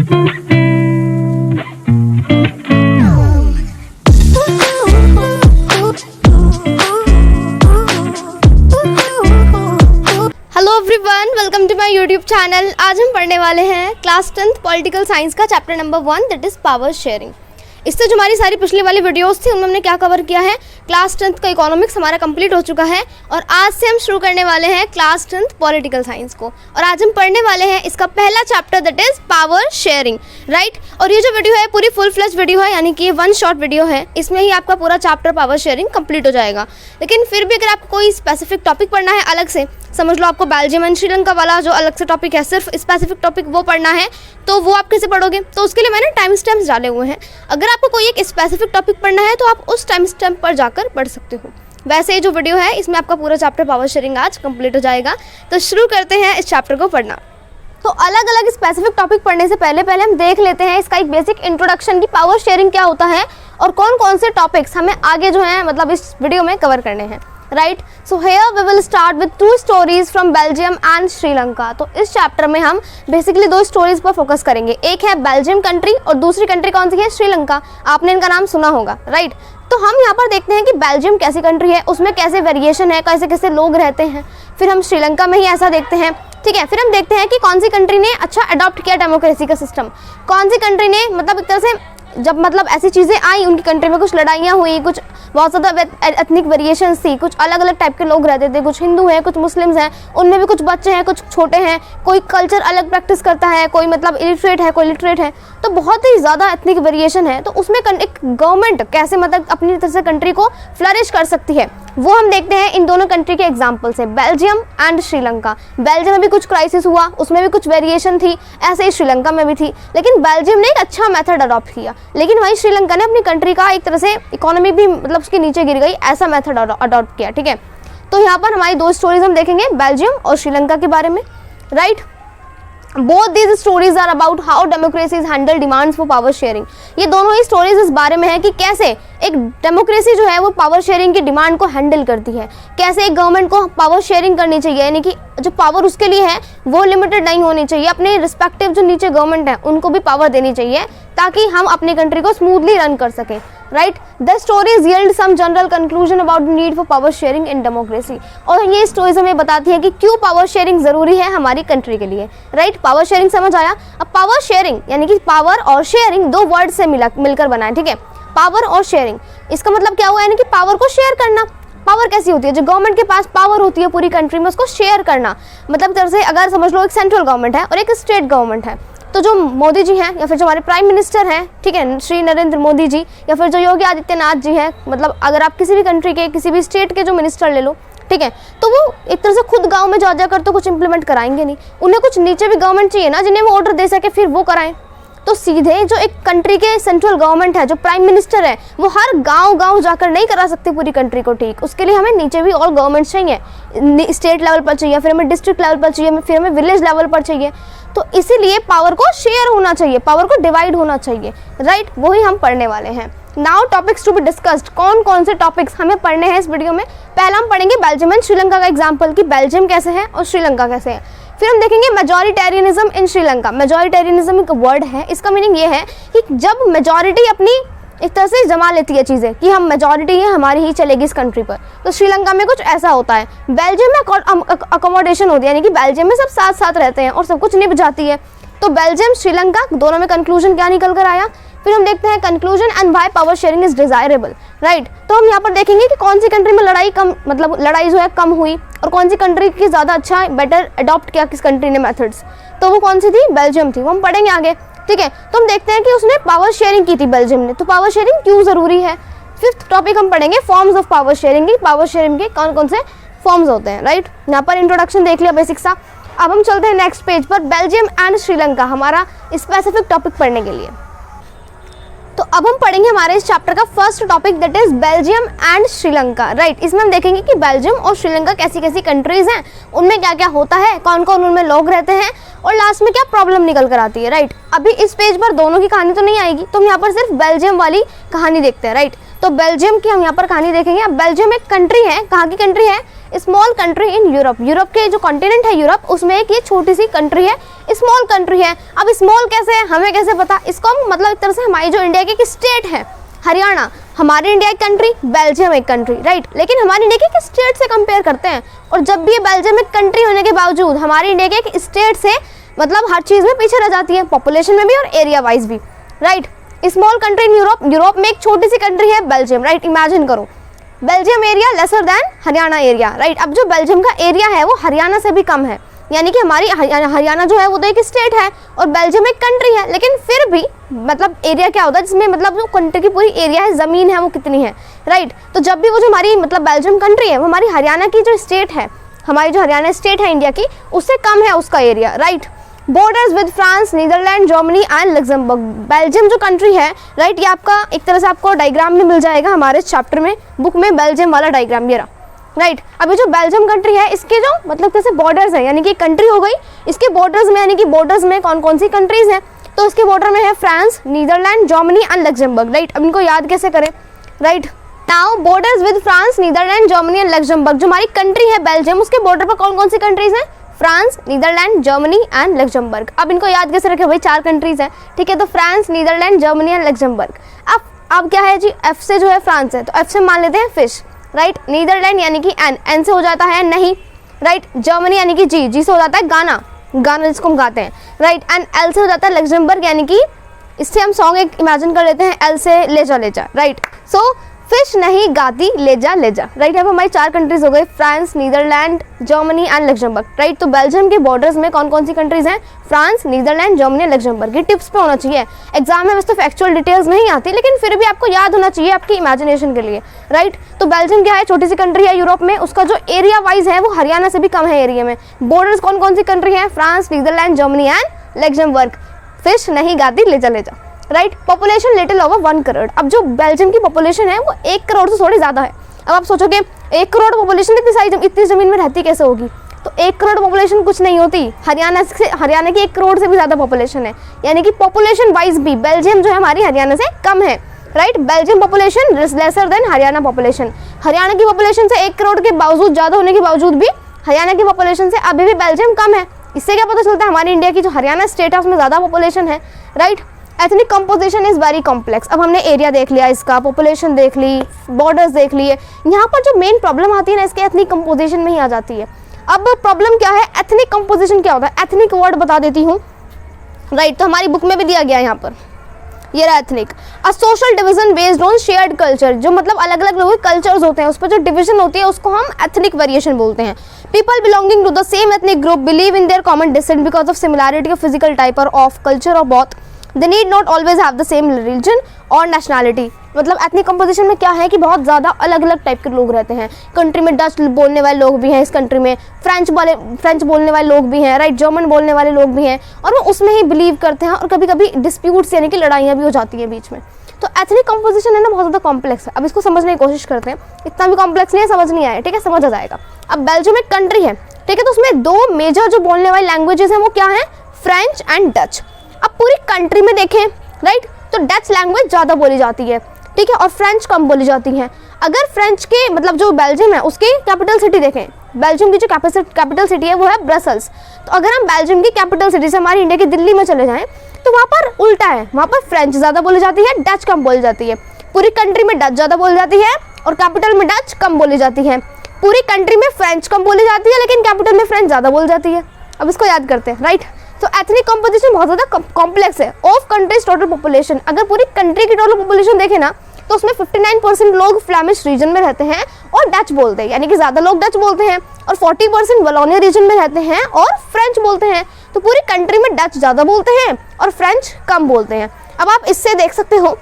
Welcome to my YouTube channel. आज हम पढ़ने वाले हैं क्लास 10th पॉलिटिकल साइंस का chapter number 1 that is power sharing. इससे जो हमारी सारी पिछली वाली वीडियोस थी उनमें हमने क्या कवर किया है, क्लास 10th का इकोनॉमिक्स हमारा कंप्लीट हो चुका है और आज से हम शुरू करने वाले हैं क्लास 10th पॉलिटिकल साइंस को। और आज हम पढ़ने वाले हैं इसका पहला chapter that is power sharing, right. और ये जो वीडियो है पूरी फुल फ्लेज वीडियो है, यानी कि ये वन शॉट वीडियो है, इसमें ही आपका पूरा चैप्टर पावर शेयरिंग कंप्लीट हो जाएगा। लेकिन फिर भी अगर आपको कोई स्पेसिफिक टॉपिक पढ़ना है अलग से, समझ लो आपको बेल्जियम एंड श्रीलंका वाला जो अलग से टॉपिक है, सिर्फ स्पेसिफिक टॉपिक वो पढ़ना है, तो वो आप कैसे पढ़ोगे? तो उसके लिए मैंने टाइम स्टैम्प्स डाले हुए हैं। अगर आपको कोई एक स्पेसिफिक टॉपिक पढ़ना है तो आप उस टाइम स्टैम्प पर जाकर पढ़ सकते हो। वैसे ये जो वीडियो है इसमें आपका पूरा चैप्टर पावर शेयरिंग आज कंप्लीट हो जाएगा। तो शुरू करते हैं इस चैप्टर को पढ़ना। तो अलग अलग स्पेसिफिक टॉपिक पढ़ने से पहले हम देख लेते हैं इसका एक बेसिक इंट्रोडक्शन की पावर शेयरिंग क्या होता है और कौन कौन से टॉपिक्स हमें आगे जो है मतलब इस वीडियो में कवर करने हैं, right. So here we will start with 2 stories from Belgium and Sri Lanka. तो इस चैप्टर में हम बेसिकली 2 स्टोरीज पर फोकस करेंगे। एक है बेल्जियम कंट्री और दूसरी कंट्री कौन सी है? श्रीलंका। आपने इनका नाम सुना होगा, राइट। तो हम यहाँ पर देखते हैं कि बेल्जियम कैसी कंट्री है, उसमें कैसे वेरिएशन है, कैसे कैसे लोग रहते हैं। फिर हम श्रीलंका में ही ऐसा देखते हैं, ठीक है। फिर हम देखते हैं कि कौन सी कंट्री ने अच्छा अडॉप्ट किया डेमोक्रेसी का सिस्टम, कौन सी कंट्री ने मतलब एक तरह से जब मतलब ऐसी चीज़ें आई उनकी कंट्री में, कुछ लड़ाइयाँ हुई, कुछ बहुत ज़्यादा एथनिक वेरिएशंस थी, कुछ अलग अलग टाइप के लोग रहते थे, कुछ हिंदू हैं, कुछ मुस्लिम्स हैं, उनमें भी कुछ बच्चे हैं, कुछ छोटे हैं, कोई कल्चर अलग प्रैक्टिस करता है, कोई मतलब इलिटरेट है, कोई लिटरेट है, तो बहुत ही ज़्यादा एथनिक वेरिएशन है। तो उसमें एक गवर्नमेंट कैसे मतलब अपनी तरह से कंट्री को फ्लरिश कर सकती है, वो हम देखते हैं इन दोनों कंट्री के एग्जाम्पल से, बेल्जियम एंड श्रीलंका। बेल्जियम में भी कुछ क्राइसिस हुआ, उसमें भी कुछ वेरिएशन थी, ऐसे ही श्रीलंका में भी थी, लेकिन बेल्जियम ने एक अच्छा मेथड अडॉप्ट किया, लेकिन वहीं श्रीलंका ने अपनी कंट्री का एक तरह से इकोनॉमी भी मतलब उसके नीचे गिर गई, ऐसा मेथड अडॉप्ट किया, ठीक है। तो यहाँ पर हमारी 2 स्टोरीज हम देखेंगे बेल्जियम और श्रीलंका के बारे में, right. Both these stories are about how democracy is handle demands for power sharing। ये दोनों ही स्टोरीज इस बारे में है कि कैसे एक डेमोक्रेसी जो है वो पावर शेयरिंग की डिमांड को हैंडल करती है, कैसे एक गवर्नमेंट को पावर शेयरिंग करनी चाहिए, यानी कि जो पावर उसके लिए है वो लिमिटेड नहीं होनी चाहिए, अपने रिस्पेक्टिव जो नीचे गवर्नमेंट है उनको भी पावर देनी चाहिए ताकि हम अपनी कंट्री को स्मूथली रन कर सकें, right. The stories yield some general conclusion about the need for power sharing in democracy. और ये स्टोरीज हमें बताती है कि क्यों पावर शेयरिंग जरूरी है हमारी कंट्री के लिए, राइट। पावर शेयरिंग समझ आया। अब पावर शेयरिंग यानी कि पावर और शेयरिंग 2 वर्ड से मिलकर बना है, ठीक है। पावर और शेयरिंग, इसका मतलब क्या हुआ, यानी कि पावर को शेयर करना। पावर कैसी होती है? जो गवर्नमेंट के पास पावर होती है पूरी कंट्री में उसको शेयर करना, मतलब तरह से अगर समझ लो एक सेंट्रल गवर्नमेंट है और एक स्टेट गवर्नमेंट है, तो जो मोदी जी हैं या फिर जो हमारे प्राइम मिनिस्टर हैं, ठीक है, श्री नरेंद्र मोदी जी, या फिर जो योगी आदित्यनाथ जी हैं, मतलब अगर आप किसी भी कंट्री के किसी भी स्टेट के जो मिनिस्टर ले लो, ठीक है, तो वो एक तरह से खुद गांव में जाकर तो कुछ इंप्लीमेंट कराएंगे नहीं, उन्हें कुछ नीचे भी गवर्नमेंट चाहिए ना जिन्हें वो ऑर्डर दे सके फिर वो कराएं। तो सीधे जो एक कंट्री के सेंट्रल गवर्नमेंट है, जो प्राइम मिनिस्टर है, वो हर गांव जाकर नहीं करा सकते पूरी कंट्री को ठीक, उसके लिए हमें नीचे भी और गवर्नमेंट चाहिए, स्टेट लेवल पर चाहिए, फिर हमें डिस्ट्रिक्ट लेवल पर चाहिए, फिर हमें विलेज लेवल पर चाहिए। तो इसीलिए पावर को शेयर होना चाहिए, पावर को डिवाइड होना चाहिए, राइट। वही हम पढ़ने वाले हैं। Now topics to be discussed, कौन कौन से टॉपिक्स हमें पढ़ने हैं इस वीडियो में। पहला हम पढ़ेंगे बेल्जियम एंड श्रीलंका का एग्जाम्पल कि बेल्जियम कैसे है और श्रीलंका कैसे है। फिर हम देखेंगे मेजॉरिटेरियनिज्म इन श्रीलंका। मेजॉरिटेरियनिज्म एक वर्ड है, इसका मीनिंग ये है कि जब मेजॉरिटी अपनी एक तरह से जमा लेती है चीज़ें कि हम मेजॉरिटी है, हमारी ही चलेगी इस कंट्री पर, तो श्रीलंका में कुछ ऐसा होता है। बेल्जियम में अकोमोडेशन होती है, यानी कि बेल्जियम में सब साथ साथ रहते हैं और सब कुछ निभ जाती है। तो बेल्जियम श्रीलंका दोनों में कंक्लूजन क्या निकल कर आया। फिर हम देखते हैं conclusion and why power sharing is desirable, right. तो हम यहाँ पर देखेंगे कि कौन सी कंट्री में लड़ाई जो है कम हुई और कौन सी कंट्री की ज़्यादा अच्छा बेटर अडॉप्ट किया किस कंट्री ने मेथड्स, तो वो कौन सी थी? बेल्जियम थी। वो हम पढ़ेंगे आगे, ठीक है। तो हम देखते हैं कि उसने पावर शेयरिंग की थी बेल्जियम ने, तो पावर शेयरिंग क्यों ज़रूरी है। 5th टॉपिक हम पढ़ेंगे फॉर्म्स ऑफ पावर शेयरिंग की, पावर शेयरिंग के कौन कौन से फॉर्म्स होते हैं, राइट। यहाँ पर इंट्रोडक्शन देख लिया बेसिक सा। अब हम चलते हैं नेक्स्ट पेज पर, बेल्जियम एंड श्रीलंका हमारा स्पेसिफिक टॉपिक पढ़ने के लिए। तो अब हम पढ़ेंगे हमारे इस चैप्टर का first topic that is Belgium and Sri Lanka, right. इसमें हम देखेंगे कि बेल्जियम और श्रीलंका कैसी कैसी कंट्रीज हैं, उनमें क्या क्या होता है, कौन कौन उनमें लोग रहते हैं और लास्ट में क्या प्रॉब्लम निकल कर आती है, राइट। अभी इस पेज पर दोनों की कहानी तो नहीं आएगी, तो हम यहाँ पर सिर्फ बेल्जियम वाली कहानी देखते हैं, राइट। तो बेल्जियम की हम यहाँ पर कहानी देखेंगे। अब बेल्जियम एक कंट्री है, कहाँ की कंट्री है? Small country in Europe. Europe के जो कॉन्टिनेंट है यूरोप, उसमें एक ये छोटी सी कंट्री है, स्मॉल कंट्री है। अब स्मॉल कैसे है, हमें कैसे पता? इसको हम मतलब एक तरह से हमारी जो इंडिया की स्टेट है हरियाणा, हमारे इंडिया एक कंट्री, बेल्जियम एक कंट्री, राइट। लेकिन हमारे इंडिया के स्टेट से कंपेयर करते हैं, और जब भी ये बेल्जियम एक कंट्री होने के बावजूद हमारे इंडिया के एक स्टेट से मतलब हर चीज़ में पीछे रह जाती है, पॉपुलेशन में भी और एरिया वाइज भी, right. Small country in Europe, Europe में एक छोटी सी कंट्री है बेल्जियम, राइट। इमेजिन करो, Belgium area lesser than Haryana area, right. अब जो बेल्जियम का एरिया है वो हरियाणा से भी कम है, यानी कि हमारी हरियाणा जो है वो तो एक स्टेट है और बेल्जियम एक कंट्री है, लेकिन फिर भी मतलब एरिया क्या होता है जिसमें मतलब जो कंट्री की पूरी एरिया है, ज़मीन है, वो कितनी है, राइट। तो जब भी वो जो हमारी मतलब बेल्जियम कंट्री है वो हमारी हरियाणा की जो स्टेट है, हमारी जो हरियाणा स्टेट है इंडिया की, उससे कम है उसका area, right. Borders with France, Netherland, Germany and Luxembourg. Belgium जो कंट्री है, राइट, ये आपका एक तरह से आपको डायग्राम में मिल जाएगा हमारे चैप्टर में, बुक में बेल्जियम वाला डायग्राम ये रहा, राइट। अभी जो बेल्जियम कंट्री है इसके जो मतलब जैसे बॉर्डर्स है, यानी कि कंट्री हो गई, इसके बॉर्डर्स में यानी कि बॉर्डर्स में कौन कौन सी कंट्रीज हैं, तो इसके बॉर्डर में है France, Netherland, Germany and Luxembourg, right. अब इनको याद कैसे करें, right. Now borders with France, Netherland, Germany and Luxembourg, जो हमारी कंट्री है बेल्जियम, उसके बॉर्डर पर कौन कौन सी कंट्रीज हैं? France, Netherland, Germany and Luxembourg. अब इनको याद कैसे रखें भाई, 4 कंट्रीज हैं, ठीक है। तो France, Netherland, Germany and Luxembourg. अब क्या है जी, एफ से जो है फ्रांस है, तो एफ से मान लेते हैं फिश, राइट। नीदरलैंड यानी कि एन, एन से हो जाता है नहीं, राइट। जर्मनी यानी कि जी, जी से हो जाता है गाना, गाना जिसको हम गाते हैं, राइट। एंड एल से हो जाता है लग्जमबर्ग, यानी कि इससे हम सॉन्ग एक इमेजिन कर लेते हैं, एल से ले जा, राइट। सो फिश नहीं गाती ले जा, राइट। अब हमारी 4 कंट्रीज हो गई, France, Netherland, Germany and Luxembourg, right. तो बेल्जियम के बॉर्डर्स में कौन कौन सी कंट्रीज हैं? France, Netherland, Germany, Luxembourg. ये टिप्स पे होना चाहिए, एग्जाम में वैसे तो फैक्चुअल डिटेल्स नहीं आती, लेकिन फिर भी आपको याद होना चाहिए आपकी इमेजिनेशन के लिए, राइट। तो बेल्जियम क्या है, छोटी सी कंट्री है यूरोप में, उसका जो एरिया वाइज है वो हरियाणा से भी कम है एरिया में। बॉर्डर्स कौन कौन सी कंट्री है? France, Netherland, Germany and Luxembourg. Fish नहीं गाती ले जा, right. Population little over 1 crore. अब जो बेल्जियम की पॉपुलेशन है वो 1 करोड़ से थोड़ी ज़्यादा है। अब आप सोचोगे 1 करोड़ पॉपुलेशन इतनी ज़मीन में रहती कैसे होगी? तो 1 करोड़ पॉपुलेशन कुछ नहीं होती, हरियाणा की 1 करोड़ से भी ज़्यादा पॉपुलेशन है, यानी कि पॉपुलेशन वाइज भी बेल्जियम जो है हमारी हरियाणा से कम है, right. Belgium population lesser than Haryana population. Haryana की पॉपुलेशन से 1 करोड़ के बावजूद, ज़्यादा होने के बावजूद भी हरियाणा की पॉपुलेशन से अभी भी बेल्जियम कम है। इससे क्या पता चलता है, हमारी इंडिया की जो हरियाणा स्टेट है उसमें ज़्यादा पॉपुलेशन है, right. Ethnic composition is very complex. अब हमने एरिया देख लिया, इसका पॉपुलेशन देख ली, बॉर्डर्स देख लिए, यहाँ पर जो मेन प्रॉब्लम आती है ना इसके एथनिक कंपोजिशन में ही आ जाती है। अब प्रॉब्लम क्या है, एथनिक कंपोजिशन क्या होता है, एथनिक वर्ड बता देती हूँ, राइट। तो हमारी बुक में भी दिया गया है यहाँ पर, ये रहा ethnic, a social division based on shared culture. जो मतलब अलग अलग लोगों के कल्चर्स होते हैं उस पर जो डिवीजन होती है उसको हम एथनिक वेरिएशन बोलते हैं। People belonging to the same ethnic group believe in their common descent because of similarity of physical type or of culture or both. They need not always have the same religion और nationality। मतलब ethnic composition में क्या है कि बहुत ज़्यादा अलग अलग टाइप के लोग रहते हैं। कंट्री में डच बोलने वाले लोग भी हैं, इस कंट्री में फ्रेंच बोलने वाले लोग भी हैं, राइट। जर्मन बोलने वाले लोग भी हैं, और वो उसमें ही बिलीव करते हैं, और कभी कभी डिस्प्यूट्स यानी कि लड़ाइयाँ भी हो जाती हैं बीच में। तो एथनिक कंपोजिशन है ना बहुत ज़्यादा कॉम्प्लेक्स है। अब इसको समझने की कोशिश करते हैं, इतना भी कॉम्प्लेक्स नहीं है, समझ नहीं आया, ठीक है, समझ आ जाएगा। अब बेल्जियम एक कंट्री है, ठीक है, तो उसमें 2 मेजर जो बोलने वाली लैंग्वेजेस हैं वो क्या है, फ्रेंच एंड डच। अब पूरी कंट्री में देखें, राइट, तो डच लैंग्वेज ज़्यादा बोली जाती है, ठीक है, और फ्रेंच कम बोली जाती है। अगर फ्रेंच के मतलब जो बेल्जियम है उसकी कैपिटल सिटी देखें, बेल्जियम की जो कैपिटल सिटी है वो है ब्रसल्स। तो अगर हम बेल्जियम की कैपिटल सिटी से हमारी इंडिया की दिल्ली में चले जाएं तो वहाँ पर उल्टा है, वहाँ पर फ्रेंच ज़्यादा बोली जाती है, डच कम बोली जाती है। पूरी कंट्री में डच ज़्यादा बोली जाती है और कैपिटल में डच कम बोली जाती है। पूरी कंट्री में फ्रेंच कम बोली जाती है लेकिन कैपिटल में फ्रेंच ज़्यादा बोली जाती है। अब इसको याद करते हैं, राइट। तो एथनिक कंपोजिशन बहुत ज़्यादा कॉम्प्लेक्स है। ऑफ कंट्रीज टोटल पॉपुलेशन, अगर पूरी कंट्री की टोटल पॉपुलेशन देखें ना तो उसमें 59% लोग फ्लैमिश रीजन में रहते हैं और डच बोलते हैं, यानी कि ज़्यादा लोग डच बोलते हैं, और 40% वलोनिया रीजन में रहते हैं और फ्रेंच बोलते हैं। तो पूरी कंट्री में डच ज़्यादा बोलते हैं और फ्रेंच कम बोलते हैं। अब आप इससे देख सकते हो,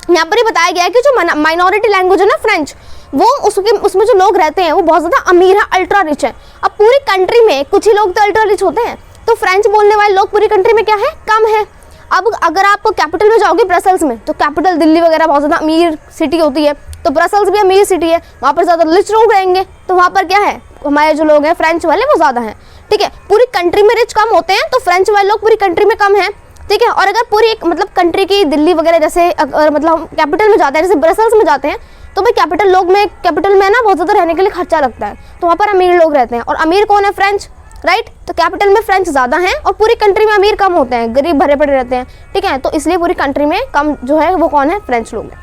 यहाँ पर ही बताया गया है कि जो माइनॉरिटी लैंग्वेज है ना फ्रेंच, वो उसमें जो लोग रहते हैं वो बहुत ज़्यादा अमीर है, अल्ट्रा रिच है। अब पूरी कंट्री में कुछ ही लोग तो अल्ट्रा रिच होते हैं, तो फ्रेंच बोलने वाले लोग पूरी कंट्री में क्या है, कम है। अब अगर आप कैपिटल में जाओगे ब्रसल्स में, तो कैपिटल दिल्ली वगैरह बहुत ज़्यादा अमीर सिटी होती है, तो ब्रसल्स भी अमीर सिटी है, वहाँ पर ज़्यादा रिच लोग रहेंगे, तो वहाँ पर क्या है, हमारे जो लोग हैं फ्रेंच वाले वो ज़्यादा हैं, ठीक है। पूरी कंट्री में रिच कम होते हैं तो फ्रेंच वाले लोग पूरी कंट्री में कम हैं। ठीक है। और अगर पूरी एक मतलब कंट्री की दिल्ली वगैरह जैसे अगर मतलब कैपिटल में जाते हैं, जैसे ब्रसल्स में जाते हैं, तो भाई कैपिटल में ना बहुत ज़्यादा रहने के लिए खर्चा लगता है, तो वहाँ पर अमीर लोग रहते हैं। और अमीर कौन है? French, right. तो कैपिटल में फ्रेंच ज़्यादा हैं और पूरी कंट्री में अमीर कम होते हैं, गरीब भरे पड़े रहते हैं, ठीक है। तो इसलिए पूरी कंट्री में कम जो है वो कौन है? फ्रेंच लोग हैं,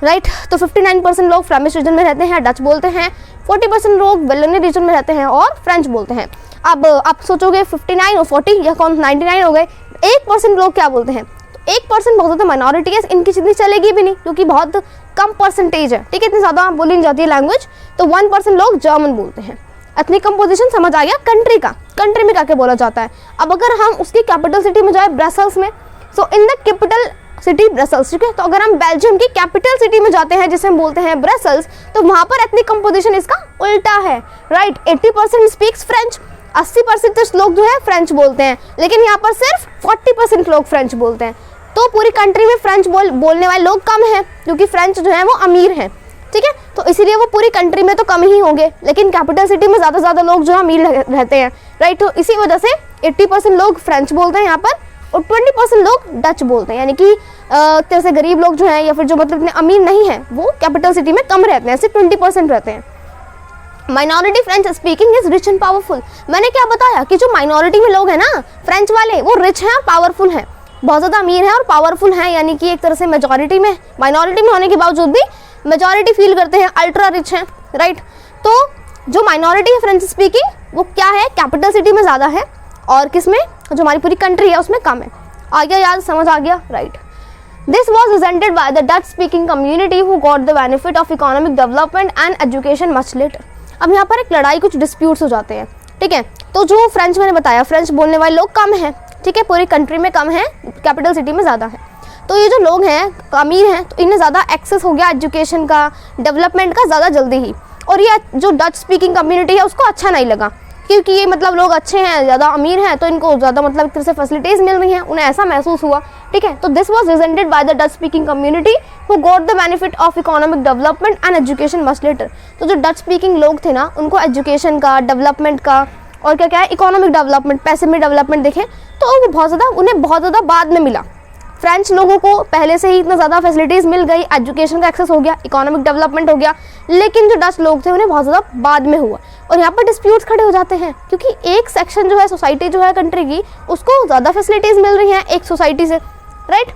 राइट। तो 59% लोग फ्लेमिश रीजन में रहते हैं, डच बोलते हैं। 40% लोग वेलोनियन रीजन में रहते हैं और फ्रेंच बोलते हैं। अब आप सोचोगे 59 और 40 या कौन 99 हो गए, 1% लोग क्या बोलते हैं? तो 1% बहुत ज़्यादा माइनॉरिटी है, इनकी जितनी चलेगी भी नहीं क्योंकि बहुत कम परसेंटेज है, ठीक है, इतनी ज़्यादा बोली नहीं जाती है लैंग्वेज। तो 1% लोग जर्मन बोलते हैं। एथनिक कंपोजिशन समझ आ गया कंट्री का, कंट्री में क्या क्या बोला जाता है। अब अगर हम उसकी कैपिटल सिटी में जाए ब्रसल्स में, so in the capital city Brussels, ठीक है। तो अगर हम बेल्जियम की कैपिटल सिटी में जाते हैं जिसे हम बोलते हैं ब्रसल्स, तो वहाँ पर एथनिक कंपोजिशन इसका उल्टा है, राइट। 80% स्पीक्स फ्रेंच, 80% लोग जो है फ्रेंच बोलते हैं, लेकिन यहाँ पर सिर्फ 40% लोग फ्रेंच बोलते हैं। तो पूरी कंट्री में फ्रेंच बोलने वाले लोग कम हैं क्योंकि फ्रेंच जो है वो अमीर हैं, ठीक है। तो इसीलिए वो पूरी कंट्री में तो कम ही होंगे, लेकिन कैपिटल सिटी में ज़्यादा लोग जो अमीर रहते हैं, राइट। तो इसी वजह से 80% लोग फ्रेंच बोलते हैं यहाँ पर और 20% लोग डच बोलते हैं, यानी कि जैसे गरीब लोग जो हैं या फिर जो मतलब इतने अमीर नहीं हैं वो कैपिटल सिटी में कम रहते हैं, सिर्फ 20% रहते हैं। Minority French speaking is rich and powerful. मैंने क्या बताया कि जो माइनॉरिटी में लोग हैं ना फ्रेंच वाले, वो रिच हैं और पावरफुल हैं, बहुत ज़्यादा अमीर हैं और पावरफुल हैं, यानी कि एक तरह से मेजॉरिटी में, माइनॉरिटी में होने के बावजूद भी मेजॉरिटी फील करते हैं, अल्ट्रा रिच हैं, राइट। तो जो माइनॉरिटी है फ्रेंच स्पीकिंग वो क्या है? कैपिटल सिटी में ज़्यादा है और किस में? जो हमारी पूरी कंट्री है उसमें कम है। आ गया याद, समझ आ गया, right. This was resented by the Dutch-speaking community who got the benefit of economic development and education much later. अब यहाँ पर एक लड़ाई, कुछ डिस्प्यूट्स हो जाते हैं, ठीक है। तो जो फ्रेंच मैंने बताया, फ्रेंच बोलने वाले लोग कम हैं, ठीक है, पूरी कंट्री में कम है, कैपिटल सिटी में ज़्यादा है। तो ये जो लोग हैं अमीर हैं, तो इन्हें ज़्यादा एक्सेस हो गया एजुकेशन का, डेवलपमेंट का ज़्यादा जल्दी ही। और ये जो डच स्पीकिंग कम्युनिटी है उसको अच्छा नहीं लगा क्योंकि ये मतलब लोग अच्छे हैं, ज़्यादा अमीर हैं, तो इनको ज़्यादा मतलब एक तरह से फैसिलिटीज़ मिल रही हैं, उन्हें ऐसा महसूस हुआ, ठीक है। तो this was resented by the Dutch speaking community who got the benefit of economic development and education much later. तो जो डच स्पीकिंग लोग थे ना, उनको एजुकेशन का, डेवलपमेंट का और क्या क्या है, इकोनॉमिक डेवलपमेंट, पैसे में डेवलपमेंट देखें तो वो बहुत ज़्यादा, उन्हें बहुत ज़्यादा बाद में मिला। फ्रेंच लोगों को पहले से ही इतना ज़्यादा फैसिलिटीज़ मिल गई, एजुकेशन का एक्सेस हो गया, इकोनॉमिक डेवलपमेंट हो गया, लेकिन जो डच लोग थे उन्हें बहुत ज़्यादा बाद में हुआ। और यहाँ पर डिस्प्यूट्स खड़े हो जाते हैं क्योंकि एक सेक्शन जो है सोसाइटी जो है कंट्री की, उसको ज़्यादा फैसिलिटीज़ मिल रही हैं एक सोसाइटी से, right.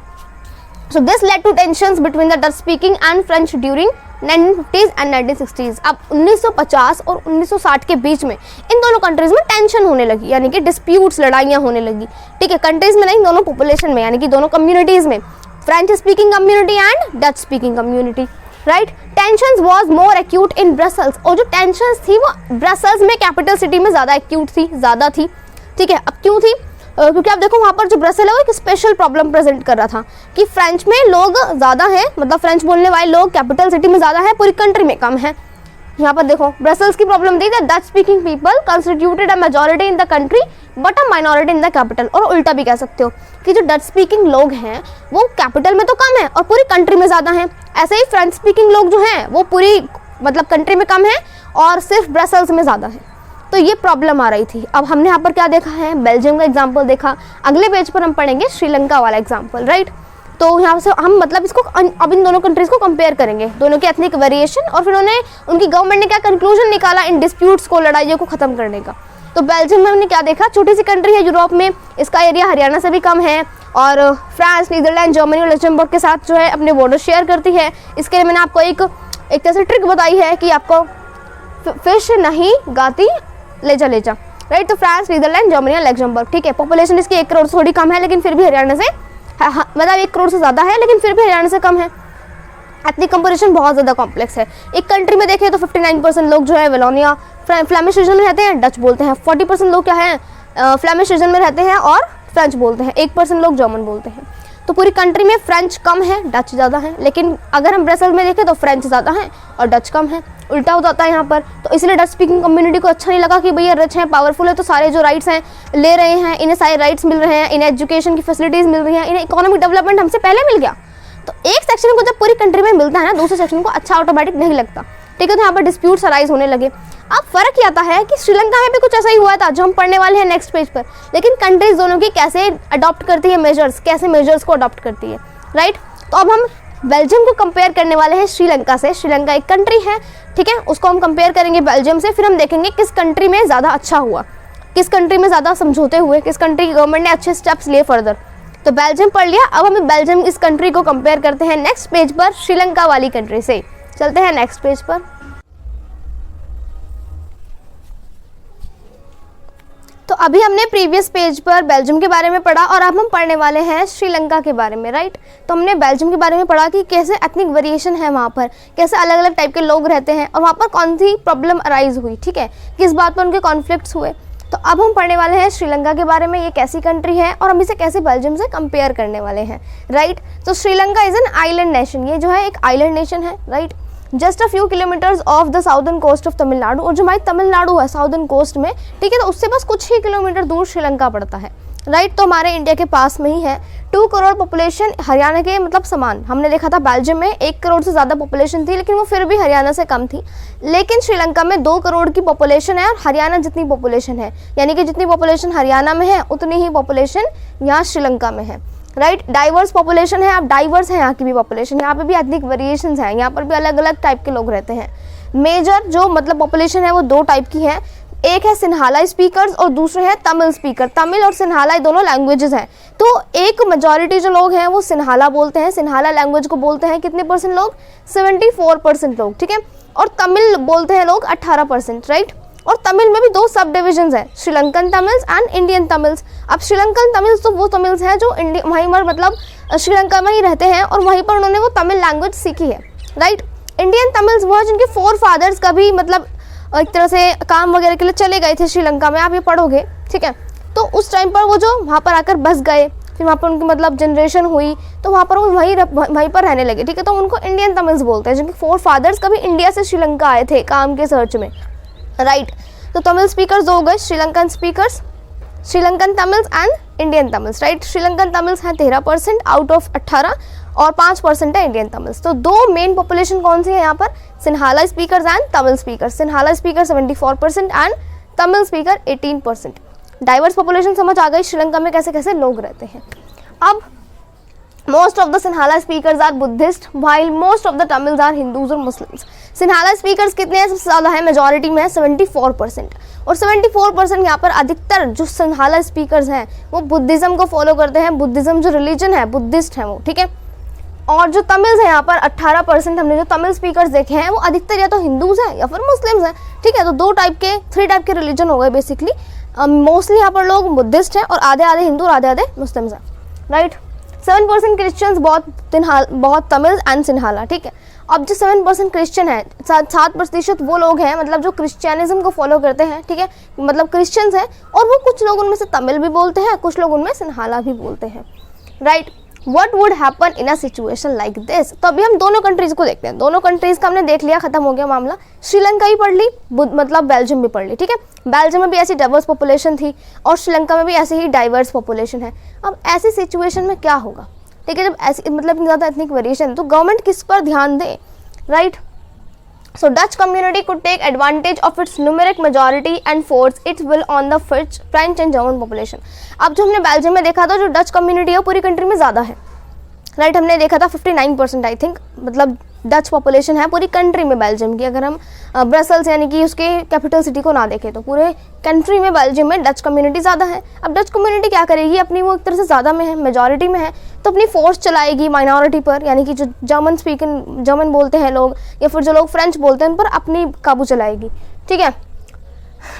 So this led to tensions between the Dutch speaking and French during 1950s and 1960s। अब 1950 और 1960 के बीच में इन दोनों कंट्रीज़ में टेंशन होने लगी, यानी कि डिस्प्यूट्स, लड़ाइयाँ होने लगी, ठीक है। कंट्रीज़ में नहीं, दोनों पॉपुलेशन में, यानी कि दोनों कम्युनिटीज़ में, French speaking community and Dutch speaking community, right. Tensions was more acute in Brussels. और जो टेंशंस थी वो ब्रसल्स में, कैपिटल सिटी में ज़्यादा एक्यूट थी, ज़्यादा थी, ठीक है। अब क्यों थी? क्योंकि आप देखो वहाँ पर जो ब्रसल है वो एक स्पेशल प्रॉब्लम प्रेजेंट कर रहा था कि फ्रेंच में लोग ज़्यादा हैं, मतलब फ्रेंच बोलने वाले लोग कैपिटल सिटी में ज़्यादा है, पूरी कंट्री में कम है। यहाँ पर देखो ब्रसल्स की प्रॉब्लम थी, Dutch speaking people constituted a majority in the country but a minority in the capital. और उल्टा भी कह सकते हो कि जो डच स्पीकिंग लोग हैं वो कैपिटल में तो कम है और पूरी कंट्री में ज़्यादा हैं। ऐसे ही फ्रेंच स्पीकिंग लोग जो हैं वो पूरी मतलब कंट्री में कम है और सिर्फ ब्रसल्स में ज़्यादा है। तो ये प्रॉब्लम आ रही थी। अब हमने यहाँ पर क्या देखा है? बेल्जियम का एग्जाम्पल देखा। अगले पेज पर हम पढ़ेंगे श्रीलंका वाला एग्जाम्पल, राइट। तो यहाँ से हम मतलब इसको अब इन दोनों कंट्रीज़ को कंपेयर करेंगे, दोनों के एथनिक वेरिएशन, और फिर उनकी गवर्नमेंट ने क्या कंक्लूजन निकाला इन डिस्प्यूट्स को, लड़ाइयों को ख़त्म करने का। तो बेल्जियम में हमने क्या देखा? छोटी सी कंट्री है यूरोप में, इसका एरिया हरियाणा से भी कम है और फ्रांस, नीदरलैंड, जर्मनी और लक्जमबर्ग के साथ जो है अपने बॉर्डर शेयर करती है। इसके लिए मैंने आपको एक तरह से ट्रिक बताई है कि आपको फिश नहीं गाती ले जा, राइट। तो फ्रांस, नीदरलैंड, जर्मनी और लक्जमबर्ग, ठीक है। पॉपुलेशन इसकी 1 करोड़ से थोड़ी कम है, लेकिन फिर भी हरियाणा से मतलब 1 करोड़ से ज़्यादा है, लेकिन फिर भी हरियाणा से कम है। एथनिक कंपोजिशन बहुत ज़्यादा कॉम्प्लेक्स है। एक कंट्री में देखें तो 59% लोग जो है वेलोनिया फ्लेमिश रीजन में रहते हैं, डच बोलते हैं। 40% लोग क्या हैं? फ्लेमिश रीजन में रहते हैं और फ्रेंच बोलते हैं। 1% लोग जर्मन बोलते हैं। तो पूरी कंट्री में फ्रेंच कम है, डच ज़्यादा है। लेकिन अगर हम ब्रसेल्स में देखें तो फ्रेंच ज़्यादा है और डच कम है, उल्टा हो जाता है यहाँ पर। तो इसलिए डच स्पीकिंग कम्युनिटी को अच्छा नहीं लगा कि भैया रिच हैं, पावरफुल है, तो सारे जो राइट्स हैं ले रहे हैं, इन्हें सारे राइट्स मिल रहे हैं, इन्हें एजुकेशन की फैसिलिटीज़ मिल रही हैं, इन्हें इकोनॉमिक डेवलपमेंट हमसे पहले मिल गया। तो एक सेक्शन को जब पूरी कंट्री में मिलता है ना, दूसरे सेक्शन को अच्छा ऑटोमेटिक नहीं लगता, ठीक है। तो यहाँ पर डिस्प्यूट्स अराइज होने लगे। अब फर्क ये आता है कि श्रीलंका में भी कुछ ऐसा ही हुआ था जो हम पढ़ने वाले हैं नेक्स्ट पेज पर, लेकिन कंट्रीज दोनों की कैसे अडॉप्ट करती है मेजर्स, कैसे मेजर्स को अडॉप्ट करती है, राइट। तो अब हम बेल्जियम को कंपेयर करने वाले हैं श्रीलंका से। श्रीलंका एक कंट्री है, ठीक है, उसको हम कंपेयर करेंगे बेल्जियम से, फिर हम देखेंगे किस कंट्री में ज़्यादा अच्छा हुआ, किस कंट्री में ज़्यादा समझौते हुए, किस कंट्री की गवर्नमेंट ने अच्छे स्टेप्स लिए फर्दर। तो बेल्जियम पढ़ लिया, अब हम बेल्जियम इस कंट्री को कंपेयर करते हैं नेक्स्ट पेज पर श्रीलंका वाली कंट्री से। चलते हैं नेक्स्ट पेज पर। तो अभी हमने प्रीवियस पेज पर बेल्जियम के बारे में पढ़ा और अब हम पढ़ने वाले हैं श्रीलंका के बारे में, राइट। तो हमने बेल्जियम के बारे में पढ़ा कि कैसे एथनिक वेरिएशन है वहाँ पर, कैसे अलग अलग टाइप के लोग रहते हैं और वहाँ पर कौन सी प्रॉब्लम अराइज हुई, ठीक है, किस बात पर उनके कॉन्फ्लिक्ट्स हुए। तो अब हम पढ़ने वाले हैं श्रीलंका के बारे में, ये कैसी कंट्री है और हम इसे कैसे बेल्जियम से कंपेयर करने वाले हैं, राइट। तो Sri Lanka is an island nation, ये जो है एक आइलैंड नेशन है, right. Just a few kilometres off the southern coast of Tamil Nadu, और जो हमारी तमिलनाडु है साउदर्न कोस्ट में, ठीक है, तो उससे बस कुछ ही किलोमीटर दूर श्रीलंका पड़ता है, राइट। तो हमारे इंडिया के पास में ही है। 2 करोड़ पॉपुलेशन, हरियाणा के मतलब समान। हमने देखा था बेल्जियम में 1 करोड़ से ज़्यादा पॉपुलेशन थी, लेकिन वो फिर भी हरियाणा से कम थी। लेकिन श्रीलंका में 2 करोड़ की पॉपुलेशन है और हरियाणा जितनी पॉपुलेशन है, यानी कि जितनी पॉपुलेशन हरियाणा में है उतनी ही पॉपुलेशन यहाँ श्रीलंका में है, राइट। डाइवर्स पॉपुलेशन है, अब डाइवर्स है यहाँ की भी पॉपुलेशन, यहाँ पे भी एथनिक वेरिएशंस हैं, यहाँ पर भी अलग अलग टाइप के लोग रहते हैं। मेजर जो मतलब पॉपुलेशन है वो 2 टाइप की है, एक है सिन्हाला स्पीकर्स और दूसरे है तमिल स्पीकर। तमिल और सिन्हाला ये दोनों लैंग्वेजेस हैं। तो एक मेजॉरिटी जो लोग हैं वो सिन्हाला बोलते हैं, सिन्हाला लैंग्वेज को बोलते हैं कितने परसेंट लोग, 74% लोग, ठीक है, और तमिल बोलते हैं लोग 18%, राइट। और तमिल में भी 2 सब डिविजन्स हैं, Sri Lankan Tamils and Indian Tamils. अब श्रीलंकन तमिल्स तो वो तमिल्स हैं जो वहीं पर मतलब श्रीलंका में ही रहते हैं और वहीं पर उन्होंने वो तमिल लैंग्वेज सीखी है, राइट। इंडियन तमिल्स वो है जिनके 4 फादर्स कभी मतलब एक तरह से काम वगैरह के लिए चले गए थे श्रीलंका में, आप ये पढ़ोगे, ठीक है। तो उस टाइम पर वो जो वहाँ पर आकर बस गए, फिर वहाँ पर उनकी मतलब जनरेशन हुई, तो वहाँ पर वो वहीं पर रहने लगे, ठीक है। तो उनको इंडियन तमिल्स बोलते हैं, जिनके 4 फादर्स कभी इंडिया से श्रीलंका आए थे काम के सर्च में, राइट। तो तमिल स्पीकर्स 2 हो गए, Sri Lankan speakers, Sri Lankan Tamils and Indian Tamils, right. Sri Lankan Tamils हैं 13% आउट ऑफ 18 और 5% है इंडियन तमिल्स। तो 2 मेन पॉपुलेशन कौन सी है यहाँ पर, Sinhala speakers and Tamil speaker. Sinhala speaker 74% and Tamil speaker 18%। Diverse population समझ आ गई श्रीलंका में कैसे कैसे लोग रहते हैं। अब most of the Sinhala speakers are Buddhist while most of the Tamils are Hindus और मुस्लिम्स। सिन्हाला स्पीकर्स कितने हैं, सबसे ज़्यादा है, मेजॉरिटी में है 74%, और 74% यहाँ पर अधिकतर जो सिन्हाला स्पीकर्स हैं वो बुद्धिज़्म को फॉलो करते हैं। बुद्धिज़्म जो रिलीजन है बुद्धिस्ट है वो, ठीक है। और जो तमिल्स हैं यहाँ पर 18%, हमने जो तमिल स्पीकर्स देखे हैं वो अधिकतर या तो हिंदूज हैं या फिर मुस्लिम्स हैं, ठीक है। तो 3 टाइप के रिलीजन हो गए बेसिकली। मोस्टली यहाँ पर लोग बुद्धिस्ट हैं और आधे आधे हिंदू और आधे आधे मुस्लिम्स हैं, राइट। 7% क्रिश्चियंस, बहुत तमिल एंड सिन्हाला, ठीक है। अब जो 7% क्रिश्चियन है, 7% वो लोग हैं मतलब जो क्रिश्चियनिज्म को फॉलो करते हैं, ठीक है, मतलब क्रिश्चियंस हैं, और वो कुछ लोग उनमें से तमिल भी बोलते हैं, कुछ लोग उनमें सिन्हाला भी बोलते हैं, right. What would happen in a situation like this? तो अभी हम दोनों कंट्रीज को देखते हैं। दोनों कंट्रीज का हमने देख लिया, खत्म हो गया मामला। श्रीलंका ही पढ़ ली, मतलब बेल्जियम भी पढ़ ली, ठीक है। बेल्जियम में भी ऐसी डाइवर्स पॉपुलेशन थी और श्रीलंका में भी ऐसे ही डाइवर्स पॉपुलेशन है। अब ऐसी सिचुएशन में क्या होगा, ठीक है, जब ऐसी मतलब इतनी ज़्यादा एथनिक वेरिएशन, तो गवर्नमेंट किस पर ध्यान दे, right. So Dutch community could take advantage of its numeric majority and force its will on the French and German population. अब जो हमने बेल्जियम में देखा था, जो डच कम्युनिटी है पूरी कंट्री में ज़्यादा है, राइट। हमने देखा था 59% आई थिंक, मतलब डच पॉपुलेशन है पूरी कंट्री में बेल्जियम की। अगर हम ब्रसल्स यानी कि उसके कैपिटल सिटी को ना देखें तो पूरे कंट्री में बेल्जियम में डच कम्युनिटी ज़्यादा है। अब डच कम्युनिटी क्या करेगी, अपनी वो एक तरह से ज़्यादा में है, मेजॉरिटी में है, तो अपनी फोर्स चलाएगी माइनॉरिटी पर, यानी कि जो जर्मन बोलते हैं लोग या फिर जो लोग फ्रेंच बोलते हैं उन पर अपनी काबू चलाएगी, ठीक है।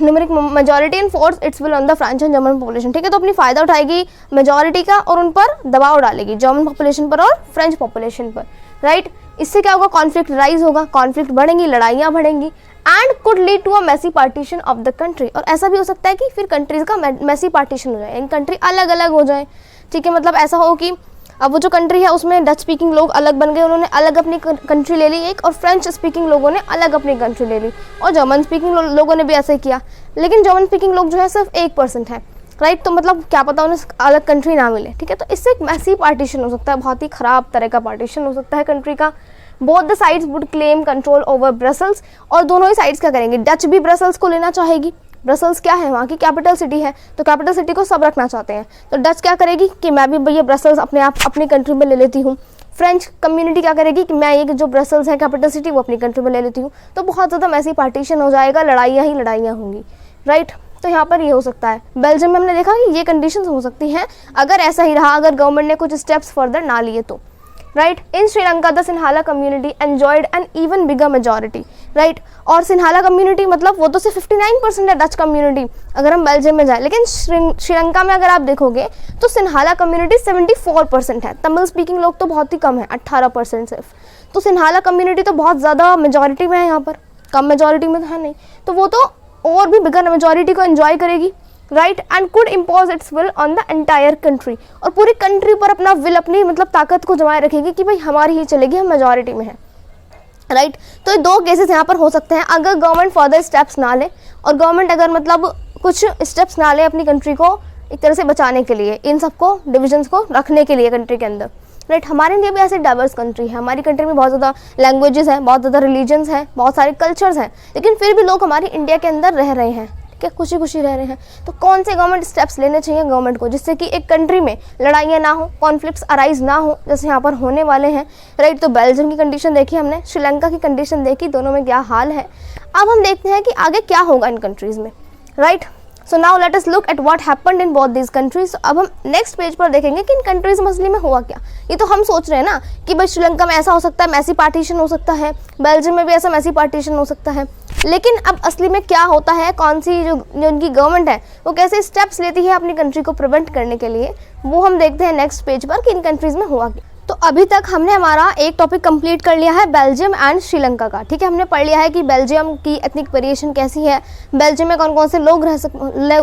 Numeric majority and force it's will on the French and German population, ठीक है। तो अपनी फ़ायदा उठाएगी मेजॉरिटी का और उन पर दबाव डालेगी, जर्मन पॉपुलेशन पर और फ्रेंच पॉपुलेशन पर, राइट। इससे क्या होगा, कॉन्फ्लिक्ट राइज होगा, कॉन्फ्लिक्ट बढ़ेंगी, लड़ाइयाँ बढ़ेंगी, and could lead to a messy partition of the country. और ऐसा भी हो सकता है कि फिर कंट्रीज का मेसी पार्टीशन हो जाए, यानी कंट्री अलग अलग हो जाए, ठीक है। मतलब ऐसा हो कि अब वो जो कंट्री है उसमें डच स्पीकिंग लोग अलग बन गए, उन्होंने अलग अपनी कंट्री ले ली एक, और फ्रेंच स्पीकिंग लोगों ने अलग अपनी कंट्री ले ली, और जर्मन स्पीकिंग लोगों ने भी ऐसे ही किया। लेकिन जर्मन स्पीकिंग लोग जो है सिर्फ 1% है, राइट। तो मतलब क्या पता उन्हें अलग कंट्री ना मिले, ठीक है। तो इससे एक मैसी पार्टीशन हो सकता है, बहुत ही ख़राब तरह का पार्टीशन हो सकता है कंट्री का, both the sides would claim control over Brussels, और दोनों ही साइड्स क्या करेंगे, डच भी ब्रसल्स को लेना चाहेगी। ब्रसल्स क्या है, वहाँ की कैपिटल सिटी है, तो कैपिटल सिटी को सब रखना चाहते हैं, तो डच क्या करेगी कि मैं भी भैया ब्रसल्स अपने आप अपनी कंट्री में ले लेती हूँ। फ्रेंच कम्युनिटी क्या करेगी कि मैं ये जो ब्रसल्स है कैपिटल सिटी वो अपनी कंट्री में ले लेती हूँ। तो बहुत ज़्यादा मैसी पार्टीशन हो जाएगा, लड़ाइयाँ ही लड़ाइयाँ होंगी, राइट। तो यहाँ पर ये हो सकता है। बेल्जियम में हमने देखा कि ये कंडीशंस हो सकती हैं अगर ऐसा ही रहा, अगर गवर्नमेंट ने कुछ स्टेप्स फर्दर ना लिए तो, right. In Sri Lanka the Sinhala community enjoyed an even bigger majority, right. और सिन्हाला कम्युनिटी मतलब वो तो सिर्फ 59% है डच कम्युनिटी अगर हम बेल्जियम में जाए, लेकिन श्रीलंका में अगर आप देखोगे तो सिन्हाला कम्युनिटी 74% है। तमिल स्पीकिंग लोग तो बहुत ही कम है, 18% सिर्फ। तो सिन्हाला कम्युनिटी तो बहुत ज़्यादा मेजॉरिटी में है, यहाँ पर कम मेजॉरिटी में तो है नहीं, तो वो तो और भी बिगर मेजॉरिटी को एंजॉय करेगी, right. And could impose it's will on the entire country, और पूरी कंट्री पर अपना विल, अपनी मतलब ताकत को जमाए रखेगी कि भाई हमारी ही चलेगी, हम मेजॉरिटी में है, राइट। तो दो केसेस यहाँ पर हो सकते हैं, अगर गवर्नमेंट फर्दर स्टेप्स ना ले, और गवर्नमेंट अगर मतलब कुछ स्टेप्स ना ले अपनी कंट्री को एक तरह से बचाने के लिए, इन सबको डिविजन्स को रखने के लिए कंट्री के अंदर, राइट। हमारे इंडिया भी ऐसे डाइवर्स कंट्री है, हमारी कंट्री में बहुत ज़्यादा लैंग्वेजेस हैं, बहुत ज़्यादा रिलीजन्स हैं, बहुत सारे कल्चर्स हैं, लेकिन फिर भी लोग हमारी इंडिया के अंदर रह रहे हैं, ठीक है, खुशी खुशी रह रहे हैं। तो कौन से गवर्नमेंट स्टेप्स लेने चाहिए गवर्नमेंट को, जिससे कि एक कंट्री में लड़ाइयाँ ना हो, कॉन्फ्लिक्ट्स अराइज ना हो, जैसे यहाँ पर होने वाले हैं, राइट। तो बेल्जियम की कंडीशन देखी हमने, श्रीलंका की कंडीशन देखी, दोनों में क्या हाल है। अब हम देखते हैं कि आगे क्या होगा इन कंट्रीज़ में, right. So now let us look at what happened in both these countries. अब हम नेक्स्ट पेज पर देखेंगे कि इन कंट्रीज में असली में हुआ क्या। ये तो हम सोच रहे हैं ना कि भाई श्रीलंका में ऐसा हो सकता है, मैसी पार्टीशन हो सकता है, बेल्जियम में भी ऐसा मैसी पार्टीशन हो सकता है, लेकिन अब असली में क्या होता है, कौन सी जो उनकी गवर्नमेंट है वो कैसे स्टेप्स लेती है अपनी कंट्री को प्रिवेंट करने के लिए, वो हम देखते हैं नेक्स्ट पेज पर कि इन कंट्रीज में हुआ क्या। तो अभी तक हमने हमारा एक टॉपिक कंप्लीट कर लिया है बेल्जियम एंड श्रीलंका का, ठीक है। हमने पढ़ लिया है कि बेल्जियम की एथनिक वेरिएशन कैसी है, बेल्जियम में कौन कौन से लोग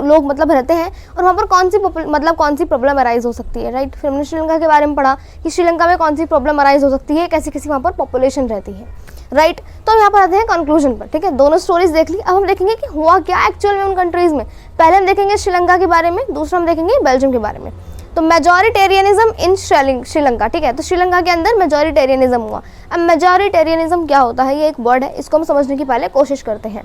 लोग मतलब रहते हैं, और वहाँ पर कौन सी प्रॉब्लम अराइज हो सकती है, राइट। फिर हमने श्रीलंका के बारे में पढ़ा कि श्रीलंका में कौन सी प्रॉब्लम अराइज हो सकती है, कैसी कैसी वहाँ पर पॉपुलेशन रहती है, राइट। तो हम यहाँ पर आते हैं कंक्लूजन पर, ठीक है। दोनों स्टोरीज देख ली, अब हम देखेंगे कि हुआ क्या एक्चुअल में उन कंट्रीज में। पहले हम देखेंगे श्रीलंका के बारे में, दूसरा हम देखेंगे बेल्जियम के बारे में। तो मेजॉरिटेरियनिज्म इन श्रीलंका, ठीक है। तो श्रीलंका के अंदर मेजॉरिटेरियनिज्म हुआ। अब मेजॉरिटेरियनिज्म क्या होता है, ये एक वर्ड है, इसको हम समझने की पहले कोशिश करते हैं।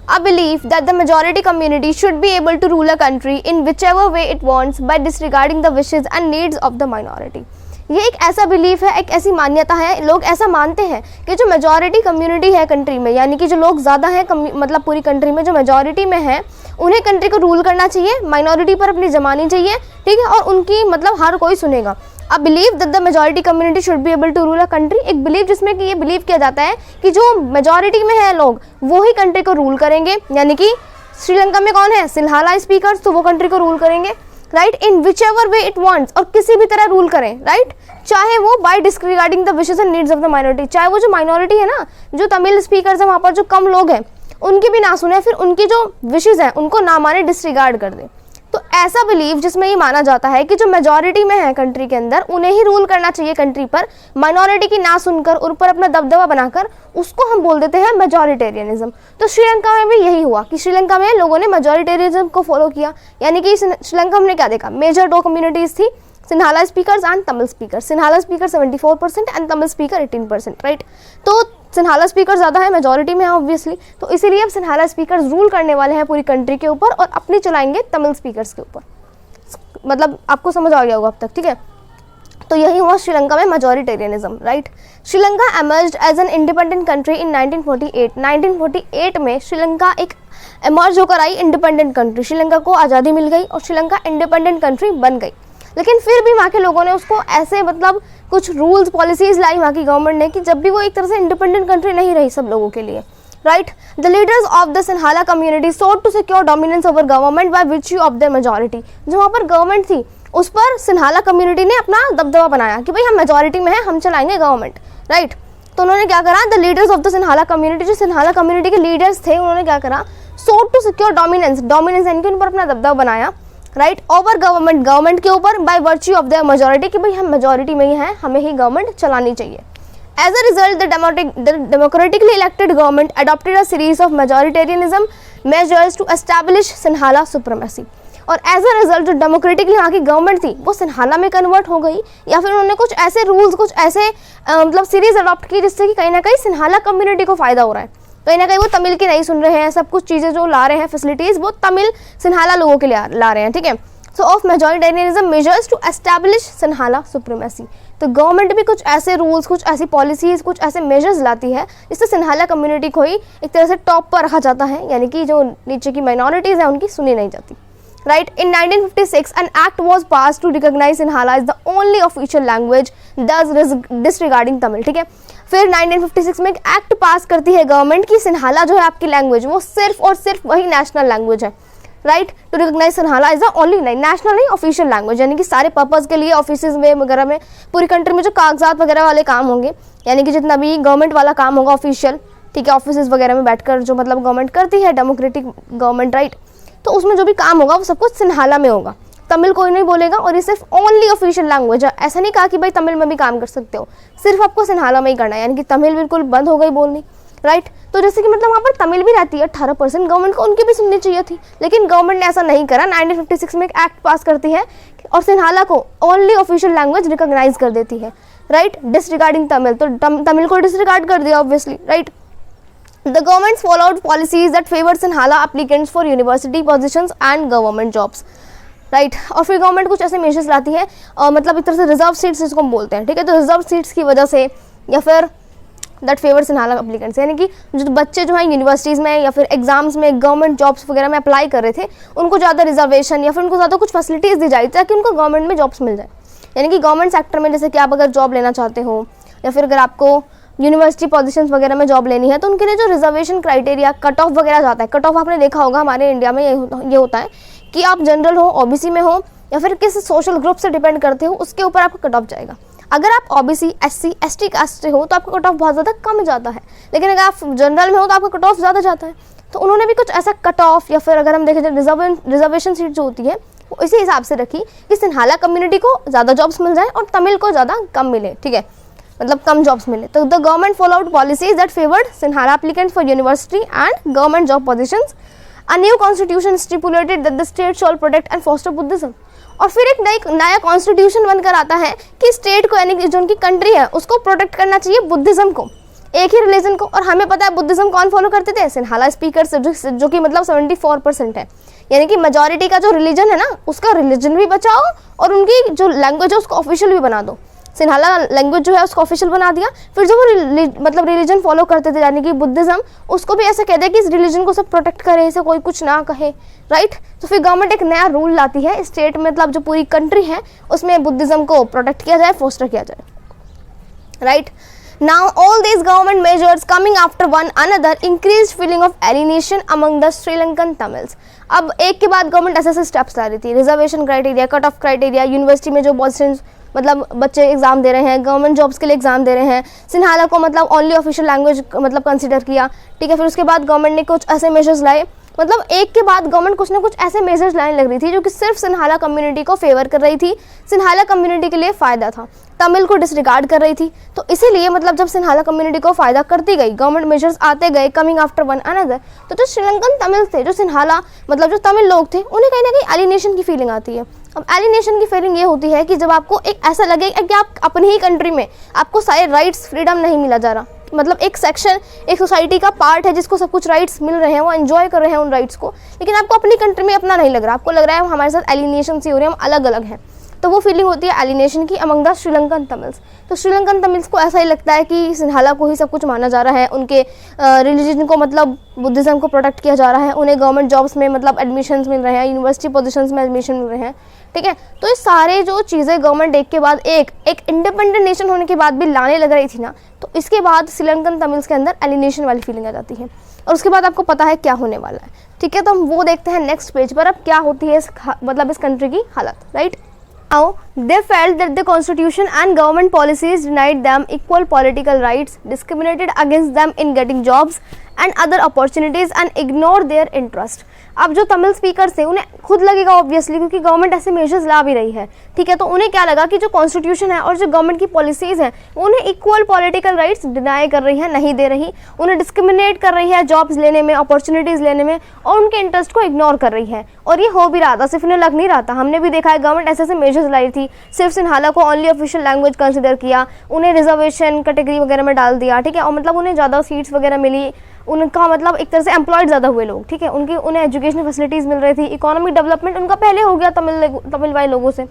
A belief that the majority community should be able to rule a country in whichever way it wants by disregarding the wishes and needs of the minority. ये एक ऐसा बिलीफ है, एक ऐसी मान्यता है, लोग ऐसा मानते हैं कि जो मेजॉरिटी कम्युनिटी है कंट्री में, यानी कि जो लोग ज़्यादा हैं मतलब पूरी कंट्री में जो मेजॉरिटी में है, उन्हें कंट्री को रूल करना चाहिए, माइनॉरिटी पर अपनी जमानी चाहिए, ठीक है, और उनकी मतलब हर कोई सुनेगा। अब believe that the majority community should be able to rule a country, एक बिलीव जिसमें कि ये बिलीव किया जाता है कि जो मेजॉरिटी में है लोग वो ही कंट्री को रूल करेंगे, यानी कि श्रीलंका में कौन है, सिन्हाला स्पीकर्स, तो वो कंट्री को रूल करेंगे, right, in whichever way it wants, और किसी भी तरह रूल करें, राइट, चाहे वो by disregarding the wishes and needs of the minority, चाहे वो जो माइनॉरिटी है ना, जो तमिल स्पीकर्स है वहाँ पर जो कम लोग हैं उनकी भी ना सुने, फिर उनकी जो विशेस हैं उनको ना माने, डिस्रिगार्ड कर दे। तो ऐसा बिलीव जिसमें ये माना जाता है कि जो मेजॉरिटी में है कंट्री के अंदर उन्हें ही रूल करना चाहिए कंट्री पर, माइनॉरिटी की ना सुनकर उन पर अपना दबदबा बनाकर, उसको हम बोल देते हैं मेजॉरिटेरियनिज्म। तो श्रीलंका में भी यही हुआ कि श्रीलंका में लोगों ने मेजॉरिटेरियनिज्म को फॉलो किया, यानी कि श्रीलंका हमने क्या देखा, मेजर दो कम्युनिटीज़ थी, Sinhala speakers and Tamil speaker. Sinhala speaker 74% and Tamil speaker 18%, right. तो सिन्हाला स्पीकर ज़्यादा है, मेजॉरिटी में है ऑब्वियसली, तो इसीलिए अब सिन्हाला स्पीकर्स रूल करने वाले हैं पूरी कंट्री के ऊपर और अपनी चलाएंगे तमिल स्पीकर्स के ऊपर। मतलब आपको समझ आ गया होगा अब तक, ठीक है। तो यही हुआ श्रीलंका में majoritarianism, right. Sri Lanka emerged as an independent country in 1948। 1948 में श्रीलंका एक एमर्ज होकर आई इंडिपेंडेंट कंट्री, श्रीलंका को आज़ादी मिल गई और श्रीलंका इंडिपेंडेंट कंट्री बन गई। लेकिन फिर भी वहाँ के लोगों ने उसको ऐसे मतलब कुछ रूल्स पॉलिसीज़ लाई वहाँ की गवर्नमेंट ने कि जब भी वो एक तरह से इंडिपेंडेंट कंट्री नहीं रही सब लोगों के लिए, right. The leaders of the Sinhala community sought to secure dominance over government by virtue of their majority. जो वहाँ पर गवर्नमेंट थी उस पर सिन्हाला कम्युनिटी ने अपना दबदबा बनाया कि भाई हम मेजॉरिटी में हैं, हम चलाएंगे गवर्नमेंट, राइट। तो उन्होंने क्या करा, the leaders of the Sinhala community, जो सिन्हाला कम्युनिटी के लीडर्स थे, उन्होंने क्या करा, sought टू सिक्योर डोमिनेंस यानी कि उन पर अपना दबदबा बनाया, राइट, ओवर गवर्नमेंट के ऊपर by virtue of their majority, कि भाई हम मेजॉरिटी में ही हैं, हमें ही गवर्नमेंट चलानी चाहिए। As a result, the democratically elected government adopted a series of majoritarianism measures to establish Sinhala supremacy. और एज अ रिजल्ट जो डेमोक्रेटिकली यहाँ की गवर्नमेंट थी वो सिन्हाला में कन्वर्ट हो गई, या फिर उन्होंने कुछ ऐसे रूल्स, कुछ ऐसे मतलब सीरीज अडॉप्ट की जिससे कि कहीं ना कहीं सिन्हाला कम्युनिटी को फायदा हो रहा है। कहीं ना कहीं वो तमिल की नहीं सुन रहे हैं, सब कुछ चीज़ें जो ला रहे हैं फैसिलिटीज़ वो तमिल सिन्हाला लोगों के लिए ला रहे हैं, ठीक है। So of majoritarianism measures to establish Sinhala supremacy. तो गवर्नमेंट भी कुछ ऐसे रूल्स, कुछ ऐसी पॉलिसीज़, कुछ ऐसे मेजर्स लाती है जिससे सिन्हाला कम्युनिटी को ही एक तरह से टॉप पर रखा जाता है, यानी कि जो नीचे की माइनॉरिटीज़ हैं उनकी सुनी नहीं जाती, right. In 1956 an act was passed to recognise Sinhala is the only official language thus disregarding Tamil, ठीक है। फिर 1956 में एक एक्ट पास करती है गवर्नमेंट की सिन्हाला जो है आपकी लैंग्वेज वो सिर्फ और सिर्फ वही नेशनल लैंग्वेज है, right. To recognise Sinhala is the only national नहीं ऑफिशियल लैंग्वेज, यानी कि सारे पर्पज़ के लिए ऑफिस में वगैरह में पूरी कंट्री में जो कागजात वगैरह वाले काम होंगे, यानी कि जितना भी गवर्नमेंट वाला काम होगा ऑफिशियल, ठीक है, ऑफिस वगैरह में बैठकर जो मतलब गवर्नमेंट करती है, डेमोक्रेटिक गवर्नमेंट, राइट, तो उसमें जो भी काम होगा वो सब कुछ सिन्हाला में होगा, तमिल कोई नहीं बोलेगा, और ये सिर्फ ओनली ऑफिशियल लैंग्वेज है। ऐसा नहीं कहा कि भाई तमिल में भी काम कर सकते हो, सिर्फ आपको सिन्हाला में ही करना है, यानी कि तमिल बिल्कुल बंद हो गई बोलनी, राइट। तो जैसे कि मतलब वहाँ पर तमिल भी रहती है 18%, गवर्नमेंट को उनकी भी सुननी चाहिए थी, लेकिन गवर्नमेंट ने ऐसा नहीं करा। 1956 में एक एक्ट पास करती है और सिन्हाला को ओनली ऑफिशियल लैंग्वेज रिकॉग्नाइज कर देती है, राइट, डिसरिगार्डिंग तमिल। तो तमिल को डिसरिगार्ड कर दिया obviously, right. The government followed policies that favored Sinhala applicants for university positions and government jobs, right. और फिर गवर्नमेंट कुछ ऐसे मेजर्स लाती है मतलब एक तरह से रिजर्व सीट्स जिसको हम बोलते हैं, ठीक है। तो रिजर्व सीट्स की वजह से या फिर दैट फेवर सिन्हाला एप्लीकेंट्स, यानी कि जो बच्चे जो हैं यूनिवर्सिटीज़ में या फिर एग्जाम्स में गवर्नमेंट जॉब्स वगैरह में अप्लाई कर रहे थे उनको ज़्यादा रिजर्वेशन या फिर उनको ज़्यादा कुछ फैसिलिटीज़ दी जाए ताकि उनको गवर्नमेंट में जॉब्स मिल जाए। यानी कि गवर्नमेंट सेक्टर में जैसे कि आप अगर जॉब लेना चाहते हो या फिर अगर आपको यूनिवर्सिटी पोजीशंस वगैरह में जॉब लेनी है तो उनके लिए जो रिजर्वेशन क्राइटेरिया कट ऑफ वगैरह जाता है, कट ऑफ आपने देखा होगा हमारे इंडिया में ये होता है कि आप जनरल हो, ओबीसी में हो या फिर किस सोशल ग्रुप से डिपेंड करते हो उसके ऊपर आपका कट ऑफ जाएगा। अगर आप ओबीसी, एससी, एसटी कास्ट से हो तो आपका कट ऑफ बहुत ज़्यादा कम जाता है, लेकिन अगर आप जनरल में हो तो आपका कट ऑफ ज़्यादा जाता है। तो उन्होंने भी कुछ ऐसा कट ऑफ या फिर अगर हम देखें रिजर्वेशन सीट जो होती है वो इसी हिसाब से रखी कि सिन्हाला कम्युनिटी को ज़्यादा जॉब्स मिल जाए और तमिल को ज़्यादा कम मिले, ठीक है, मतलब कम जॉब्स मिले। तो the government followed policies that favoured Sinhala applicants for university and government job positions. A new constitution stipulated that the state shawl protect and foster Buddhism. और फिर एक नया कॉन्स्टिट्यूशन बनकर आता है कि स्टेट को यानी कि जो उनकी कंट्री है उसको प्रोटेक्ट करना चाहिए बुद्धिज्म को, एक ही रिलीजन को। और हमें पता है बुद्धिज्म कौन फॉलो करते थे, सिन्हाला स्पीकर्स जो कि मतलब 74% है, यानी कि मेजॉरिटी का जो रिलीजन है ना उसका रिलीजन भी बचाओ और उनकी जो लैंग्वेज है उसको ऑफिशियल भी बना दो। सिन्हाला लैंग्वेज जो है उसको ऑफिशियल बना दिया। फिर जो वो मतलब रिलीजन फॉलो करते थे यानी कि बुद्धिज्म, उसको भी ऐसे कह दिया कि इस रिलीजन को सब प्रोटेक्ट करे, इसे कोई कुछ ना कहे, राइट। तो फिर गवर्नमेंट एक नया रूल लाती है स्टेट में, मतलब जो पूरी कंट्री है उसमें बुद्धिज्म को प्रोटेक्ट किया जाए, फोस्टर किया जाए, right. Now all these government measures coming after one another increased feeling of alienation among the Sri Lankan Tamils। अब एक के बाद गवर्नमेंट ऐसे स्टेप्स ला रही थी, reservation criteria, cut off criteria, university में जो पोजीशंस मतलब बच्चे एग्जाम दे रहे हैं, गवर्नमेंट जॉब्स के लिए एग्जाम दे रहे हैं, सिन्हाला को मतलब ओनली ऑफिशियल लैंग्वेज मतलब कंसीडर किया, ठीक है। फिर उसके बाद गवर्नमेंट ने कुछ ऐसे मेजर्स लाए, मतलब एक के बाद गवर्नमेंट कुछ ना कुछ ऐसे मेजर्स लाने लग रही थी जो कि सिर्फ सिन्हाला कम्युनिटी को फेवर कर रही थी, सिन्हाला कम्युनिटी के लिए फ़ायदा था, तमिल को डिसरिगार्ड कर रही थी। तो इसीलिए मतलब जब सिन्हाला कम्युनिटी को फ़ायदा करती गई, गवर्नमेंट मेजर्स आते गए कमिंग आफ्टर वन अनदर, तो जो श्रीलंकन तमिल थे, जो सिन्हाला मतलब जो तमिल लोग थे, उन्हें कहीं ना कहीं एलिनेशन की फीलिंग आती है। अब एलिनेशन की फीलिंग ये होती है कि जब आपको एक ऐसा लगे कि आप अपनी ही कंट्री में आपको सारे राइट्स, फ्रीडम नहीं मिला जा रहा, मतलब एक सेक्शन एक सोसाइटी का पार्ट है जिसको सब कुछ राइट्स मिल रहे हैं, वो एंजॉय कर रहे हैं उन राइट्स को, लेकिन आपको अपनी कंट्री में अपना नहीं लग रहा, आपको लग रहा है हमारे साथ एलिनेशन सी हो रही है, हम अलग अलग हैं। तो वो फीलिंग होती है एलिनेशन की अमंग द श्रीलंकन तमिल्स। तो श्रीलंकन तमिल्स को ऐसा ही लगता है कि सिन्हाला को ही सब कुछ माना जा रहा है, उनके रिलीजन को मतलब बुद्धिज्म को प्रोटेक्ट किया जा रहा है, उन्हें गवर्नमेंट जॉब्स में मतलब एडमिशन्स मिल रहे हैं, यूनिवर्सिटी पोजीशंस में एडमिशन मिल रहे हैं, ठीक है। तो ये सारे जो चीज़ें गवर्नमेंट एक के बाद एक इंडिपेंडेंट नेशन होने के बाद भी लाने लग रही थी ना, तो इसके बाद श्रीलंकन तमिल्स के अंदर एलिनेशन वाली फीलिंग आ जाती है और उसके बाद आपको पता है क्या होने वाला है, ठीक है। तो हम वो देखते हैं नेक्स्ट पेज पर अब क्या होती है इस कंट्री की हालत, राइट। आओ They felt that the constitution and government policies denied them equal political rights, discriminated against them in getting jobs and other opportunities and ignored their interest. अब जो तमिल स्पीकर्स थे उन्हें खुद लगेगा ऑब्वियसली, क्योंकि गवर्नमेंट ऐसे मेजर्स ला भी रही है, ठीक है, तो उन्हें क्या लगा कि जो कॉन्स्टिट्यूशन है और जो गवर्नमेंट की पॉलिसीज है उन्हें इक्वल पॉलिटिकल राइट्स डिनाई कर रही है, नहीं दे रही, उन्हें डिस्क्रिमिनेट कर रही है जॉब्स लेने में, अपॉर्चुनिटीज लेने में, और उनके इंटरेस्ट को इग्नोर कर रही है। और ये हो भी रहा था, सिर्फ उन्हें लग नहीं रहा था, हमने भी देखा है गवर्नमेंट ऐसे ऐसे मेजर्स लाई थी, सिर्फ सिन्हाला को ओनली ऑफिशियल लैंग्वेज कंसिडर किया, उन्हें रिजर्वेशन कैटेगरी वगैरह में डाल दिया, ठीक है, और मतलब उन्हें ज़्यादा सीट्स वगैरह मिली, उनका मतलब एक तरह से एम्प्लॉयड ज़्यादा हुए लोग, ठीक है, उन्हें एजुकेशनल फैसिलिटीज़ मिल रही थी, इकोनॉमिक डेवलपमेंट उनका पहले हो गया तमिल वाले लोगों से,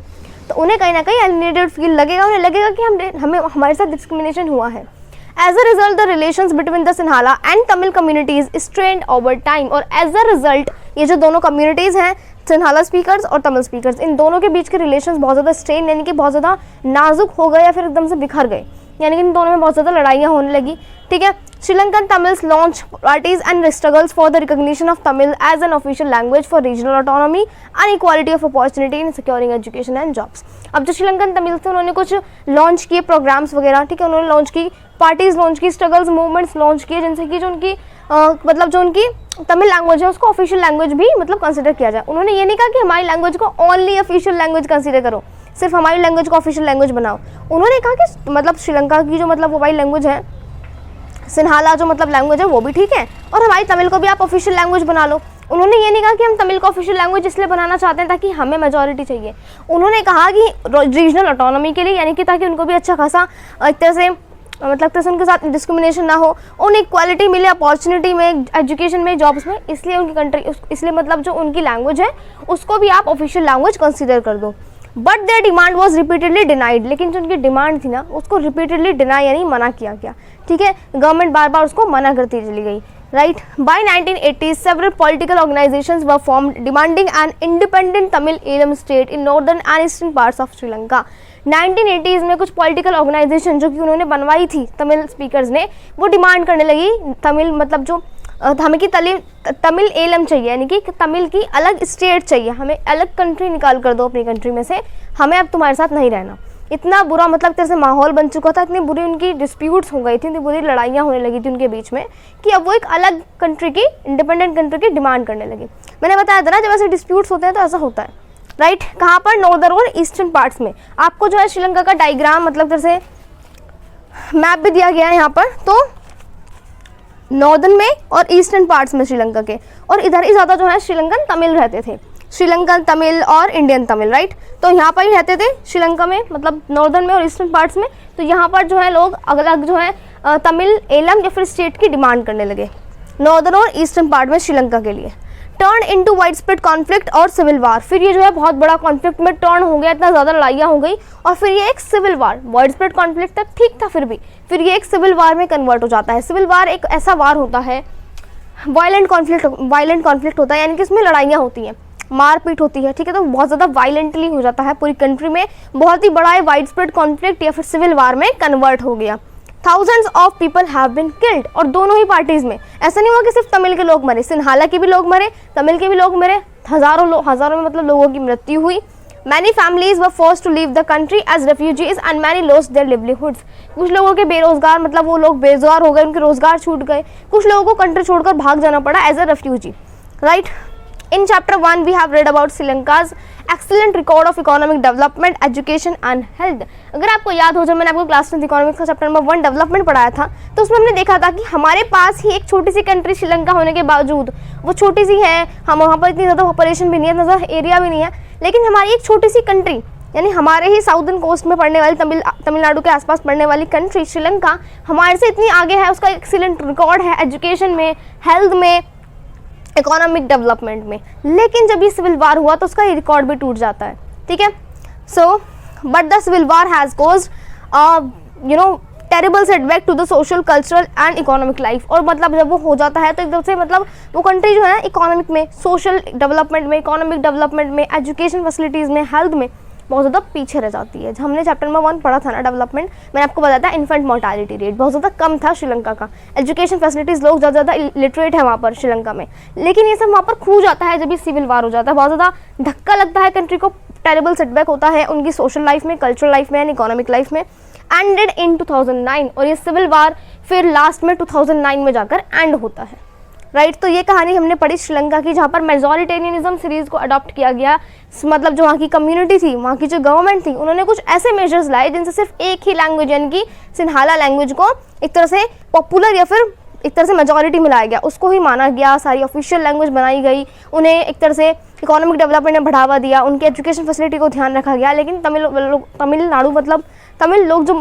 तो उन्हें कहीं ना कहीं एलिनेटेड फील लगेगा, उन्हें लगेगा कि हमें हमारे साथ डिस्क्रिमिनेशन हुआ है। As a result the relations between the Sinhala and Tamil communities strained over time, और एज अ रिजल्ट ये जो दोनों कम्युनिटीज़ हैं, सिन्हाला स्पीकर्स और तमिल स्पीकर्स, इन दोनों के बीच के रिलेशंस बहुत ज़्यादा स्ट्रेन यानी कि बहुत ज़्यादा नाजुक हो गए या फिर एकदम से बिखर गए, यानी कि इन दोनों में बहुत ज़्यादा लड़ाइयाँ होने लगी, ठीक है। Sri Lankan Tamils launch parties and struggles for the recognition of Tamil as an official language for regional autonomy and equality of opportunity in securing education and jobs. अब जो श्रीलंकन तमिल थे उन्होंने कुछ लॉन्च किए प्रोग्राम्स वगैरह, ठीक है, उन्होंने लॉन्च की पार्टीज, लॉन्च की स्ट्रगल्स, मूवमेंट्स लॉन्च किए, जिनसे कि जो उनकी मतलब जो उनकी तमिल लैंग्वेज है उसको ऑफिशियल लैंग्वेज भी मतलब कंसिडर किया जाए। उन्होंने ये नहीं कहा कि हमारी लैंग्वेज को ओनली ऑफिशियल लैंग्वेज कंसिडर करो, सिर्फ हमारी लैंग्वेज को ऑफिशियल लैंग्वेज बनाओ। उन्होंने कहा कि मतलब श्रीलंका की जो मतलब हमारी लैंग्वेज है, सिन्हाला जो मतलब लैंग्वेज है वो भी ठीक है, और हमारी तमिल को भी आप ऑफिशियल लैंग्वेज बना लो। उन्होंने ये नहीं कहा कि हम तमिल को ऑफिशियल लैंग्वेज इसलिए बनाना चाहते हैं ताकि हमें मेजॉरिटी चाहिए, उन्होंने कहा कि रीजनल ऑटोनॉमी के लिए, यानी कि ताकि उनको भी अच्छा खासा एक तरह से मतलब तरह से उनके साथ डिस्क्रिमिनेशन ना हो, उन्हें इक्वालिटी मिले अपॉर्चुनिटी में, एजुकेशन में, जॉब्स में, इसलिए उनकी कंट्री इसलिए मतलब जो उनकी लैंग्वेज है उसको भी आप ऑफिशियल लैंग्वेज कंसिडर कर दो। But their demand was repeatedly denied, लेकिन जो उनकी डिमांड थी ना उसको रिपीटेडली डिनाई यानी मना किया गया, ठीक है, गवर्नमेंट बार बार उसको मना करती चली गई, right. By 1980 several political organizations were formed demanding an independent Tamil Eelam state in northern and eastern parts of Sri Lanka। 1980s में कुछ पॉलिटिकल ऑर्गेनाइजेशन जो कि उन्होंने बनवाई थी तमिल स्पीकर्स ने, वो डिमांड करने लगी तमिल मतलब जो हमें कि तमिल एलम चाहिए, यानी कि तमिल की अलग स्टेट चाहिए, हमें अलग कंट्री निकाल कर दो अपनी कंट्री में से, हमें अब तुम्हारे साथ नहीं रहना। इतना बुरा मतलब तरह से माहौल बन चुका था, इतनी बुरी उनकी डिस्प्यूट्स हो गई थी, इतनी बुरी लड़ाइयाँ होने लगी थी उनके बीच में कि अब वो एक अलग कंट्री की, इंडिपेंडेंट कंट्री की डिमांड करने लगे। मैंने बताया था ना जब ऐसे डिस्प्यूट्स होते हैं तो ऐसा होता है, राइट। कहाँ पर? नॉर्दर्न और ईस्टर्न पार्ट्स में। आपको जो है श्रीलंका का डायग्राम मतलब तरह से मैप भी दिया गया है यहाँ पर, तो नॉर्दर्न में और ईस्टर्न पार्ट्स में श्रीलंका के, और इधर ही ज़्यादा जो है श्रीलंकन तमिल रहते थे, श्रीलंकन तमिल और इंडियन तमिल, राइट। तो यहाँ पर ही रहते थे श्रीलंका में, मतलब नॉर्दर्न में और ईस्टर्न पार्ट्स में। तो यहाँ पर जो है लोग अलग जो है तमिल एलम या फिर स्टेट की डिमांड करने लगे नॉर्दर्न और ईस्टर्न पार्ट में श्रीलंका के लिए। Turn into wide spread conflict और सिविल वार, फिर ये जो है बहुत बड़ा कॉन्फ्लिक्ट में टर्न हो गया, इतना ज़्यादा लड़ाइयाँ हो गई, और फिर ये एक civil war, widespread conflict तक ठीक था, फिर ये एक सिविल वार में कन्वर्ट हो जाता है। सिविल वार एक ऐसा वार होता है, वायलेंट कॉन्फ्लिक्ट होता है, यानी कि इसमें लड़ाइयाँ होती हैं, मारपीट होती है, ठीक है, तो बहुत ज़्यादा वायलेंटली हो जाता है पूरी कंट्री में, बहुत ही बड़ा वाइड स्प्रेड कॉन्फ्लिक्ट या फिर सिविल वार में कन्वर्ट हो गया। Thousands of people have been killed, और दोनों ही पार्टीज में ऐसा नहीं हुआ कि सिर्फ तमिल के लोग मरे, सिन्हाला के भी लोग मरे, तमिल के भी लोग मरे, हजारों में मतलब लोगों की मृत्यु हुई। Many families were forced to leave the country as refugees and many lost their livelihoods, कुछ लोगों के बेरोजगार मतलब वो लोग बेरोजगार हो गए, उनके रोजगार छूट गए, कुछ लोगों को कंट्री छोड़कर भाग जाना पड़ा as a refugee, right. In chapter 1 we have read about Sri Lanka's excellent record of economic development, education and health। अगर आपको याद हो जब मैंने आपको क्लास 10 इकोनॉमिक्स का चैप्टर नंबर 1 डेवलपमेंट पढ़ाया था, तो उसमें हमने देखा था कि हमारे पास ही एक छोटी सी कंट्री श्रीलंका होने के बावजूद, वो छोटी सी है, हम वहाँ पर इतनी ज़्यादा पॉपुलेशन भी नहीं है, इतना ज़्यादा एरिया भी नहीं है, लेकिन हमारी एक छोटी सी कंट्री यानी हमारे ही साउदर्न कोस्ट में पड़ने वाली तमिलनाडु के आसपास पड़ने वाली कंट्री श्रीलंका हमारे से इतनी आगे है, उसका एक्सीलेंट रिकॉर्ड है एजुकेशन में, हेल्थ में, इकोनॉमिक डेवलपमेंट में। लेकिन जब ये सिविल वार हुआ तो उसका रिकॉर्ड भी टूट जाता है, ठीक है। So but the civil war has caused terrible setback to the social, cultural and economic life, और मतलब जब वो हो जाता है तो एकदम से मतलब वो कंट्री जो है इकोनॉमिक में, सोशल डेवलपमेंट में, इकोनॉमिक डेवलपमेंट में, एजुकेशन फैसिलिटीज़ में, हेल्थ में बहुत ज़्यादा पीछे रह जाती है। हमने चैप्टर नंबर 1 पढ़ा था ना डेवलपमेंट, मैंने आपको बताया था इन्फेंट मोर्टालिटी रेट बहुत ज़्यादा कम था श्रीलंका का, एजुकेशन फैसिलिटीज़, लोग ज़्यादा लिटरेट है वहाँ पर श्रीलंका में, लेकिन ये सब वहाँ पर खो जाता है जब ये सिविल वार हो जाता है, बहुत ज़्यादा धक्का लगता है कंट्री को, टेरेबल सेटबैक होता है उनकी सोशल लाइफ में, कल्चरल लाइफ में एंड इकोनॉमिक लाइफ में। एंडेड इन 2009 और ये सिविल वार फिर लास्ट में 2009 में जाकर एंड होता है, राइट। तो ये कहानी हमने पढ़ी श्रीलंका की, जहाँ पर मेजॉरिटेरियनिज्म सीरीज को अडॉप्ट किया गया। मतलब जो वहाँ की कम्युनिटी थी, वहाँ की जो गवर्नमेंट थी, उन्होंने कुछ ऐसे मेजर्स लाए जिनसे सिर्फ एक ही लैंग्वेज यानी कि सिन्हाला लैंग्वेज को एक तरह से पॉपुलर या फिर एक तरह से मेजॉरिटी में लाया गया, उसको ही माना गया, सारी ऑफिशियल लैंग्वेज बनाई गई, उन्हें एक तरह से इकोनॉमिक डेवलपमेंट में बढ़ावा दिया, उनके एजुकेशन फैसिलिटी को ध्यान रखा गया। लेकिन तमिलनाडु मतलब तमिल लोग जो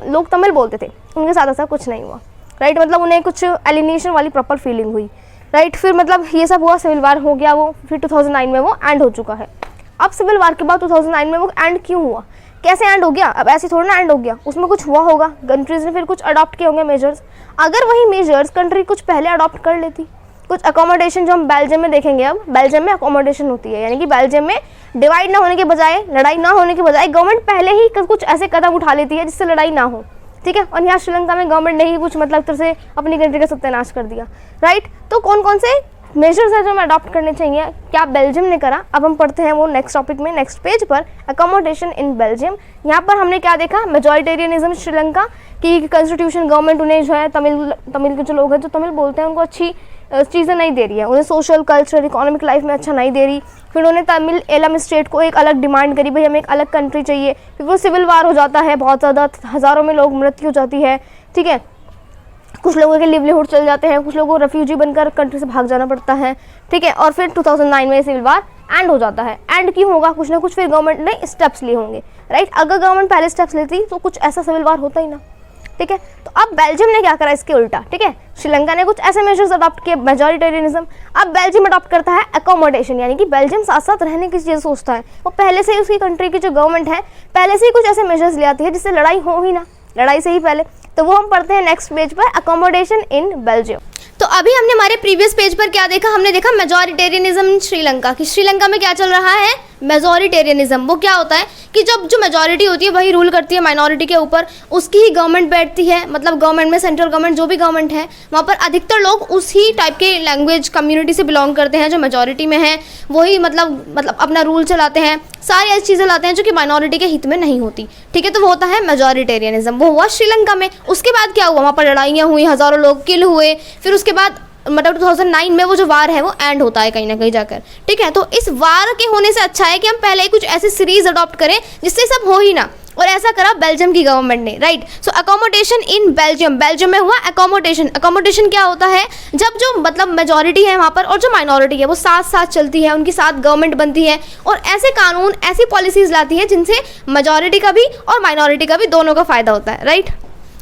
लोग तमिल बोलते थे, उनके साथ ऐसा कुछ नहीं हुआ, राइट। मतलब उन्हें कुछ एलिनेशन वाली प्रॉपर फीलिंग हुई, राइट। फिर मतलब ये सब हुआ, सिविल वार हो गया वो, फिर 2009 में वो एंड हो चुका है। अब सिविल वार के बाद 2009 में वो एंड क्यों हुआ, कैसे एंड हो गया? अब ऐसे थोड़ा ना एंड हो गया, उसमें कुछ हुआ होगा, कंट्रीज ने फिर कुछ अडॉप्ट किए होंगे मेजर्स। अगर वही मेजर्स कंट्री कुछ पहले अडॉप्ट कर लेती, कुछ अकोमोडेशन जो हम बेल्जियम में देखेंगे, अब बेल्जियम में अकोमोडेशन होती है, यानी कि बेल्जियम में डिवाइड ना होने के बजाय, लड़ाई ना होने के बजाय गवर्नमेंट पहले ही कुछ ऐसे कदम उठा लेती है जिससे लड़ाई ना हो, ठीक है। और यहाँ श्रीलंका में गवर्नमेंट ने ही कुछ मतलब तरह से अपनी कंट्री का सत्यानाश कर दिया, राइट। तो कौन कौन से मेजर्स है जो हमें अडॉप्ट करने चाहिए, क्या बेल्जियम ने करा? अब हम पढ़ते हैं वो नेक्स्ट टॉपिक में, नेक्स्ट पेज पर, अकोमोडेशन इन बेल्जियम। यहाँ पर हमने क्या देखा, मेजॉरिटेरियनिज्म श्रीलंका की कॉन्स्टिट्यूशन गवर्नमेंट उन्हें जो है तमिल के जो लोग हैं जो तमिल बोलते हैं उनको अच्छी चीज़ें नहीं दे रही है, उन्हें सोशल कल्चर इकोनॉमिक लाइफ में अच्छा नहीं दे रही। फिर उन्होंने तमिल एलम स्टेट को एक अलग डिमांड करी, भाई हमें एक अलग कंट्री चाहिए। फिर वो सिविल वार हो जाता है, बहुत ज़्यादा हज़ारों में लोग मृत्यु हो जाती है, ठीक है। कुछ लोगों के लिवलीहुड चल जाते हैं, कुछ लोगों को रेफ्यूजी बनकर कंट्री से भाग जाना पड़ता है, ठीक है। और फिर 2009 में सिविल वार एंड हो जाता है। एंड क्यों होगा? कुछ ना कुछ फिर गवर्नमेंट ने स्टेप्स लिए होंगे, राइट। अगर गवर्नमेंट पहले स्टेप्स लेती तो कुछ ऐसा सिविल वार होता ही ना, ठीक है। तो अब बेल्जियम ने क्या करा इसके उल्टा, ठीक है। श्रीलंका ने कुछ ऐसे मेजर्स अडॉप्ट किए, मेजॉरिटेरियनिज्म। अब बेल्जियम अडॉप्ट करता है अकोमोडेशन, यानी कि बेल्जियम साथ साथ रहने की चीज़ सोचता है। वो पहले से ही उसकी कंट्री की जो गवर्नमेंट है पहले से ही कुछ ऐसे मेजर्स ले आती है जिससे लड़ाई हो ही ना, लड़ाई से ही पहले। तो वो हम पढ़ते हैं नेक्स्ट पेज पर, अकोमोडेशन इन बेल्जियम। तो अभी हमने हमारे प्रीवियस पेज पर क्या देखा, हमने देखा मेजॉरिटेरियनिज्म इन श्रीलंका की। श्रीलंका में क्या चल रहा है, मेजॉरिटेरियनिज्म। वो क्या होता है कि जब जो मेजॉरिटी होती है वही रूल करती है माइनॉरिटी के ऊपर, उसकी ही गवर्नमेंट बैठती है। मतलब गवर्नमेंट में सेंट्रल गवर्नमेंट जो भी गवर्नमेंट है वहाँ पर अधिकतर लोग उसी टाइप के लैंग्वेज कम्युनिटी से बिलोंग करते हैं जो मेजॉरिटी में है, वही मतलब अपना रूल चलाते हैं, सारी ऐसी चीज़ें लाते हैं जो कि माइनॉरिटी के हित में नहीं होती, ठीक है। तो वो होता है मेजॉरिटेरियनिज्म, वो हुआ श्रीलंका में। उसके बाद क्या हुआ, वहाँ पर लड़ाइयाँ हुई, हज़ारों लोग किल हुए। फिर उसके बाद मतलब 2009 में वो जो वार है वो एंड होता है कहीं ना कहीं जाकर, ठीक है। तो इस वार के होने से अच्छा है कि हम पहले कुछ ऐसी सीरीज अडॉप्ट करें जिससे सब हो ही ना, और ऐसा करा बेल्जियम की गवर्नमेंट ने, right. So accommodation in Belgium, Belgium में हुआ अकोमोडेशन। अकोमोडेशन क्या होता है, जब जो मतलब मेजॉरिटी है वहाँ पर और जो माइनॉरिटी है वो साथ साथ चलती है, उनकी साथ गवर्नमेंट बनती है और ऐसे कानून ऐसी पॉलिसीज लाती है जिनसे मेजॉरिटी का भी और माइनॉरिटी का भी दोनों का फायदा होता है, right.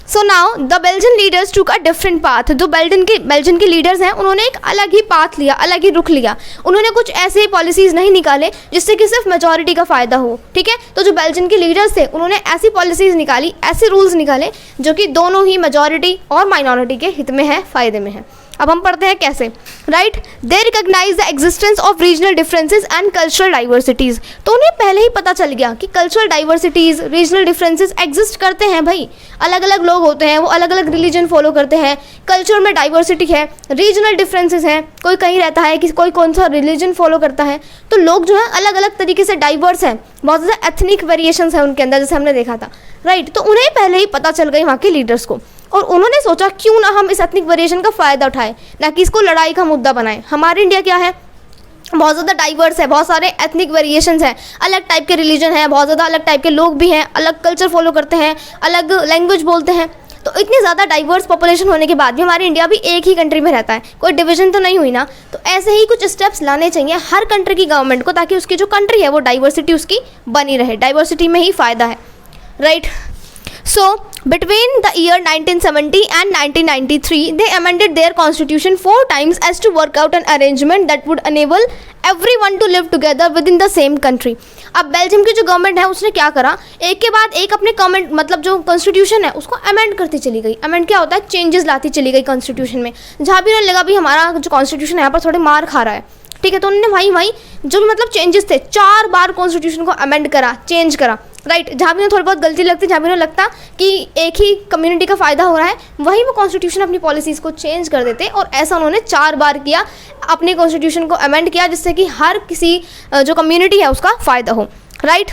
So now the Belgian leaders टूक अ डिफरेंट पाथ। जो बेल्जियन के लीडर्स हैं उन्होंने एक अलग ही पाथ लिया, अलग ही रुख लिया। उन्होंने कुछ ऐसे पॉलिसीज़ नहीं निकाले जिससे कि सिर्फ मेजॉरिटी का फ़ायदा हो, ठीक है। तो जो बेल्जियन के लीडर्स थे उन्होंने ऐसी पॉलिसीज़ निकाली, ऐसे रूल्स निकाले जो कि दोनों ही मेजॉरिटी और माइनॉरिटी के हित में है, फ़ायदे में है। अब हम पढ़ते हैं कैसे, right. They recognise the existence of regional differences and cultural diversities. तो उन्हें पहले ही पता चल गया कि cultural diversities, regional differences exist करते हैं भाई। अलग अलग लोग होते हैं, वो अलग अलग रिलीजन फॉलो करते हैं, कल्चर में डाइवर्सिटी है, रीजनल डिफरेंसेस हैं, कोई कहीं रहता है कि कोई कौन सा रिलीजन फॉलो करता है। तो लोग जो है अलग अलग तरीके से डाइवर्स हैं, बहुत ज़्यादा एथनिक वेरिएशंस हैं उनके अंदर, जैसे हमने देखा था, राइट। तो उन्हें पहले ही पता चल गई वहाँ के लीडर्स को, और उन्होंने सोचा क्यों ना हम इस एथनिक वेरिएशन का फ़ायदा उठाएं, ना कि इसको लड़ाई का मुद्दा बनाएं। हमारे इंडिया क्या है, बहुत ज़्यादा डाइवर्स है, बहुत सारे एथनिक वेरिएशंस हैं, अलग टाइप के रिलीजन हैं, बहुत ज़्यादा अलग टाइप के लोग भी हैं, अलग कल्चर फॉलो करते हैं, अलग लैंग्वेज बोलते हैं। तो इतनी ज़्यादा डाइवर्स पॉपुलेशन होने के बाद भी हमारे इंडिया भी एक ही कंट्री में रहता है, कोई डिवीजन तो नहीं हुई ना। तो ऐसे ही कुछ स्टेप्स लाने चाहिए हर कंट्री की गवर्नमेंट को, ताकि उसकी जो कंट्री है वो डाइवर्सिटी उसकी बनी रहे, डाइवर्सिटी में ही फ़ायदा है, right. So, between the year 1970 and 1993, they amended their constitution 4 times as to work out an arrangement that would enable everyone to live together within the same country. अब Belgium की जो government है उसने क्या करा, एक के बाद एक अपने कमेंट मतलब जो कॉन्स्टिट्यूशन है उसको अमेंड करती चली गई। अमेंड क्या होता है, चेंजेस लाती चली गई कॉन्स्टिट्यूशन में। जहाँ भी उन्हें लगा भी हमारा जो कॉन्स्टिट्यूशन है यहाँ पर थोड़े मार खा रहा है, ठीक है, तो उन्होंने वहीं जो भी मतलब चेंजेस थे 4 बार कॉन्स्टिट्यूशन को अमेंड करा, चेंज करा, राइट। जहाँ भी उन्हें थोड़ी बहुत गलती लगती, जहाँ भी उन्हें लगता कि एक ही कम्युनिटी का फ़ायदा हो रहा है, वहीं वो कॉन्स्टिट्यूशन अपनी पॉलिसीज़ को चेंज कर देते। और ऐसा उन्होंने 4 बार किया, अपने कॉन्स्टिट्यूशन को अमेंड किया, जिससे कि हर किसी जो कम्युनिटी है उसका फ़ायदा हो, right,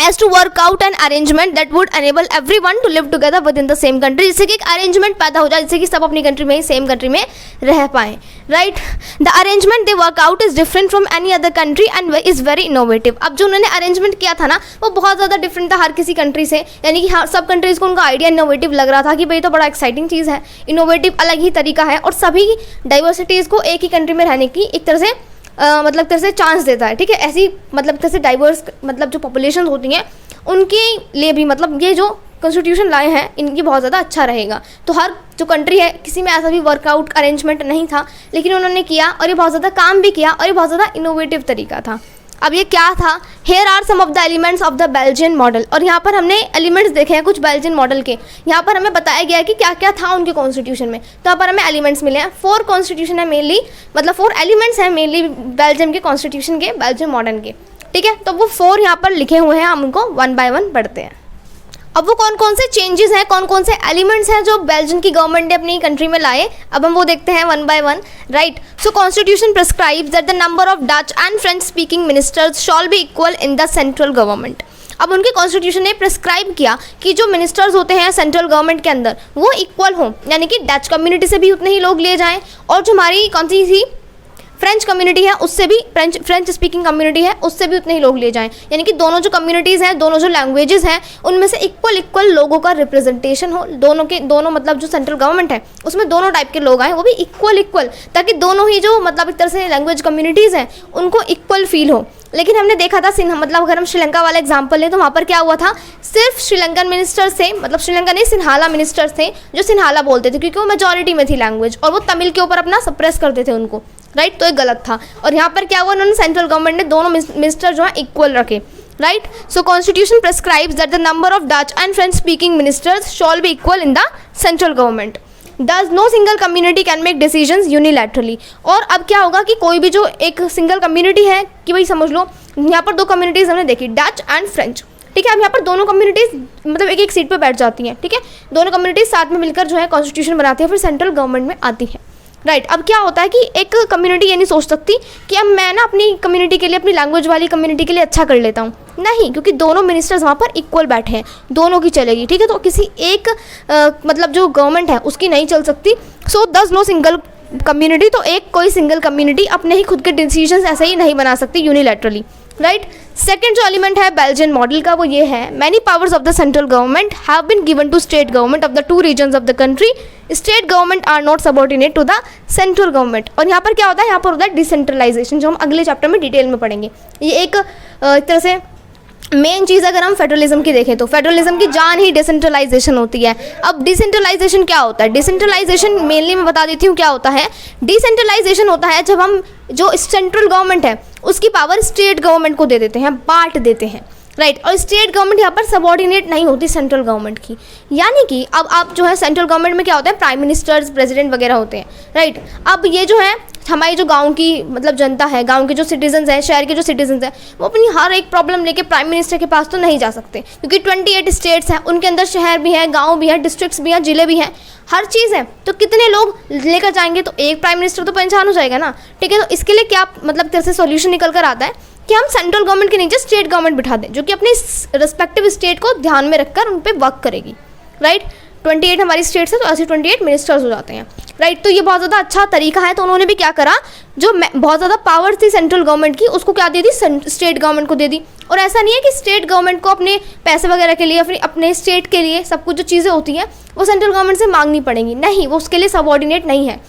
as to work out an arrangement that would enable everyone to live together within the same country, जिससे कि एक अरेंजमेंट पैदा हो जाए जिससे कि सब अपनी कंट्री में ही सेम कंट्री में रह पाएँ, right. The arrangement they work out is different from any other country and is very innovative. अब जो उन्होंने अरेंजमेंट किया था ना वो बहुत ज़्यादा डिफरेंट था हर किसी कंट्री से, यानी कि हर सब कंट्रीज़ को उनका आइडिया इनोवेटिव लग रहा था कि भाई तो बड़ा एक्साइटिंग चीज़ है, इनोवेटिव अलग ही तरीका है और सभी डाइवर्सिटीज़ को एक ही कंट्री में रहने की एक तरह से मतलब तरह से चांस देता है, ठीक है। ऐसी मतलब तरह से डाइवर्स मतलब जो पॉपुलेशन होती हैं उनके लिए भी मतलब ये जो कॉन्स्टिट्यूशन लाए हैं इनकी बहुत ज़्यादा अच्छा रहेगा। तो हर जो कंट्री है किसी में ऐसा भी वर्कआउट अरेंजमेंट नहीं था, लेकिन उन्होंने किया और ये बहुत ज़्यादा काम भी किया और ये बहुत ज़्यादा इनोवेटिव तरीका था। अब ये क्या था, here are some of the elements of the Belgian model, और यहाँ पर हमने एलिमेंट्स देखे हैं कुछ बेल्जियन मॉडल के। यहाँ पर हमें बताया गया है कि क्या क्या था उनके कॉन्स्टिट्यूशन में, तो यहाँ पर हमें एलिमेंट्स मिले हैं। 4 कॉन्स्टिट्यूशन है मेनली, मतलब 4 एलिमेंट्स हैं मेनली बेल्जियम के कॉन्स्टिट्यूशन के, बेल्जियम मॉडर्न के, ठीक है। तो वो 4 यहाँ पर लिखे हुए हैं, हम उनको 1 बाय 1 पढ़ते हैं। अब वो कौन कौन से चेंजेस हैं, कौन कौन से एलिमेंट्स हैं जो बेल्जियम की गवर्नमेंट ने अपनी कंट्री में लाए, अब हम वो देखते हैं 1 by 1, right. So constitution prescribes that the number of Dutch and French speaking ministers shall be equal in the central government. अब उनके कॉन्स्टिट्यूशन ने प्रिस्क्राइब किया कि जो मिनिस्टर्स होते हैं सेंट्रल गवर्नमेंट के अंदर वो इक्वल हों, यानी कि डच कम्युनिटी से भी उतने ही लोग लिए जाएँ और जो हमारी कौन सी थी फ्रेंच कम्युनिटी है उससे भी फ्रेंच स्पीकिंग कम्युनिटी है उससे भी उतने ही लोग लिए जाएं, यानी कि दोनों जो कम्युनिटीज़ हैं, दोनों जो लैंग्वेजेस हैं उनमें से इक्वल लोगों का रिप्रेजेंटेशन हो, दोनों मतलब जो सेंट्रल गवर्नमेंट है उसमें दोनों टाइप के लोग आए वो भी इक्वल, ताकि दोनों ही जो मतलब एक तरह से लैंग्वेज कम्युनिटीज़ हैं उनको इक्वल फील हो। लेकिन हमने देखा था मतलब अगर हम श्रीलंका वाला एग्जाम्पल लें तो वहाँ पर क्या हुआ था, सिर्फ श्रीलंकन मिनिस्टर्स थे, मतलब श्रीलंका नहीं सिन्हाला मिनिस्टर्स थे जो सिन्हाला बोलते थे क्योंकि वो मेजॉरिटी में थी लैंग्वेज और वो तमिल के ऊपर अपना सप्रेस करते थे उनको, राइट। तो ये गलत था और यहाँ पर क्या हुआ, उन्होंने सेंट्रल गवर्नमेंट ने दोनों मिनिस्टर जो है इक्वल रखे, right. So constitution prescribes that the number of Dutch and French speaking ministers shall be equal in the central government. Thus no single community can make decisions unilaterally। और अब क्या होगा कि कोई भी जो एक सिंगल कम्युनिटी है कि भाई समझ लो यहाँ पर 2 कम्युनिटीज़ हमने देखी, डच एंड फ्रेंच, ठीक है। अब यहाँ पर दोनों कम्युनिटीज़ मतलब एक सीट पे बैठ जाती हैं, ठीक है। दोनों कम्युनिटीज़ साथ में मिलकर जो है कॉन्स्टिट्यूशन बनाती है, फिर सेंट्रल गवर्नमेंट में आती है, राइट। अब क्या होता है कि एक कम्युनिटी ये नहीं सोच सकती कि अब मैं ना अपनी कम्युनिटी के लिए, अपनी लैंग्वेज वाली कम्युनिटी के लिए अच्छा कर लेता हूँ, नहीं, क्योंकि दोनों मिनिस्टर्स वहाँ पर इक्वल बैठे हैं, दोनों की चलेगी, ठीक है। तो किसी एक मतलब जो गवर्नमेंट है उसकी नहीं चल सकती। सो दस नो सिंगल कम्युनिटी, तो एक कोई सिंगल कम्युनिटी अपने ही खुद के डिसीजंस ऐसे ही नहीं बना सकती यूनिलैटरली, राइट। सेकेंड जो एलिमेंट है बेल्जियन मॉडल का वो ये है, many powers of the central government have been given to state government of the 2 regions of the country, state government are not subordinate to the central government. और यहाँ पर क्या होता है, यहाँ पर होता है डिसेंट्रलाइजेशन, जो हम अगले चैप्टर में डिटेल में पढ़ेंगे। ये एक तरह से मेन चीज़ अगर हम फेडरलिज्म की देखें तो फेडरलिज्म की जान ही डिसेंट्रलाइजेशन होती है। अब डिसेंट्रलाइजेशन क्या होता है, डिसेंट्रलाइजेशन मेनली मैं बता देती हूँ क्या होता है। डिसेंट्रलाइजेशन होता है जब हम जो सेंट्रल गवर्नमेंट है उसकी पावर स्टेट गवर्नमेंट को दे देते हैं, बांट देते हैं, राइट। और स्टेट गवर्नमेंट यहाँ पर सबऑर्डिनेट नहीं होती सेंट्रल गवर्नमेंट की, यानी कि अब आप जो है सेंट्रल गवर्नमेंट में क्या होता है, प्राइम मिनिस्टर्स, प्रेसिडेंट वगैरह होते हैं, राइट। अब ये जो है हमारी जो गांव की मतलब जनता है, गांव के जो सिटीजन्स हैं, शहर के जो सिटीजन्स हैं, वो अपनी हर एक प्रॉब्लम लेके प्राइम मिनिस्टर के पास तो नहीं जा सकते क्योंकि 28 स्टेट्स हैं, उनके अंदर शहर भी हैं, गांव भी हैं, डिस्ट्रिक्ट्स भी हैं, जिले भी हैं, हर चीज़ है। तो कितने लोग लेकर जाएंगे, तो एक प्राइम मिनिस्टर तो परेशान हो जाएगा ना, ठीक है। तो इसके लिए क्या मतलब कैसे सॉल्यूशन निकल कर आता है कि हम सेंट्रल गवर्नमेंट के नीचे स्टेट गवर्नमेंट बिठा दें जो कि अपने रिस्पेक्टिव स्टेट को ध्यान में रखकर उन पर वर्क करेगी, राइट। 28 हमारी स्टेट्स है तो ऐसे 28 मिनिस्टर्स हो जाते हैं, राइट। तो ये बहुत ज़्यादा अच्छा तरीका है। तो उन्होंने भी क्या करा, जो बहुत ज़्यादा पावर थी सेंट्रल गवर्नमेंट की उसको क्या दे दी, स्टेट गवर्नमेंट को दे दी। और ऐसा नहीं है कि स्टेट गवर्नमेंट को अपने पैसे वगैरह के लिए, अपने स्टेट के लिए सब कुछ जो चीज़ें होती हैं वो सेंट्रल गवर्नमेंट से मांगनी पड़ेंगी, नहीं, वो उसके लिए सबऑर्डिनेट नहीं है।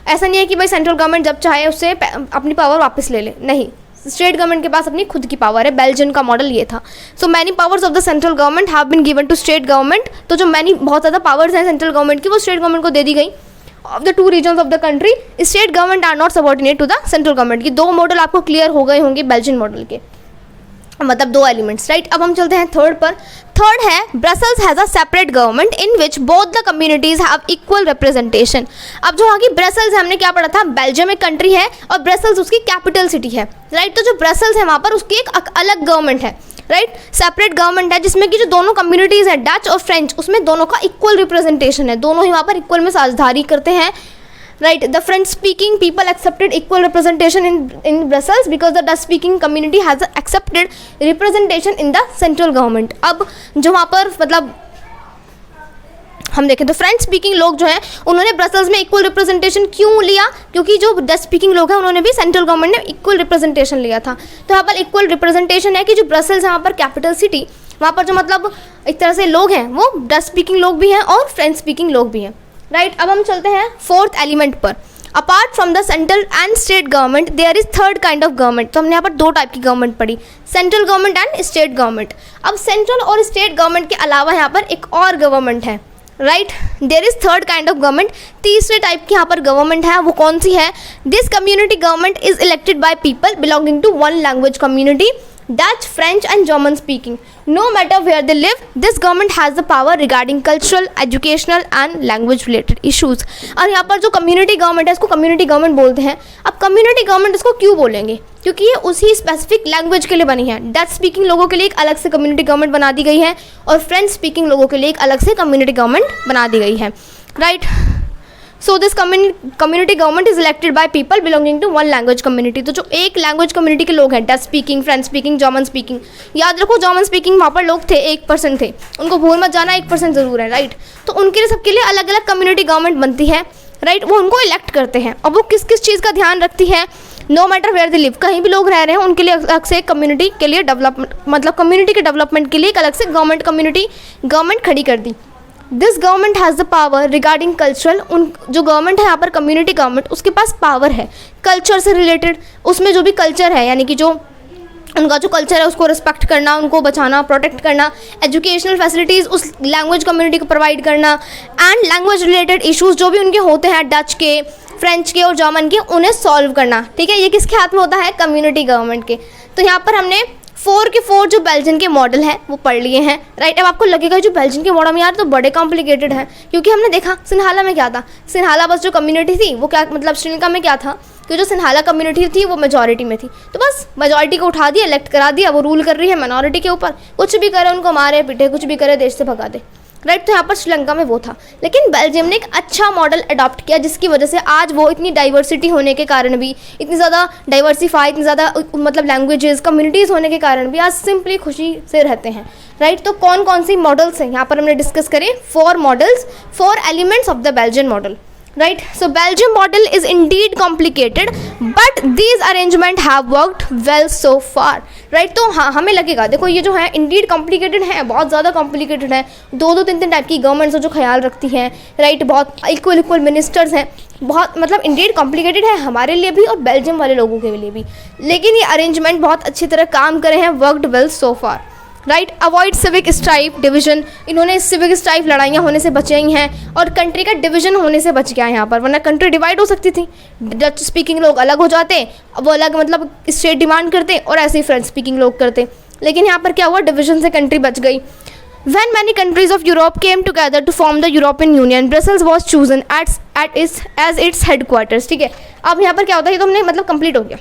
ऐसा नहीं है कि भाई सेंट्रल गवर्नमेंट जब चाहे उससे अपनी पावर वापस ले ले, नहीं, स्टेट गवर्नमेंट के पास अपनी खुद की पावर है। बेल्जियम का मॉडल ये था। So many powers of the central government have been given to state government, तो जो मैनी बहुत ज़्यादा पावर्स हैं सेंट्रल गवर्नमेंट की वो स्टेट गवर्नमेंट को दे दी गई। Of the 2 regions of the country state government are not subordinate to the central government की 2 मॉडल आपको क्लियर हो गए होंगे बेल्जियन मॉडल के, मतलब 2 एलिमेंट्स, राइट। अब हम चलते हैं थर्ड पर। थर्ड है Brussels has a separate government in which both the communities have equal representation. अब जो आगे ब्रसल्स है, हमने क्या पढ़ा था, बेल्जियम एक कंट्री है और ब्रसल्स उसकी कैपिटल सिटी है, राइट। तो जो ब्रसल्स है वहाँ पर उसकी एक अलग गवर्नमेंट है, राइट, सेपरेट गवर्नमेंट है जिसमें कि जो दोनों कम्युनिटीज़ हैं डच और फ्रेंच, उसमें दोनों का इक्वल रिप्रेजेंटेशन है, दोनों ही वहाँ पर इक्वल में साझेदारी करते हैं, right? The French speaking people accepted equal representation in Brussels because the Dutch speaking community has accepted representation in the central government. अब जो वहाँ पर मतलब हम देखें तो फ्रेंच स्पीकिंग लोग जो हैं उन्होंने ब्रसल्स में इक्वल रिप्रेजेंटेशन क्यों लिया, क्योंकि जो डच स्पीकिंग लोग हैं उन्होंने भी सेंट्रल गवर्नमेंट ने इक्वल रिप्रेजेंटेशन लिया था। तो यहाँ पर इक्वल रिप्रेजेंटेशन है कि जो ब्रसल्स है वहाँ पर कैपिटल सिटी, वहाँ पर जो मतलब एक तरह से लोग हैं वो डच स्पीकिंग लोग भी हैं और फ्रेंच स्पीकिंग लोग भी हैं, राइट। अब हम चलते हैं फोर्थ एलिमेंट पर। Apart from the central and state government there is third kind of government. तो हमने यहाँ पर दो टाइप की गवर्नमेंट पढ़ी, central government and state government. अब सेंट्रल और स्टेट गवर्नमेंट के अलावा यहाँ पर एक और गवर्नमेंट है, right. There is third kind of government, तीसरे टाइप की यहाँ पर गवर्नमेंट है। वो कौन सी है? This community government is elected by people belonging to one language community, Dutch, French and German speaking. No matter where they live, this government has the power regarding cultural, educational and language related issues. और यहाँ पर जो community government है इसको community government बोलते हैं। अब community government इसको क्यों बोलेंगे? क्योंकि ये उसी स्पेसिफिक लैंग्वेज के लिए बनी है। डच स्पीकिंग लोगों के लिए एक अलग से कम्युनिटी गवर्नमेंट बना दी गई है और फ्रेंच स्पीकिंग लोगों के लिए एक अलग से कम्युनिटी गवर्नमेंट बना दी गई है, right. So this community government is elected by people belonging to one language community. तो जो एक लैंग्वेज कम्युनिटी के लोग हैं, Dutch speaking, French speaking, German speaking, याद रखो जर्मन स्पीकिंग वहाँ पर लोग थे 1% थे, उनको भूल मत जाना, 1% ज़रूर है, राइट। तो उनके लिए सबके लिए अलग अलग कम्युनिटी गवर्नमेंट बनती है, राइट। वो उनको इलेक्ट करते हैं और वो किस किस चीज़ का ध्यान रखती है? No matter where they live, कहीं भी लोग रह रहे हैं उनके लिए अलग से कम्युनिटी के लिए डेवलपमेंट, मतलब कम्युनिटी के डेवलपमेंट के लिए एक अलग से गवर्नमेंट खड़ी कर दी। This government has the power regarding cultural, उन जो गवर्नमेंट है यहाँ पर कम्युनिटी गवर्नमेंट, उसके पास पावर है कल्चर से रिलेटेड, उसमें जो भी कल्चर है यानी कि जो उनका जो कल्चर है उसको रिस्पेक्ट करना, उनको बचाना, प्रोटेक्ट करना, एजुकेशनल फैसिलिटीज़ उस लैंग्वेज कम्युनिटी को प्रोवाइड करना, एंड लैंग्वेज रिलेटेड इश्यूज़ जो भी उनके होते हैं डच के, फ्रेंच के और जर्मन के, उन्हें सॉल्व करना, ठीक है। ये किसके हाथ में होता है? कम्युनिटी गवर्नमेंट के। तो यहाँ पर हमने 4 के 4 जो बेल्जियन के मॉडल हैं वो पढ़ लिए हैं, राइट। अब आपको लगेगा जो बेल्जियन के मॉडल यार तो बड़े कॉम्प्लिकेटेड है, क्योंकि हमने देखा सिन्हाला में क्या था, सिन्हाला बस जो कम्युनिटी थी वो क्या मतलब श्रीलंका में क्या था कि जो सिन्हाला कम्युनिटी थी वो मेजॉरिटी में थी, तो बस मेजॉरिटी को उठा दिया, इलेक्ट करा दिया, वो रूल कर रही है माइनॉरिटी के ऊपर, कुछ भी करे उनको मारे पीटे, कुछ भी करे देश से भगा दे, राइट। तो यहाँ पर श्रीलंका में वो था, लेकिन बेल्जियम ने एक अच्छा मॉडल अडॉप्ट किया जिसकी वजह से आज वो इतनी डाइवर्सिटी होने के कारण भी, इतनी ज़्यादा डाइवर्सिफाई, इतनी ज़्यादा मतलब लैंग्वेजेस कम्युनिटीज़ होने के कारण भी आज सिंपली खुशी से रहते हैं, राइट। तो कौन कौन सी मॉडल्स हैं यहाँ पर हमने डिस्कस करें? 4 models, 4 elements of the Belgian model, right? So Belgium model is indeed complicated but these arrangement have worked well so far, right? तो हाँ हमें लगेगा देखो ये जो है indeed complicated है, बहुत ज़्यादा complicated है, 2-3 टाइप की गवर्नमेंट्स जो ख्याल रखती हैं, राइट। बहुत इक्वल मिनिस्टर्स हैं, बहुत मतलब इंडीड कॉम्प्लिकेटेड है हमारे लिए भी और बेल्जियम वाले लोगों के लिए भी, लेकिन ये अरेंजमेंट बहुत अच्छी तरह काम करे हैं, worked well so far, right. Avoid civic strife division, इन्होंने सिविक स्ट्राइफ लड़ाइयाँ होने से बचाई हैं और कंट्री का डिवीजन होने से बच गया है यहाँ पर, वरना कंट्री डिवाइड हो सकती थी, डच स्पीकिंग लोग अलग हो जाते, वो अलग मतलब स्टेट डिमांड करते और ऐसे ही फ्रेंच स्पीकिंग लोग करते, लेकिन यहाँ पर क्या हुआ, डिवीजन से कंट्री बच गई। When many countries of Europe came together to form the European Union, Brussels was chosen as its headquarters, ठीक है। अब यहाँ पर क्या होता है, ये तो हमने मतलब कंप्लीट हो गया,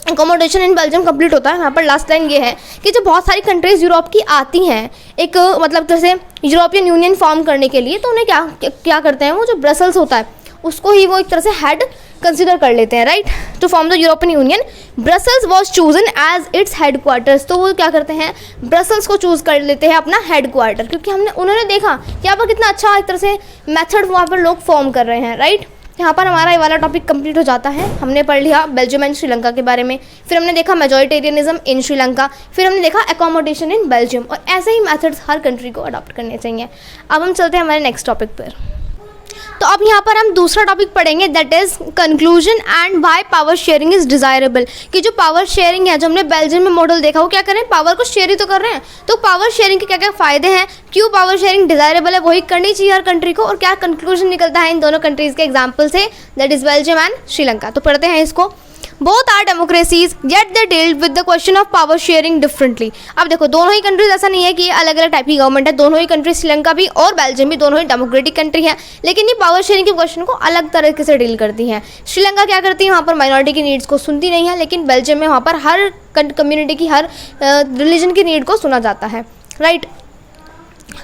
अकोमोडेशन इन बेल्जियम कंप्लीट होता है। यहाँ पर लास्ट लाइन ये है कि जब बहुत सारी कंट्रीज़ यूरोप की आती हैं एक मतलब जैसे यूरोपियन यूनियन फॉर्म करने के लिए, तो उन्हें क्या करते हैं, वो जो ब्रसल्स होता है उसको ही वो एक तरह से हेड कंसिडर कर लेते हैं, right. To form the European Union Brussels was chosen as its headquarters, तो वो क्या करते हैं, ब्रसल्स को चूज़ कर लेते हैं अपना हेडक्वार्टर, क्योंकि उन्होंने देखा कि यहाँ पर कितना अच्छा एक तरह से मेथड वहाँ पर लोग फॉर्म कर रहे हैं, राइट। यहाँ पर हमारा ये वाला टॉपिक कंप्लीट हो जाता है। हमने पढ़ लिया बेल्जियम एंड श्रीलंका के बारे में, फिर हमने देखा मेजॉरिटेरियनिज्म इन श्रीलंका, फिर हमने देखा अकोमोडेशन इन बेल्जियम, और ऐसे ही मेथड्स हर कंट्री को अडॉप्ट करने चाहिए। अब हम चलते हैं हमारे नेक्स्ट टॉपिक पर। तो अब यहाँ पर हम दूसरा टॉपिक पढ़ेंगे, that is conclusion and why power sharing is desirable, कि जो पावर शेयरिंग है, जो हमने बेल्जियम में मॉडल देखा, वो क्या करें, पावर को शेयर ही तो कर रहे हैं, तो पावर शेयरिंग के क्या क्या फ़ायदे हैं, क्यों पावर शेयरिंग डिज़ायरेबल है, वही करनी चाहिए हर कंट्री को, और क्या कंक्लूजन निकलता है इन दोनों कंट्रीज़ के एग्जाम्पल से, that is Belgium and Sri Lanka. तो पढ़ते हैं इसको। Both are democracies yet they dealt with the question of power sharing differently. अब देखो दोनों ही कंट्रीज, ऐसा नहीं है कि ये अलग अलग टाइप की गवर्नमेंट है, दोनों ही कंट्री श्रीलंका भी और बेल्जियम भी दोनों ही डेमोक्रेटिक कंट्री है, लेकिन ये पावर शेयरिंग के क्वेश्चन को अलग तरीके से डील करती हैं। श्रीलंका क्या करती है, वहाँ पर माइनॉरिटी की नीड्स को सुनती नहीं है, लेकिन बेल्जियम में वहाँ पर हर कम्युनिटी की, हर रिलीजन की नीड को सुना जाता है, right.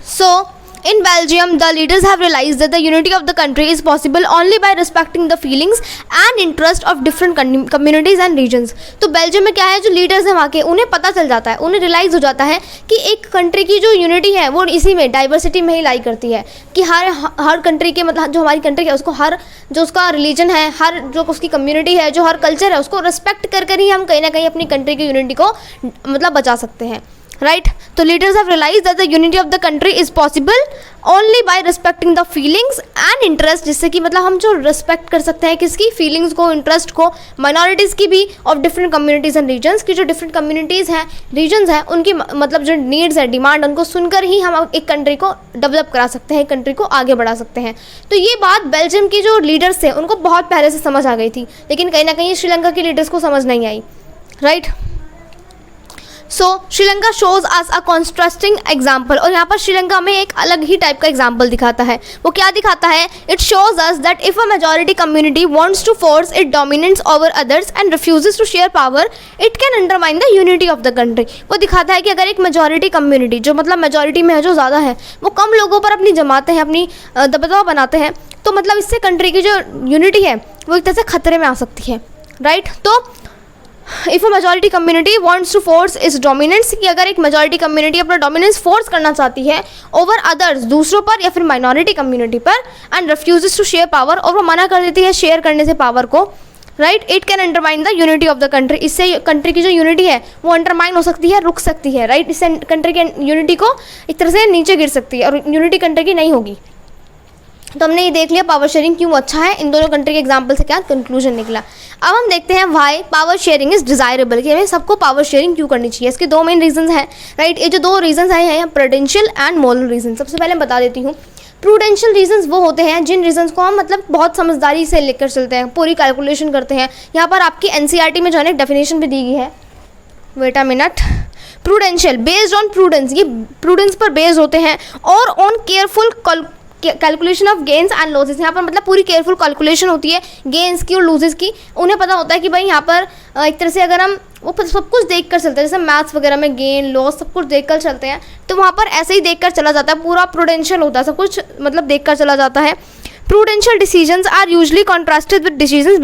So In Belgium, the leaders have realized that the unity of the country is possible only by respecting the feelings and interest of different communities and regions. तो Belgium में क्या है, जो लीडर्स हैं वहाँ के, उन्हें पता चल जाता है, उन्हें रियलाइज़ हो जाता है कि एक कंट्री की जो यूनिटी है वो इसी में, डाइवर्सिटी में ही लाई करती है, कि हर कंट्री के मतलब जो हमारी कंट्री है उसको हर जो उसका रिलीजन है, हर जो उसकी कम्युनिटी है, जो हर कल्चर है, उसको रिस्पेक्ट कर ही हम कहीं ना कहीं अपनी कंट्री की यूनिटी को मतलब बचा सकते हैं, राइट. तो leaders have realised that the unity of the country is possible only by respecting the feelings and interest, जिससे कि मतलब हम जो रिस्पेक्ट कर सकते हैं किसकी, फीलिंग्स को, इंटरेस्ट को, माइनॉरिटीज़ की भी, of different communities and regions की, जो डिफरेंट कम्युनिटीज़ हैं, रीजन्स हैं, उनकी मतलब जो नीड्स है, डिमांड, उनको सुनकर ही हम एक कंट्री को डेवलप करा सकते हैं, एक कंट्री को आगे बढ़ा सकते हैं. तो ये बात बेल्जियम की जो लीडर्स थे उनको बहुत पहले से समझ आ गई थी, लेकिन कहीं ना कहीं श्रीलंका के लीडर्स को समझ नहीं आई, राइट. सो श्रीलंका शोज अस अ कॉन्ट्रास्टिंग एग्जाम्पल, और यहाँ पर श्रीलंका में एक अलग ही टाइप का एग्जाम्पल दिखाता है. वो क्या दिखाता है? It shows us that if a majority community wants to force it dominance over others and refuses to share power, it can undermine the unity of the country. वो दिखाता है कि अगर एक मेजॉरिटी कम्युनिटी, जो मतलब मेजॉरिटी में है, जो ज़्यादा है, वो कम लोगों पर अपनी जमाते हैं, अपनी दबदबा बनाते हैं, तो मतलब इससे कंट्री की जो यूनिटी है वो एक तरह से खतरे में आ सकती है, राइट. तो if a majority community wants to force its dominance, कि अगर एक मेजॉरिटी कम्युनिटी अपना डोमिनेंस फोर्स करना चाहती है ओवर अदर्स, दूसरों पर या फिर माइनॉरिटी कम्युनिटी पर, and refuses to share power, और वो मना कर देती है शेयर करने से पावर को, right, it can undermine the unity of the country. इससे कंट्री की जो यूनिटी है वो अंडरमाइन हो सकती है, रुक सकती है, राइट. इससे कंट्री की यूनिटी को एक तरह से नीचे गिर सकती है और यूनिटी कंट्री की नहीं होगी. तो हमने ये देख लिया पावर शेयरिंग क्यों अच्छा है, इन दोनों कंट्री के एग्जांपल से क्या कंक्लूजन निकला. अब हम देखते हैं why power sharing is desirable, कि हमें सबको पावर शेयरिंग क्यों करनी चाहिए. इसके दो मेन रीजंस हैं, राइट. ये जो दो रीजंस हैं, प्रूडेंशियल एंड मोरल रीजन. सबसे पहले मैं बता देती हूँ, प्रूडेंशियल रीजंस वो होते हैं जिन रीजंस को हम मतलब बहुत समझदारी से लेकर चलते हैं, पूरी कैलकुलेशन करते हैं. यहाँ पर आपकी एनसीईआरटी में जो है डेफिनेशन भी दी गई है, wait a minute. Prudential based on prudence, ये प्रूडेंस पर बेस्ड होते हैं, और on careful calculation of gains and losses. यहाँ पर मतलब पूरी केयरफुल कैलकुलेशन होती है गेंस की और लॉसेस की. उन्हें पता होता है कि भाई यहाँ पर एक तरह से अगर हम वो सब कुछ देख कर चलते हैं, जैसे मैथ्स वगैरह में गेन लॉस सब कुछ देख कर चलते हैं, तो वहाँ पर ऐसे ही देख कर चला जाता है, पूरा प्रूडेंशियल होता है, सब कुछ मतलब देख कर चला जाता है. Prudential decisions are usually contrasted with decisions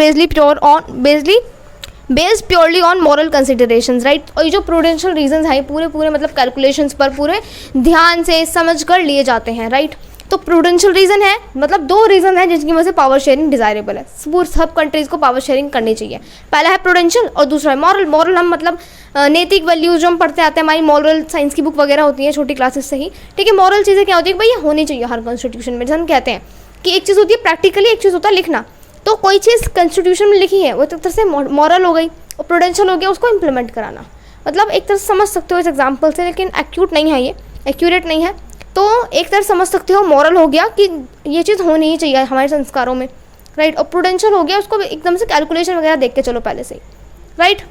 based purely on moral considerations, right. और ये जो प्रूडेंशियल रीजंस हैं पूरे मतलब कैलकुलेशंस पर पूरे ध्यान से समझ कर लिए जाते हैं, राइट. तो प्रूडेंशियल रीज़न है, मतलब दो रीज़न है जिसकी वजह से पावर शेयरिंग डिज़ायरेबल है. सब कंट्रीज़ को पावर शेयरिंग करनी चाहिए. पहला है प्रूडेंशियल और दूसरा है मॉरल. मॉरल हम मतलब नैतिक वैल्यूज जो हम पढ़ते आते हैं, हमारी मॉरल साइंस की बुक वगैरह होती है छोटी क्लासेस से ही, ठीक है. मॉरल चीज़ें क्या होती है कि भाई ये होनी चाहिए हर कॉन्स्टिट्यूशन में. जैसे हम कहते हैं कि एक चीज़ होती है प्रैक्टिकली, एक चीज़ होता है लिखना. तो कोई चीज़ कॉन्स्टिट्यूशन में लिखी है वो एक तरह से मॉरल हो गई, और प्रूडेंशियल हो गया उसको इम्प्लीमेंट कराना. मतलब एक तरह से समझ सकते हो इस एग्जाम्पल से, लेकिन एक्यूट नहीं है, ये एक्यूरेट नहीं है. तो एक तरह समझ सकते हो मॉरल हो गया कि ये चीज़ होनी ही चाहिए हमारे संस्कारों में, राइट. और प्रूडेंशियल हो गया उसको एकदम से कैलकुलेशन वगैरह देख के चलो पहले से ही, राइट.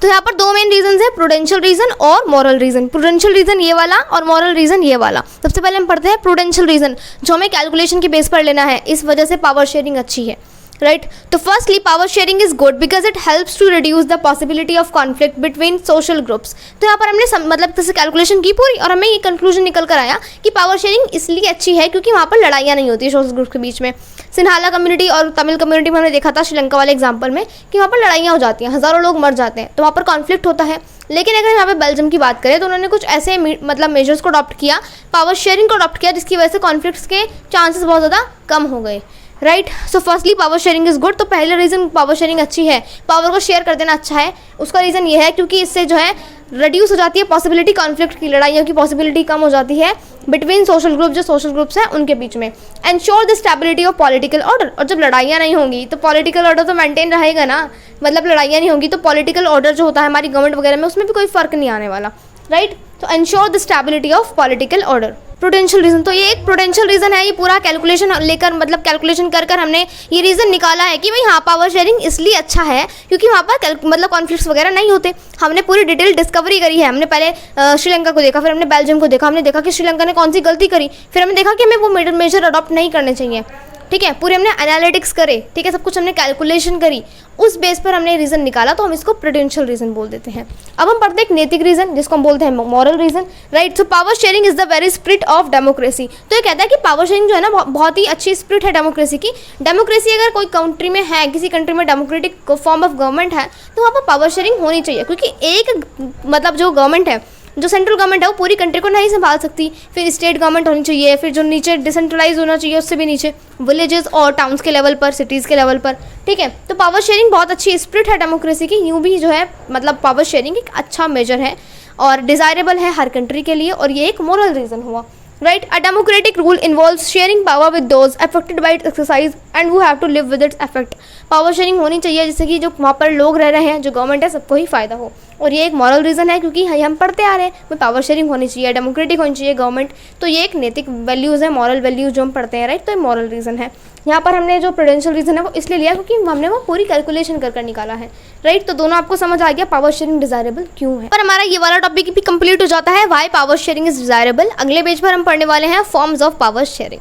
तो यहाँ पर दो मेन रीजन है, प्रूडेंशियल रीजन और मॉरल रीजन. प्रूडेंशियल रीजन ये वाला और मॉरल रीजन ये वाला. सबसे पहले हम पढ़ते हैं प्रूडेंशियल रीजन, जो हमें कैलकुलेशन की बेस पर लेना है, इस वजह से पावर शेयरिंग अच्छी है, राइट. तो firstly power sharing is good because it helps to reduce the possibility of conflict between social groups. तो यहाँ पर हमने मतलब जैसे कैलकुलेशन की पूरी, और हमें ये कंक्लूजन निकल कर आया कि पावर शेयरिंग इसलिए अच्छी है क्योंकि वहाँ पर लड़ाइयाँ नहीं होती सोशल ग्रुप के बीच में. सिन्हाला कम्युनिटी और तमिल कम्युनिटी में हमने देखा था श्रीलंका वाले एग्जाम्पल में कि वहाँ पर लड़ाइयाँ हो जाती हैं, हज़ारों लोग मर जाते हैं, तो वहाँ पर कॉन्फ्लिक्ट होता है. लेकिन अगर यहाँ पे बेल्जियम की बात करें तो उन्होंने कुछ ऐसे मतलब मेजर्स को अडॉप्ट किया, पावर शेयरिंग को अडॉप्ट किया, जिसकी वजह से कॉन्फ्लिक्ट्स के चांसेस बहुत ज़्यादा कम हो गए, right. So firstly power sharing is good. तो पहला रीज़न पावर शेयरिंग अच्छी है, पावर को शेयर कर देना अच्छा है. उसका रीज़न ये है क्योंकि इससे जो है रिड्यूस हो जाती है पॉसिबिलिटी कॉन्फ्लिक्ट की, लड़ाइयों की पॉसिबिलिटी कम हो जाती है बिटवीन सोशल ग्रुप, जो सोशल ग्रुप्स हैं उनके बीच में. Ensure the stability of political order. और जब लड़ाइयाँ नहीं होंगी तो पॉलिटिकल ऑर्डर तो मेंटेन रहेगा ना, मतलब लड़ाइयाँ नहीं होंगी तो पॉलिटिकल ऑर्डर जो होता है हमारी गवर्नमेंट वगैरह में उसमें भी कोई फ़र्क नहीं आने वाला, राइट. तो ensure the stability of political order. Prudential reason, तो ये एक प्रूडेंशियल रीजन है, ये पूरा कैलकुलेशन लेकर मतलब कैलकुलेशन कर हमने ये रीज़न निकाला है कि भाई हाँ पावर शेयरिंग इसलिए अच्छा है क्योंकि वहाँ पर मतलब कॉन्फ्लिक्ट्स वगैरह नहीं होते. हमने पूरी डिटेल डिस्कवरी करी है. हमने पहले श्रीलंका को देखा, फिर हमने बेल्जियम को देखा, हमने देखा कि श्रीलंका ने कौन सी गलती करी, फिर हमने देखा कि हमें वो मेजर अडॉप्ट नहीं करने चाहिए, ठीक है, पूरे हमने एनालिटिक्स करे, ठीक है, सब कुछ हमने कैलकुलेशन करी, उस बेस पर हमने रीज़न निकाला, तो हम इसको प्रूडेंशियल रीज़न बोल देते हैं। अब हम पढ़ते हैं एक नैतिक रीज़न जिसको हम बोलते हैं moral reason, right. So power sharing is the very spirit of democracy. तो ये कहता है कि पावर शेयरिंग जो है ना बहुत ही अच्छी स्पिरिट है डेमोक्रेसी की। डेमोक्रेसी अगर कोई कंट्री में है, किसी कंट्री में डेमोक्रेटिक फॉर्म ऑफ गवर्नमेंट है, तो वहाँ पर पावर शेयरिंग होनी चाहिए, क्योंकि एक मतलब जो गवर्नमेंट है, जो सेंट्रल गवर्नमेंट है, वो पूरी कंट्री को नहीं संभाल सकती, फिर स्टेट गवर्नमेंट होनी चाहिए, फिर जो नीचे डिसेंट्रलाइज होना चाहिए, उससे भी नीचे विलेजेस और टाउन्स के लेवल पर, सिटीज़ के लेवल पर, ठीक है। तो पावर शेयरिंग बहुत अच्छी स्पिरिट है डेमोक्रेसी की। यूँ भी जो है मतलब पावर शेयरिंग एक अच्छा मेजर है और डिज़ायरेबल है हर कंट्री के लिए, और ये एक मोरल रीज़न हुआ, right. A democratic rule involves sharing power with those affected by its exercise and who have to live with its effect. Power sharing होनी चाहिए जिससे कि जो वहाँ पर लोग रह रहे हैं, जो गवर्नमेंट है, सबको ही फ़ायदा हो, और ये एक मॉरल रीज़न है, क्योंकि हम पढ़ते आ रहे हैं पावर शेयरिंग होनी चाहिए, डेमोक्रेटिक होनी चाहिए गवर्नमेंट, तो ये एक नैतिक वैल्यूज़ है, मॉरल वैल्यूज़ जो हम पढ़ते हैं, राइट। तो ये मॉरल रीज़न है। यहाँ पर हमने जो प्रूडेंशियल रीज़न है वो इसलिए लिया क्योंकि हमने वो पूरी कैलकुलेशन कर निकाला है, राइट। तो दोनों आपको समझ आ गया पावर शेयरिंग डिज़ायरेबल क्यों है। पर हमारा ये वाला टॉपिक भी कंप्लीट हो जाता है, why power sharing is desirable. अगले पेज पर हम पढ़ने वाले हैं फॉर्म्स ऑफ पावर शेयरिंग।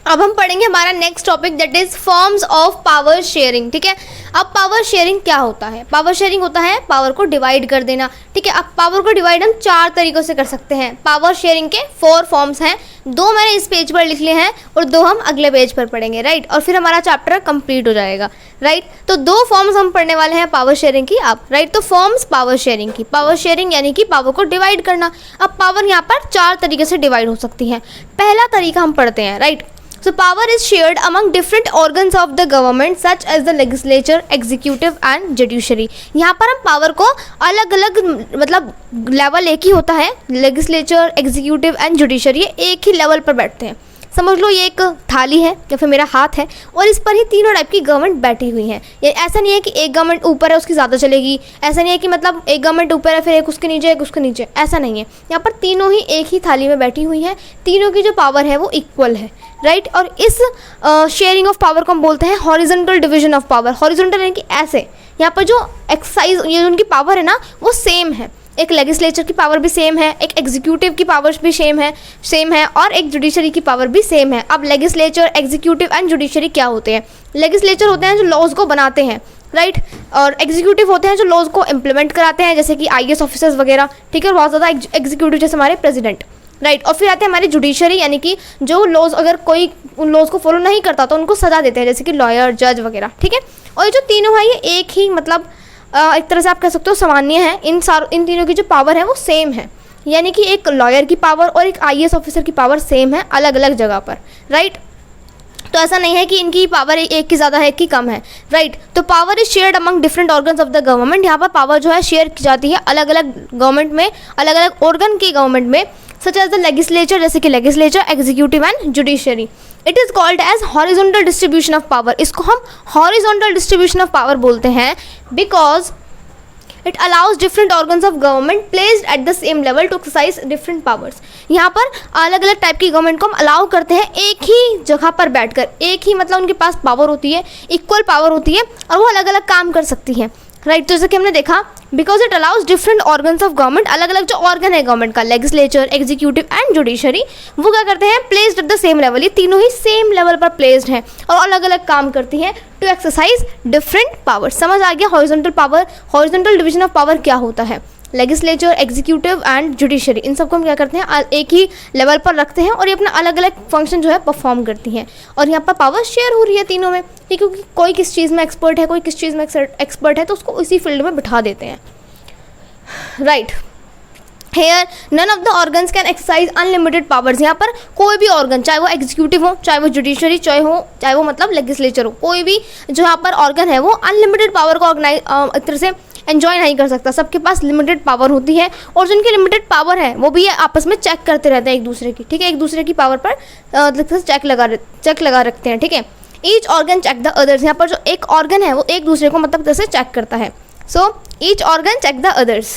अब हम पढ़ेंगे हमारा next topic that is forms of power sharing, ठीक है। अब पावर शेयरिंग क्या होता है? पावर शेयरिंग होता है पावर को डिवाइड कर देना, ठीक है। अब पावर को डिवाइड हम 4 तरीक़ों से कर सकते हैं। पावर शेयरिंग के 4 फॉर्म्स हैं, 2 मैंने इस पेज पर लिख लिए हैं और 2 हम अगले पेज पर पढ़ेंगे, राइट। और फिर हमारा चैप्टर कंप्लीट हो जाएगा, राइट। तो 2 फॉर्म्स हम पढ़ने वाले हैं पावर शेयरिंग की अब, राइट। तो फॉर्म्स पावर शेयरिंग की, पावर शेयरिंग यानी कि पावर को डिवाइड करना। अब पावर यहाँ पर 4 तरीके से डिवाइड हो सकती है। पहला तरीका हम पढ़ते हैं, right. So power is shared among different organs of the government such as the legislature, executive and judiciary। यहाँ पर हम पावर को अलग अलग मतलब लेवल एक ही होता है, लेजिस्लेचर, एग्जीक्यूटिव एंड जुडिशरी, ये एक ही लेवल पर बैठते हैं। समझ लो ये एक थाली है या फिर मेरा हाथ है और इस पर ही तीनों टाइप की गवर्नमेंट बैठी हुई है। ये ऐसा नहीं है कि एक गवर्नमेंट ऊपर है उसकी ज़्यादा चलेगी, ऐसा नहीं है कि मतलब एक गवर्नमेंट ऊपर है फिर एक उसके नीचे एक उसके नीचे, ऐसा नहीं है। यहाँ पर तीनों ही एक ही थाली में बैठी हुई हैं, तीनों की जो पावर है वो इक्वल है, राइट। और इस शेयरिंग ऑफ पावर को हम बोलते हैं horizontal division of power. Horizontal यानी कि ऐसे, यहाँ पर जो एक्सरसाइज ये उनकी पावर है ना वो सेम है। एक लेजिस्लेचर की पावर भी सेम है, एक एग्जीक्यूटिव की पावर्स भी सेम है और एक जुडिशरी की पावर भी सेम है। अब लेजिस्लेचर, एग्जीक्यूटिव एंड जुडिशरी क्या होते हैं? लेजिस्लेचर होते हैं जो लॉज को बनाते हैं, राइट। और एग्जीक्यूटिव होते हैं जो लॉज को इम्प्लीमेंट कराते हैं, जैसे कि IAS ऑफिसर्स वगैरह, ठीक है। और बहुत ज़्यादा एग्जीक्यूटिव जैसे हमारे प्रेसिडेंट, राइट। और फिर आते हैं हमारी जुडिशरी यानी कि जो लॉज अगर कोई उन लॉज को फॉलो नहीं करता तो उनको सजा देते हैं, जैसे कि लॉयर, जज वगैरह, ठीक है। और ये जो तीनों है ये एक ही मतलब एक तरह से आप कह सकते हो सामान्य है। इन तीनों की जो पावर है वो सेम है, यानी कि एक लॉयर की पावर और एक IAS ऑफिसर की पावर सेम है अलग अलग जगह पर, राइट। तो ऐसा नहीं है कि इनकी पावर एक की ज़्यादा है एक की कम है, राइट। तो power is shared among different organs of the government. यहाँ पर पावर जो है शेयर की जाती है अलग अलग गवर्नमेंट में, अलग अलग ऑर्गन की गवर्नमेंट में, सच एज द लेजिस्लेचर, जैसे कि legislature, executive and judiciary. It is called as horizontal distribution of power. इसको हम हॉरिजॉन्टल डिस्ट्रीब्यूशन ऑफ पावर बोलते हैं because it allows different organs of government placed at the same level to exercise different powers. यहाँ पर अलग अलग type की government को हम अलाउ करते हैं एक ही जगह पर बैठकर, एक ही मतलब उनके पास पावर होती है, इक्वल पावर होती है और वो अलग अलग काम कर सकती है, राइट। तो जैसे कि हमने देखा because it allows different organs of government, अलग अलग जो ऑर्गन है गवर्नमेंट का, लेजिस्लेचर, एग्जीक्यूटिव एंड जुडिशरी, वो क्या करते हैं placed at the same level. ये तीनों ही सेम लेवल पर प्लेस्ड हैं और अलग अलग काम करती हैं टू एक्सरसाइज डिफरेंट पावर। समझ आ गया horizontal power, horizontal division of power क्या होता है? लेजिस्लेचर, एग्जीक्यूटिव एंड जुडिशरी, इन सबको हम क्या करते हैं एक ही लेवल पर रखते हैं और ये अपना अलग अलग फंक्शन जो है परफॉर्म करती हैं। और यहाँ पर पावर शेयर हो रही है तीनों में, क्योंकि कोई किस चीज़ में एक्सपर्ट है, कोई किस चीज़ में एक्सपर्ट है, तो उसको उसी फील्ड में बिठा देते हैं, right. Here none of the organs can exercise unlimited powers. यहाँ पर कोई भी ऑर्गन, चाहे वो एग्जीक्यूटिव हो, चाहे वो जुडिशरी, चाहे वो मतलब लेजिस्लेचर हो, कोई भी जो यहाँ पर ऑर्गन है वो अनलिमिटेड पावर को एक तरह से एंजॉय नहीं कर सकता। सबके पास लिमिटेड पावर होती है और जिनकी लिमिटेड पावर है वो भी आपस में चेक करते रहते हैं एक दूसरे की, ठीक है। एक दूसरे की पावर पर चेक लगा रखते हैं, ठीक है। Each organ check the others. यहाँ पर जो एक ऑर्गन है वो एक दूसरे को मतलब जैसे चेक करता है। So each organ check the others.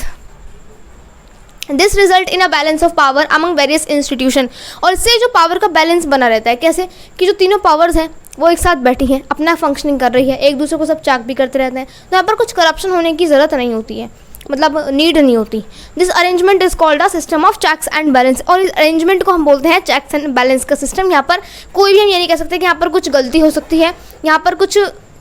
This result in a balance of power among various institution. और इससे जो पावर का बैलेंस बना रहता है, कैसे कि जो तीनों पावर्स हैं वो एक साथ बैठी हैं, अपना फंक्शनिंग कर रही है, एक दूसरे को सब चेक भी करते रहते हैं, तो यहाँ पर कुछ करप्शन होने की ज़रूरत नहीं होती है। मतलब नीड नहीं होती। This arrangement is called a system of checks and balance, और इस अरेंजमेंट को हम बोलते हैं चेक्स एंड बैलेंस का सिस्टम। यहाँ पर कोई भी हम ये नहीं कह सकते कि यहाँ पर कुछ गलती हो सकती है, यहाँ पर कुछ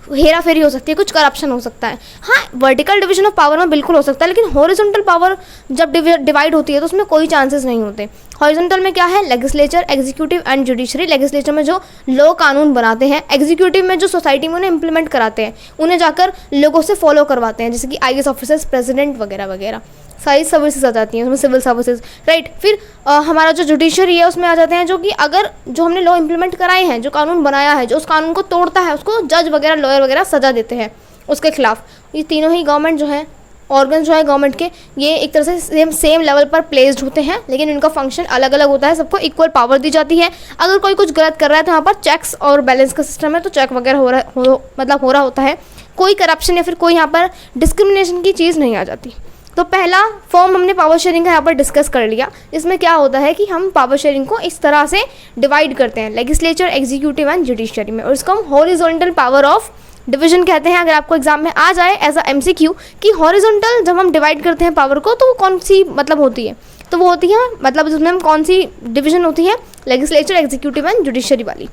हेरा फेरी हो सकती है, कुछ करप्शन हो सकता है। हाँ, वर्टिकल डिवीजन ऑफ पावर में बिल्कुल हो सकता है, लेकिन हॉरिजॉन्टल पावर जब डिवाइड होती है तो उसमें कोई चांसेस नहीं होते। हॉरिजॉन्टल में क्या है, legislature, executive and judiciary. Legislature में जो लॉ कानून बनाते हैं, एग्जीक्यूटिव में जो सोसाइटी में उन्हें इंप्लीमेंट कराते हैं, उन्हें जाकर लोगों से फॉलो करवाते हैं, जैसे कि आईएएस ऑफिसर्स, प्रेसिडेंट वगैरह वगैरह सारी सर्विसेज आ जाती हैं उसमें, सिविल सर्विसेज, राइट। फिर हमारा जो जुडिशरी है उसमें आ जाते हैं जो कि अगर जो हमने लॉ इंप्लीमेंट कराए हैं, जो कानून बनाया है, जो उस कानून को तोड़ता है उसको जज वगैरह, लॉयर वगैरह सजा देते हैं उसके खिलाफ। ये तीनों ही गवर्नमेंट जो है, ऑर्गन जो है गवर्नमेंट के, ये एक तरह से सेम लेवल पर प्लेस्ड होते हैं, लेकिन इनका फंक्शन अलग अलग होता है। सबको इक्वल पावर दी जाती है। अगर कोई कुछ गलत कर रहा है तो यहाँ पर चेक्स और बैलेंस का सिस्टम है, तो चेक वगैरह हो रहा होता है। कोई करप्शन या फिर कोई यहाँ पर डिस्क्रिमिनेशन की चीज़ नहीं आ जाती। तो पहला फॉर्म हमने पावर शेयरिंग का यहाँ पर डिस्कस कर लिया। इसमें क्या होता है कि हम पावर शेयरिंग को इस तरह से डिवाइड करते हैं, लेजिस्लेचर, एग्जीक्यूटिव एंड जुडिशरी में, और इसको हम हॉरिजॉन्टल पावर ऑफ डिवीजन कहते हैं। अगर आपको एग्जाम में आ जाए एज अ MCQ कि हॉरिजॉन्टल जब हम डिवाइड करते हैं पावर को तो वो कौन सी मतलब होती है, तो वो होती है मतलब जिसमें हम कौन सी डिवीजन होती है, लेजिस्लेचर, एग्जीक्यूटिव एंड जुडिशरी वाली।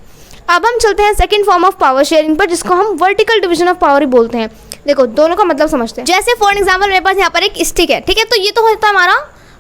अब हम चलते हैं second form of power sharing पर, जिसको हम वर्टिकल डिवीजन ऑफ पावर ही बोलते हैं। देखो दोनों का मतलब समझते हैं। जैसे फॉर एग्जाम्पल मेरे पास यहाँ पर एक स्टिक है, ठीक है, तो ये तो होता है हमारा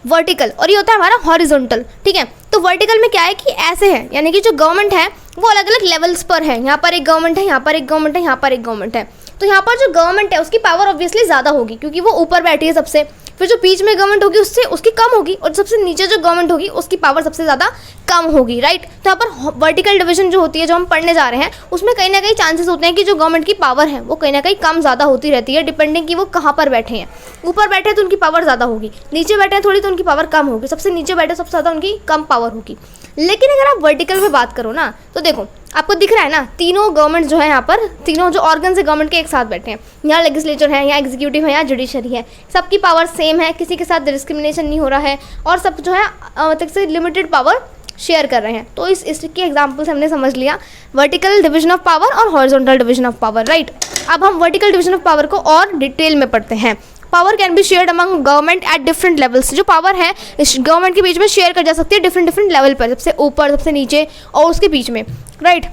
वर्टिकल और ये होता है हमारा हॉरिजॉन्टल, ठीक है। तो वर्टिकल में क्या है कि ऐसे है, यानी कि जो गवर्नमेंट है वो अलग अलग लेवल्स पर है। यहाँ पर एक गवर्नमेंट है, यहाँ पर एक गवर्नमेंट है, यहाँ पर एक गवर्नमेंट है। तो यहाँ पर जो गवर्नमेंट है उसकी पावर ऑब्वियसली ज़्यादा होगी क्योंकि वो ऊपर बैठी है सबसे। फिर जो बीच में गवर्नमेंट होगी उससे उसकी कम होगी, और सबसे नीचे जो गवर्नमेंट होगी उसकी पावर सबसे ज़्यादा कम होगी, राइट। तो यहाँ पर वर्टिकल डिवीजन जो होती है, जो हम पढ़ने जा रहे हैं, उसमें कहीं ना कहीं चांसेस होते हैं कि जो गवर्नमेंट की पावर है वो कहीं ना कहीं कम ज़्यादा होती रहती है, डिपेंडिंग कि वो कहाँ पर बैठे हैं। ऊपर बैठे हैं तो उनकी पावर ज़्यादा होगी, नीचे बैठे हैं थोड़ी तो उनकी पावर कम होगी, सबसे नीचे बैठे सबसे ज़्यादा उनकी कम पावर होगी। लेकिन अगर आप वर्टिकल में बात करो ना, तो देखो आपको दिख रहा है ना, तीनों गवर्नमेंट जो है यहाँ पर, तीनों जो ऑर्गन्स है गवर्नमेंट के एक साथ बैठे हैं। यहाँ लेजिस्लेचर है, यहाँ एग्जीक्यूटिव है, यहाँ जुडिशरी है, सबकी पावर सेम है, किसी के साथ डिस्क्रिमिनेशन नहीं हो रहा है, और सब जो है मतलब से लिमिटेड पावर शेयर कर रहे हैं। तो इसके एग्जाम्पल से हमने समझ लिया वर्टिकल डिवीजन ऑफ पावर और horizontal division of power, right. अब हम वर्टिकल डिवीजन ऑफ पावर को और डिटेल में पढ़ते हैं। Power can be shared among government at different levels. जो पावर है इस गवर्नमेंट के बीच में शेयर कर जा सकती है डिफरेंट लेवल पर, सबसे ऊपर, सबसे नीचे और उसके बीच में, right.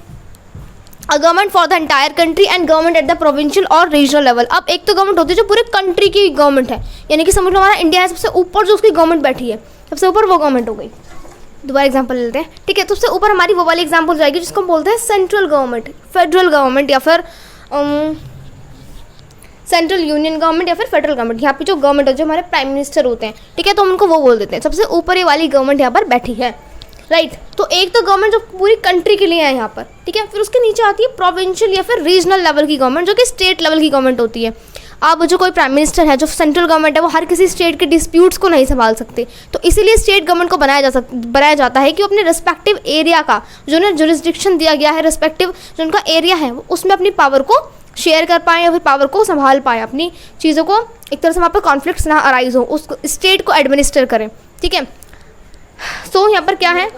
A government for the entire country and government at the provincial और रीजनल लेवल। अब एक तो गवर्नमेंट होती है जो पूरे कंट्री की गवर्नमेंट है, यानी कि समझ लो हमारा इंडिया है, सबसे ऊपर जो उसकी गवर्नमेंट बैठी है, सबसे ऊपर वो गवर्नमेंट हो गई। दोबारा एग्जांपल लेते हैं, ठीक है। तो सबसे ऊपर हमारी वो वाली एग्जांपल जाएगी जिसको हम बोलते हैं सेंट्रल गवर्नमेंट, फेडरल गवर्नमेंट, या फिर सेंट्रल यूनियन गवर्नमेंट, या फिर फेडरल गवर्नमेंट। यहाँ पे जो गवर्नमेंट है, जो हमारे प्राइम मिनिस्टर होते हैं, ठीक है, तो हम उनको वो बोल देते हैं। सबसे ऊपर ये वाली गवर्नमेंट यहाँ पर बैठी है, राइट। तो एक तो गवर्नमेंट जो पूरी कंट्री के लिए है यहाँ पर, ठीक है। फिर उसके नीचे आती है प्रोविंशियल या फिर रीजनल लेवल की गवर्नमेंट, जो कि स्टेट लेवल की गवर्नमेंट होती है। अब जो कोई प्राइम मिनिस्टर है, जो सेंट्रल गवर्नमेंट है, वो हर किसी स्टेट के डिस्प्यूट्स को नहीं संभाल सकते, तो इसीलिए स्टेट गवर्नमेंट को बनाया जाता है कि वो अपने रिस्पेक्टिव एरिया का जो उन्हें जुरिस्डिक्शन दिया गया है, रिस्पेक्टिव जो उनका एरिया है, उसमें अपनी पावर को शेयर कर पाएँ या फिर पावर को संभाल पाएँ, अपनी चीज़ों को एक तरह से वहाँ पर कॉन्फ्लिक्ट्स ना अराइज हो, उस स्टेट को एडमिनिस्टर करें, ठीक है। सो यहाँ पर क्या है,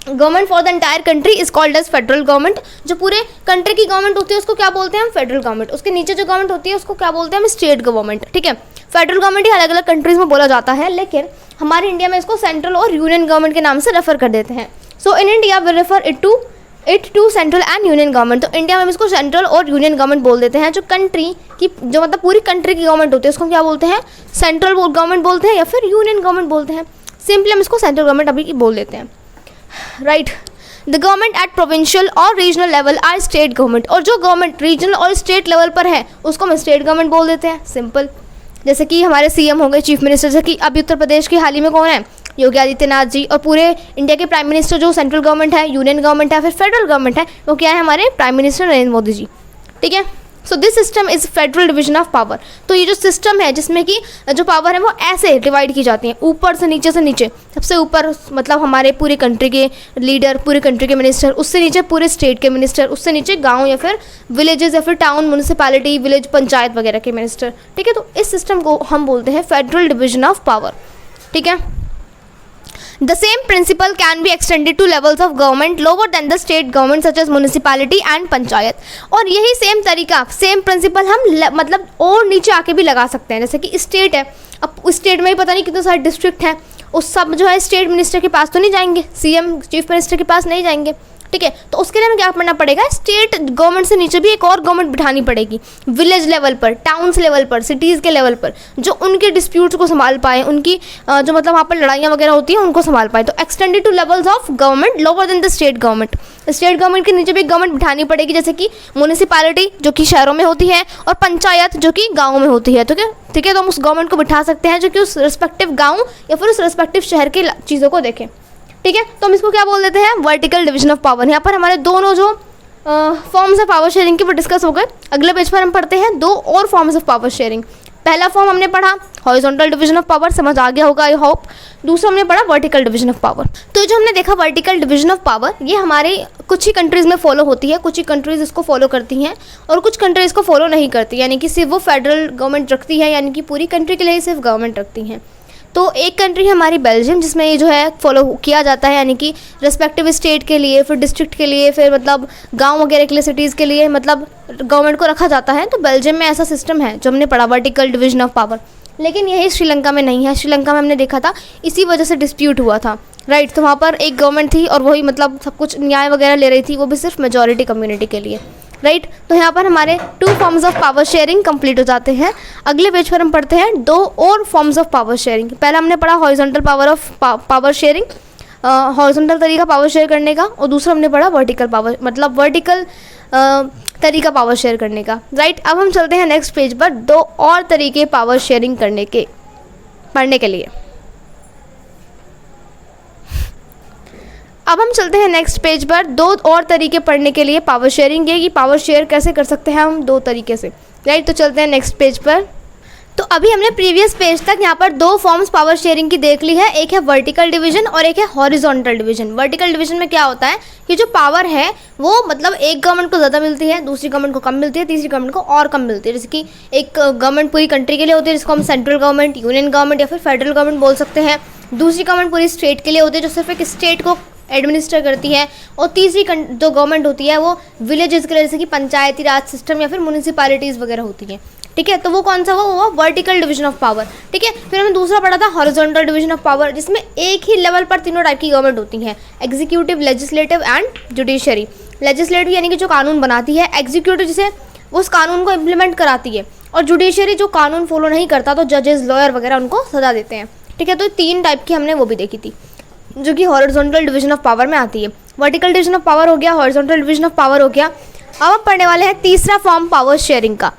government for the entire country is called as federal government. जो पूरे कंट्री की गवर्नमेंट होती है उसको क्या बोलते हैं हम, फेडरल गवर्नमेंट। उसके नीचे जो गवर्नमेंट होती है उसको क्या बोलते हैं हम, स्टेट गवर्नमेंट, ठीक है। फेडरल गवर्नमेंट ही अलग अलग कंट्रीज में बोला जाता है, लेकिन हमारे इंडिया में इसको सेंट्रल और यूनियन गवर्नमेंट के नाम से रेफर कर देते हैं। So in India we refer it to central and union government. तो इंडिया में इसको सेंट्रल और यूनियन गवर्नमेंट बोल देते हैं। जो कंट्री की जो मतलब पूरी कंट्री की गवर्नमेंट होती है उसको क्या बोलते हैं, सेंट्रल गवर्नमेंट बोलते हैं या फिर यूनियन गवर्नमेंट बोलते हैं। सिंपली हम इसको सेंट्रल गवर्नमेंट अभी बोल देते हैं, right. The government at provincial और regional level are state government. और जो गवर्नमेंट रीजनल और स्टेट लेवल पर है उसको हम स्टेट गवर्नमेंट बोल देते हैं, सिंपल। जैसे कि हमारे CM हो गए, चीफ मिनिस्टर, जैसे कि अभी उत्तर प्रदेश के हाल ही में कौन है, योगी आदित्यनाथ जी। और पूरे इंडिया के प्राइम मिनिस्टर जो सेंट्रल गवर्नमेंट है, यूनियन गवर्नमेंट है, फिर फेडरल गवर्नमेंट है, वो क्या है, हमारे प्राइम मिनिस्टर नरेंद्र मोदी जी, ठीक है। So this system is federal division of power. तो ये जो सिस्टम है जिसमें कि जो पावर है वो ऐसे डिवाइड की जाती है, ऊपर से नीचे। सबसे ऊपर मतलब हमारे पूरी कंट्री के लीडर, पूरे कंट्री के मिनिस्टर, उससे नीचे पूरे स्टेट के मिनिस्टर, उससे नीचे गांव या फिर विलेजेस या फिर टाउन, म्यूनिसिपैलिटी, विलेज पंचायत वगैरह के मिनिस्टर, ठीक है। तो इस सिस्टम को हम बोलते हैं फेडरल डिवीजन ऑफ पावर, ठीक है। The same principle can be extended to levels of government lower than the state government such as municipality and panchayat. और यही सेम तरीका, सेम प्रिंसिपल हम मतलब और नीचे आके भी लगा सकते हैं। जैसे कि स्टेट है, अब उस स्टेट में ही पता नहीं कितने सारे डिस्ट्रिक्ट हैं, उस सब जो है स्टेट मिनिस्टर के पास तो नहीं जाएंगे, सीएम चीफ मिनिस्टर के पास नहीं जाएंगे, ठीक है। तो उसके लिए हमें क्या करना पड़ेगा, स्टेट गवर्नमेंट से नीचे भी एक और गवर्नमेंट बिठानी पड़ेगी, विलेज लेवल पर, टाउन्स लेवल पर, सिटीज़ के लेवल पर, जो उनके डिस्प्यूट्स को संभाल पाए, उनकी जो मतलब वहाँ पर लड़ाइयाँ वगैरह होती हैं उनको संभाल पाए। तो extended to levels of government lower than the state government, state government के नीचे भी गवर्नमेंट बिठानी पड़ेगी, जैसे कि म्यूनिसिपैलिटी जो कि शहरों में होती है और पंचायत जो कि गाँवों में होती है। तो क्या ठीक है, तो हम उस गवर्नमेंट को बिठा सकते हैं जो कि उस रिस्पेक्टिव गाँव या फिर उस रिस्पेक्टिव शहर की चीज़ों को देखें, ठीक है। तो हम इसको क्या बोल देते हैं, वर्टिकल डिवीजन ऑफ पावर। यहाँ पर हमारे दोनों जो फॉर्म्स ऑफ पावर शेयरिंग के वो डिस्कस हो गए। अगले पेज पर हम पढ़ते हैं दो और फॉर्म्स ऑफ पावर शेयरिंग। पहला फॉर्म हमने पढ़ा हॉरिजॉन्टल डिवीजन ऑफ पावर, समझ आ गया होगा आई होप। दूसरा हमने पढ़ा वर्टिकल डिवीजन ऑफ पावर। तो जो हमने देखा वर्टिकल डिवीजन ऑफ पावर, ये हमारे कुछ ही कंट्रीज़ में फॉलो होती है, कुछ ही कंट्रीज़ इसको फॉलो करती हैं और कुछ कंट्रीज़ को फॉलो नहीं करती, यानी कि सिर्फ वो फेडरल गवर्नमेंट रखती है, यानी कि पूरी कंट्री के लिए सिर्फ गवर्नमेंट रखती हैं। तो एक कंट्री है हमारी बेल्जियम, जिसमें ये जो है फॉलो किया जाता है, यानी कि रिस्पेक्टिव स्टेट के लिए, फिर डिस्ट्रिक्ट के लिए, फिर मतलब गांव वगैरह के लिए, सिटीज़ के लिए मतलब गवर्नमेंट को रखा जाता है। तो बेल्जियम में ऐसा सिस्टम है जो हमने पढ़ा, वर्टिकल डिवीजन ऑफ पावर। लेकिन यही श्रीलंका में नहीं है। श्रीलंका में हमने देखा था इसी वजह से डिस्प्यूट हुआ था, राइट। तो वहाँ पर एक गवर्नमेंट थी और वही मतलब सब कुछ न्याय वगैरह ले रही थी, वो भी सिर्फ मेजॉरिटी कम्युनिटी के लिए, राइट। तो यहाँ पर हमारे 2 forms of power sharing complete हो जाते हैं। अगले पेज पर हम पढ़ते हैं 2 और फॉर्म्स ऑफ पावर शेयरिंग। पहला हमने पढ़ा हॉरिजॉन्टल पावर शेयरिंग, हॉरिजॉन्टल तरीका पावर शेयर करने का, और दूसरा हमने पढ़ा वर्टिकल पावर मतलब वर्टिकल तरीका पावर शेयर करने का, राइट। अब हम चलते हैं नेक्स्ट पेज पर 2 और तरीके पावर शेयरिंग पढ़ने के लिए। अब हम चलते हैं नेक्स्ट पेज पर 2 और तरीके पढ़ने के लिए पावर शेयरिंग के, कि पावर शेयर कैसे कर सकते हैं हम 2 तरीके से, राइट। तो चलते हैं नेक्स्ट पेज पर। तो अभी हमने प्रीवियस पेज तक यहाँ पर 2 फॉर्म्स पावर शेयरिंग की देख ली है, एक है वर्टिकल डिवीजन और एक है हॉरिजॉन्टल डिवीजन। वर्टिकल डिवीजन में क्या होता है कि जो पावर है वो मतलब एक गवर्नमेंट को ज़्यादा मिलती है, दूसरी गवर्नमेंट को कम मिलती है, तीसरी गवर्नमेंट को और कम मिलती है। जैसे कि एक गवर्नमेंट पूरी कंट्री के लिए होती है जिसको हम सेंट्रल गवर्नमेंट, यूनियन गवर्नमेंट या फिर फेडरल गवर्नमेंट बोल सकते हैं। दूसरी गवर्नमेंट पूरी स्टेट के लिए होती है जो सिर्फ एक स्टेट को एडमिनिस्टर करती है, और तीसरी जो गवर्नमेंट होती है वो विलेजेस के लिए, जैसे कि पंचायती राज सिस्टम या फिर म्यूनिसिपैलिटीज़ वगैरह होती है, ठीक है। तो वो कौन सा वो वर्टिकल डिवीजन ऑफ पावर, ठीक है। फिर हमने दूसरा पढ़ा था हॉरिजॉन्टल डिवीजन ऑफ पावर, जिसमें एक ही लेवल पर तीनों टाइप की गवर्नमेंट होती हैं, executive, legislative and judiciary. Legislative यानी कि जो कानून बनाती है, एग्जीक्यूटिव जिसे उस कानून को इम्प्लीमेंट कराती है, और जुडिशरी जो कानून फॉलो नहीं करता तो जजेस, लॉयर वगैरह उनको सजा देते हैं, ठीक है। तो 3 टाइप की हमने वो भी देखी थी जो कि हॉरिजॉन्टल डिवीजन ऑफ पावर में आती है। वर्टिकल डिवीजन ऑफ पावर हो गया, हॉरिजॉन्टल डिवीजन ऑफ पावर हो गया। अब हम पढ़ने वाले हैं तीसरा फॉर्म पावर शेयरिंग का।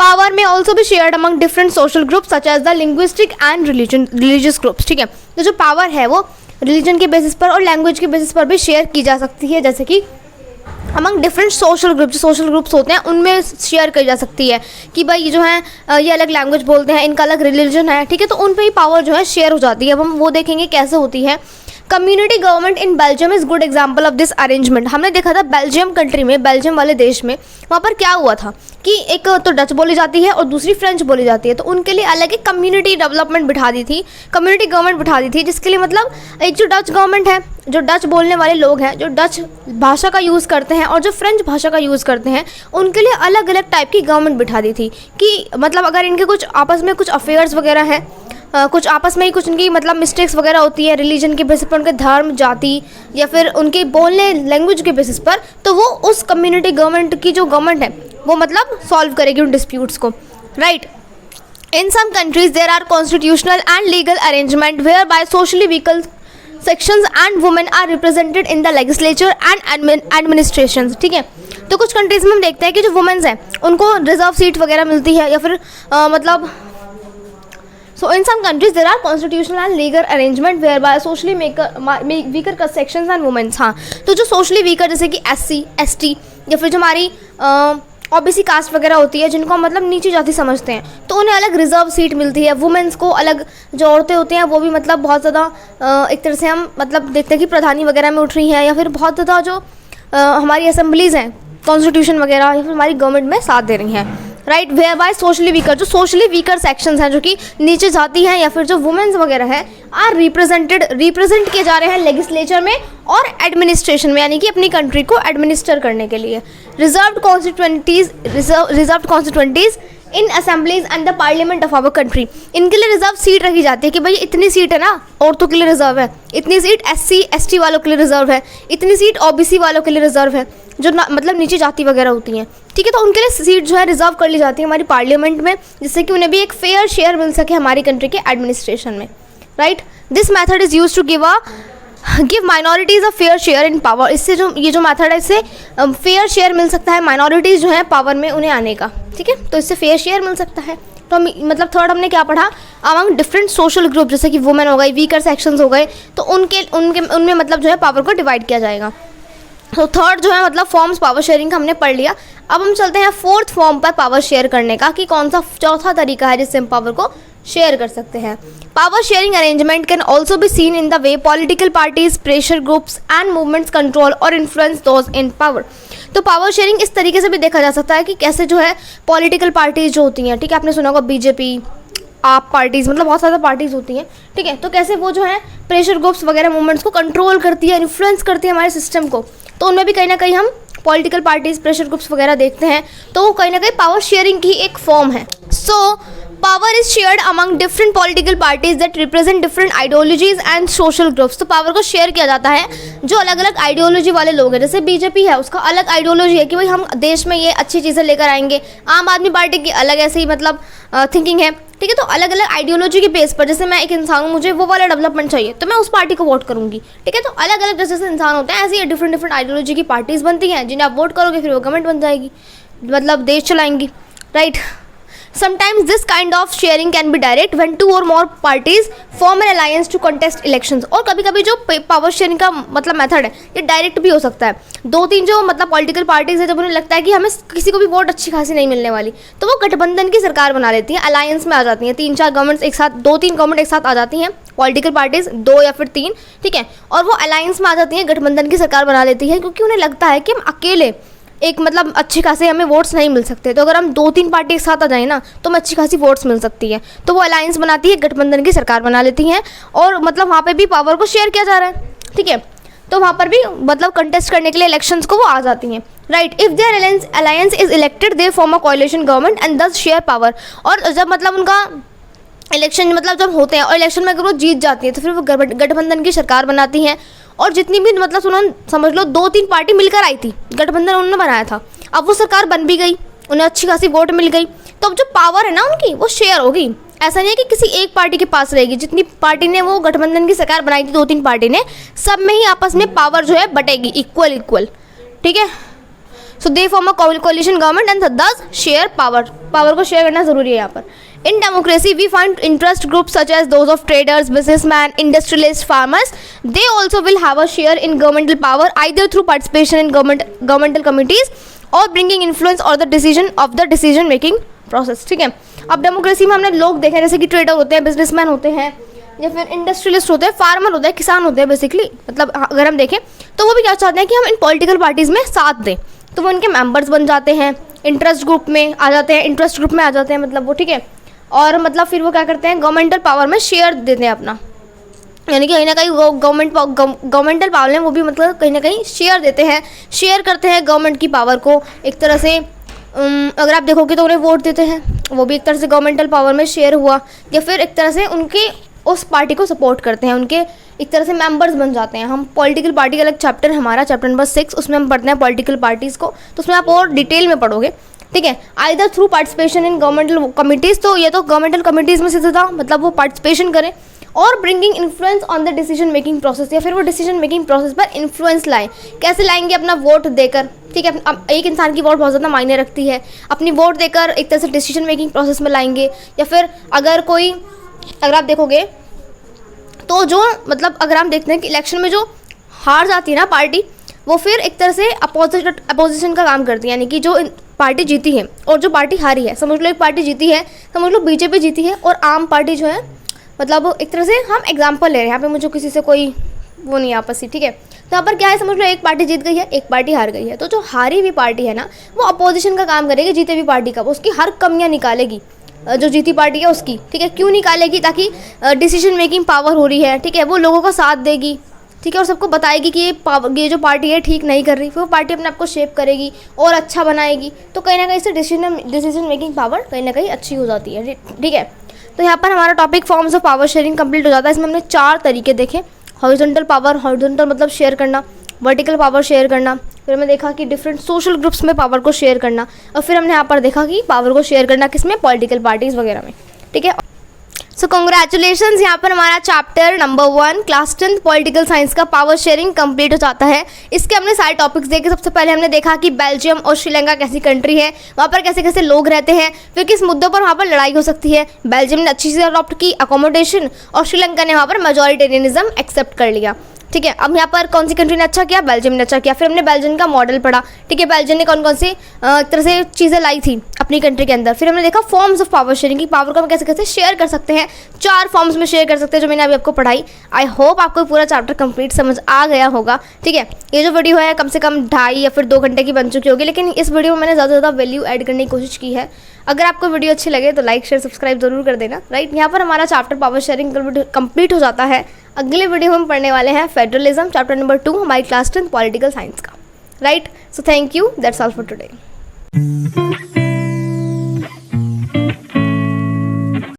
पावर में ऑल्सो भी shared among different social groups such as the linguistic and religious groups, ठीक है। तो जो पावर है वो रिलीजन के बेसिस पर और लैंग्वेज के बेसिस पर भी शेयर की जा सकती है, जैसे कि अमंग डिफरेंट सोशल ग्रुप, जो सोशल ग्रुप्स होते हैं उनमें शेयर की जा सकती है कि भाई ये जो है ये अलग लैंग्वेज बोलते हैं, इनका अलग रिलीजन है, ठीक है। तो उन पर ही पावर जो है शेयर हो जाती है। अब हम वो देखेंगे कैसे होती है। Community government in Belgium is good example of this arrangement. हमने देखा था बेल्जियम कंट्री में, बेल्जियम वाले देश में, वहाँ पर क्या हुआ था कि एक तो डच बोली जाती है और दूसरी फ्रेंच बोली जाती है, तो उनके लिए अलग एक कम्युनिटी डेवलपमेंट बिठा दी थी, कम्युनिटी गवर्नमेंट बिठा दी थी, जिसके लिए मतलब एक जो डच गवर्नमेंट है, जो डच बोलने वाले लोग हैं, जो डच भाषा का यूज़ करते हैं और जो फ्रेंच भाषा का यूज़ करते हैं, उनके लिए अलग अलग टाइप की गवर्नमेंट बिठा दी थी कि मतलब अगर इनके कुछ आपस में कुछ अफेयर्स वगैरह हैं, कुछ आपस में ही कुछ उनकी मतलब मिस्टेक्स वगैरह होती है रिलीजन के बेसिस पर, उनके धर्म, जाति या फिर उनके बोलने लैंग्वेज के बेसिस पर, तो वो उस कम्युनिटी गवर्नमेंट की जो गवर्नमेंट है वो मतलब सॉल्व करेगी उन डिस्प्यूट्स को, right. In some countries there are constitutional and legal arrangement whereby socially weaker sections and women are represented in the legislature and administration, ठीक है। तो कुछ कंट्रीज़ में हम देखते हैं कि जो वुमेन्स हैं उनको रिजर्व सीट वगैरह मिलती है, या फिर मतलब So in some countries there are constitutional and legal arrangement whereby socially weaker sections and women, हाँ। तो जो socially weaker जैसे कि SC, ST या फिर जो हमारी OBC कास्ट वगैरह होती है, जिनको हम मतलब नीची जाति समझते हैं, तो उन्हें अलग रिजर्व सीट मिलती है। वुमेन्स को अलग, जो औरतें होती हैं वो भी मतलब बहुत ज़्यादा एक तरह से हम मतलब देखते हैं कि प्रधानी वगैरह में उठ रही हैं, या फिर बहुत ज़्यादा जो हमारी असेंबलीज़ हैं, कॉन्स्टिट्यूशन वगैरह या फिर हमारी गवर्नमेंट में साथ दे रही हैं, right, whereby socially weaker, जो सोशली वीकर सेक्शंस हैं, जो कि नीचे जाती हैं या फिर जो वुमेन्स वगैरह हैं, आर रिप्रेजेंट किए जा रहे हैं लेजिस्लेचर में और एडमिनिस्ट्रेशन में, यानी कि अपनी कंट्री को एडमिनिस्टर करने के लिए। Reserved constituencies in assemblies and the parliament of our country, इनके लिए रिजर्व सीट रखी जाती है कि भाई इतनी सीट है ना औरतों के लिए रिजर्व है, इतनी सीट SC ST वालों के लिए रिजर्व है, इतनी सीट OBC वालों के लिए रिजर्व है, जो मतलब नीचे जाति वगैरह होती हैं, ठीक है। तो उनके लिए सीट जो है रिजर्व कर ली जाती है हमारी पार्लियामेंट में, जिससे कि उन्हें भी एक फेयर शेयर मिल सके हमारी कंट्री के एडमिनिस्ट्रेशन में, right. This method is use to give minorities a fair share in power, इससे जो ये जो मैथड है इससे फेयर शेयर मिल सकता है माइनॉरिटीज़ जो है पावर में उन्हें आने का, ठीक है। तो इससे फेयर शेयर मिल सकता है। तो मतलब थर्ड हमने क्या पढ़ा, अमंग डिफरेंट सोशल ग्रुप, जैसे कि वुमेन हो गई, वीकर सेक्शंस हो गए, तो उनमें मतलब जो है पावर को डिवाइड किया जाएगा। तो थर्ड जो है मतलब फॉर्म्स पावर शेयरिंग का हमने पढ़ लिया। अब हम चलते हैं फोर्थ फॉर्म पर पावर शेयर करने का, कि कौन सा चौथा तरीका है जिससे हम पावर को शेयर कर सकते हैं। Power sharing arrangement can also be seen in the way political parties, pressure groups and movements control और इन्फ्लुएंस दोज इन पावर। तो पावर शेयरिंग इस तरीके से भी देखा जा सकता है कि कैसे जो है पॉलिटिकल पार्टीज जो होती हैं, ठीक है, आपने सुना होगा BJP, आप पार्टीज़, मतलब बहुत ज़्यादा पार्टीज़ होती हैं, ठीक है। तो कैसे वो जो है प्रेशर ग्रुप्स वगैरह मूवमेंट्स को कंट्रोल करती है, इन्फ्लुएंस करती है हमारे सिस्टम को, तो उनमें भी कहीं ना कहीं हम पॉलिटिकल पार्टीज, प्रेशर ग्रुप्स वगैरह देखते हैं, तो वो कहीं ना कहीं पावर शेयरिंग की एक फॉर्म है। So power is shared among different political parties that represent different ideologies and social groups. तो पावर को शेयर किया जाता है जो अलग अलग आइडियोलॉजी वाले लोग हैं, जैसे BJP है, उसका अलग आइडियोलॉजी है कि भाई हम देश में ये अच्छी चीज़ें लेकर आएंगे। आम आदमी पार्टी की अलग ऐसे ही मतलब थिंकिंग है, ठीक है। तो अलग अलग आइडियोलॉजी के बेस पर, जैसे मैं एक इंसान हूँ, मुझे वो वाला डेवलपमेंट चाहिए, तो मैं उस पार्टी को वोट करूँगी, ठीक है। तो अलग अलग जैसे इंसान होते हैं, ऐसे ही डिफरेंट आइडियोलॉजी की पार्टीज़ बनती हैं, जिन्हें आप वोट करोगे फिर वो गवर्नमेंट बन जाएगी, मतलब देश चलाएंगी, right. Sometimes this kind of sharing can be direct when two or more parties form an alliance to contest elections। और कभी कभी जो पावर शेयरिंग का मतलब मेथड है ये डायरेक्ट भी हो सकता है। 2-3 जो मतलब पॉलिटिकल पार्टीज है, जब उन्हें लगता है कि हमें किसी को भी वोट अच्छी खासी नहीं मिलने वाली, तो वो गठबंधन की सरकार बना लेती हैं, अलायंस में आ जाती हैं। 3-4 गवर्नमेंट्स एक साथ, 2-3 गवर्नमेंट एक साथ आ जाती हैं, पॉलिटिकल पार्टीज 2 या फिर 3, ठीक है, और वो अलायंस में आ जाती हैं, गठबंधन की सरकार बना लेती है, क्योंकि उन्हें लगता है कि हम अकेले एक मतलब अच्छी खासी हमें वोट्स नहीं मिल सकते, तो अगर हम 2-3 पार्टी एक साथ आ जाए ना तो हमें अच्छी खासी वोट्स मिल सकती है। तो वो अलायंस बनाती है, गठबंधन की सरकार बना लेती हैं, और मतलब वहाँ पे भी पावर को शेयर किया जा रहा है, ठीक है। तो वहाँ पर भी मतलब कंटेस्ट करने के लिए इलेक्शंस को वो आ जाती हैं, right. If their alliance is elected they form a coalition government and thus share power. और जब मतलब उनका इलेक्शन मतलब जब होते हैं और इलेक्शन में अगर वो जीत जाती है तो फिर वो गठबंधन की सरकार बनाती हैं, और जितनी भी मतलब उन्होंने समझ लो 2-3 पार्टी मिलकर आई थी, गठबंधन उन्होंने बनाया था, अब वो सरकार बन भी गई, उन्हें अच्छी खासी वोट मिल गई, तो अब जो पावर है ना उनकी वो शेयर हो गई। ऐसा नहीं है कि किसी एक पार्टी के पास रहेगी, जितनी पार्टी ने वो गठबंधन की सरकार बनाई थी 2-3 पार्टी ने, सब में ही आपस में पावर जो है बटेगी इक्वल, ठीक है। So they form a coalition government and thus share power को शेयर करना जरूरी है यहाँ पर। In democracy, we find interest groups such as those of traders, businessmen, industrialists, farmers. They also will have a share in governmental power either through participation in governmental committees or bringing influence or the decision making process, ठीक है। अब democracy में हमने लोग देखे जैसे कि trader होते हैं, बिजनेसमैन होते हैं, या फिर इंडस्ट्रियलिस्ट होते हैं, फार्मर होते हैं, किसान होते हैं बेसिकली। मतलब अगर हम देखें तो वो भी क्या चाहते हैं कि हम इन पॉलिटिकल पार्टीज़ में साथ दें, तो वो उनके मेंबर्स बन जाते हैं, इंटरेस्ट ग्रुप में आ जाते हैं, मतलब वो, ठीक है। और मतलब फिर वो क्या करते हैं, गवर्नमेंटल पावर में शेयर देते हैं अपना, यानी कि कहीं ना कहीं गवर्नमेंटल पावर में वो भी मतलब कहीं ना कहीं शेयर देते हैं, शेयर करते हैं गवर्नमेंट की पावर को एक तरह से। अगर आप देखोगे तो उन्हें वोट देते हैं, वो भी एक तरह से गवर्नमेंटल पावर में शेयर हुआ, या फिर एक तरह से उनके उस पार्टी को सपोर्ट करते हैं, उनके एक तरह से मेंबर्स बन जाते हैं। हम पॉलिटिकल पार्टी का अलग चैप्टर है हमारा, चैप्टर नंबर 6, उसमें हम पढ़ते हैं पॉलिटिकल पार्टीज़ को, तो उसमें आप और डिटेल में पढ़ोगे, ठीक है। Either through participation in governmental committees, तो ये तो गवर्नमेंटल कमिटीज़ में से था, मतलब वो पार्टिसिपेशन करें, और bringing influence on the decision making process, या फिर वो डिसीजन मेकिंग प्रोसेस पर इन्फ्लुएंस लाएं। कैसे लाएंगे, अपना वोट देकर, ठीक है। अब एक इंसान की वोट बहुत ज़्यादा मायने रखती है, अपनी वोट देकर एक तरह से डिसीजन मेकिंग प्रोसेस में लाएंगे। या फिर अगर आप देखोगे तो जो मतलब अगर हम देखते हैं कि इलेक्शन में जो हार जाती है ना पार्टी, वो फिर एक तरह से अपोजिशन का काम करती है, यानी कि जो पार्टी जीती है और जो पार्टी हारी है, समझ लो एक पार्टी जीती है, समझ लो BJP जीती है, और आम पार्टी जो है, मतलब एक तरह से हम एग्जांपल ले रहे हैं यहाँ पे, मुझे किसी से कोई वो नहीं आपसी, ठीक है। यहाँ पर क्या है, समझ लो एक पार्टी जीत गई है, एक पार्टी हार गई है, तो जो हारी हुई पार्टी है ना वो अपोजिशन का काम करेगी जीते हुई पार्टी का, वो उसकी हर कमियाँ निकालेगी जो जीती पार्टी है उसकी, ठीक है। क्यों निकालेगी? ताकि डिसीजन मेकिंग पावर हो रही है, ठीक है, वो लोगों का साथ देगी, ठीक है, और सबको बताएगी कि ये जो पार्टी है ठीक नहीं कर रही, फिर वो पार्टी अपने आप को शेप करेगी और अच्छा बनाएगी। तो कहीं ना कहीं इससे डिसीजन मेकिंग पावर कहीं ना कहीं अच्छी हो जाती है, ठीक है। तो यहाँ पर हमारा topic forms of power sharing complete हो जाता है। इसमें हमने 4 तरीके देखे। हॉरिजॉन्टल पावर, हॉरिजॉन्टल मतलब शेयर करना, वर्टिकल पावर शेयर करना, फिर हमने देखा कि डिफरेंट सोशल ग्रुप्स में पावर को शेयर करना, और फिर हमने यहाँ पर देखा कि पावर को शेयर करना किसमें, पॉलिटिकल पार्टीज़ वगैरह में, ठीक है। सो कॉन्ग्रेचुलेशंस, यहाँ पर हमारा chapter number 1 class 10th political science का पावर शेयरिंग कंप्लीट हो जाता है। इसके हमने सारे टॉपिक्स देखे। सबसे पहले हमने देखा कि बेल्जियम और श्रीलंका कैसी कंट्री है, वहाँ पर कैसे कैसे लोग रहते हैं, फिर किस मुद्दों पर वहाँ पर लड़ाई हो सकती है। बेल्जियम ने अच्छी से अडॉप्ट की अकोमोडेशन, और श्रीलंका ने वहाँ पर मेजॉरिटेरियनिज्म एक्सेप्ट कर लिया, ठीक है। अब यहाँ पर कौन सी कंट्री ने अच्छा किया, बेल्जियम ने अच्छा किया। फिर हमने बेल्जियम का मॉडल पढ़ा, ठीक है, बेल्जियम ने कौन कौन सी एक तरह से चीज़ें लाई थी अपनी कंट्री के अंदर। फिर हमने देखा फॉर्म्स ऑफ पावर शेयरिंग की, पावर को हम कैसे कैसे शेयर कर सकते हैं, 4 फॉर्म्स में शेयर कर सकते हैं जो मैंने अभी आपको पढ़ाई। आई होप आपको पूरा चैप्टर कंप्लीट समझ आ गया होगा, ठीक है। ये जो वीडियो है कम से कम 2.5 या फिर 2 घंटे की बन चुकी होगी, लेकिन इस वीडियो में मैंने ज़्यादा से ज़्यादा वैल्यू ऐड करने की कोशिश की है। अगर आपको वीडियो अच्छी लगे तो लाइक शेयर सब्सक्राइब जरूर कर देना, राइट। यहाँ पर हमारा चैप्टर पावर शेयरिंग कंप्लीट हो जाता है। अगले वीडियो हम पढ़ने वाले हैं फेडरलिज्म, चैप्टर नंबर 2 हमारी क्लास 10 पॉलिटिकल साइंस का, right. So thank you, that's all for today.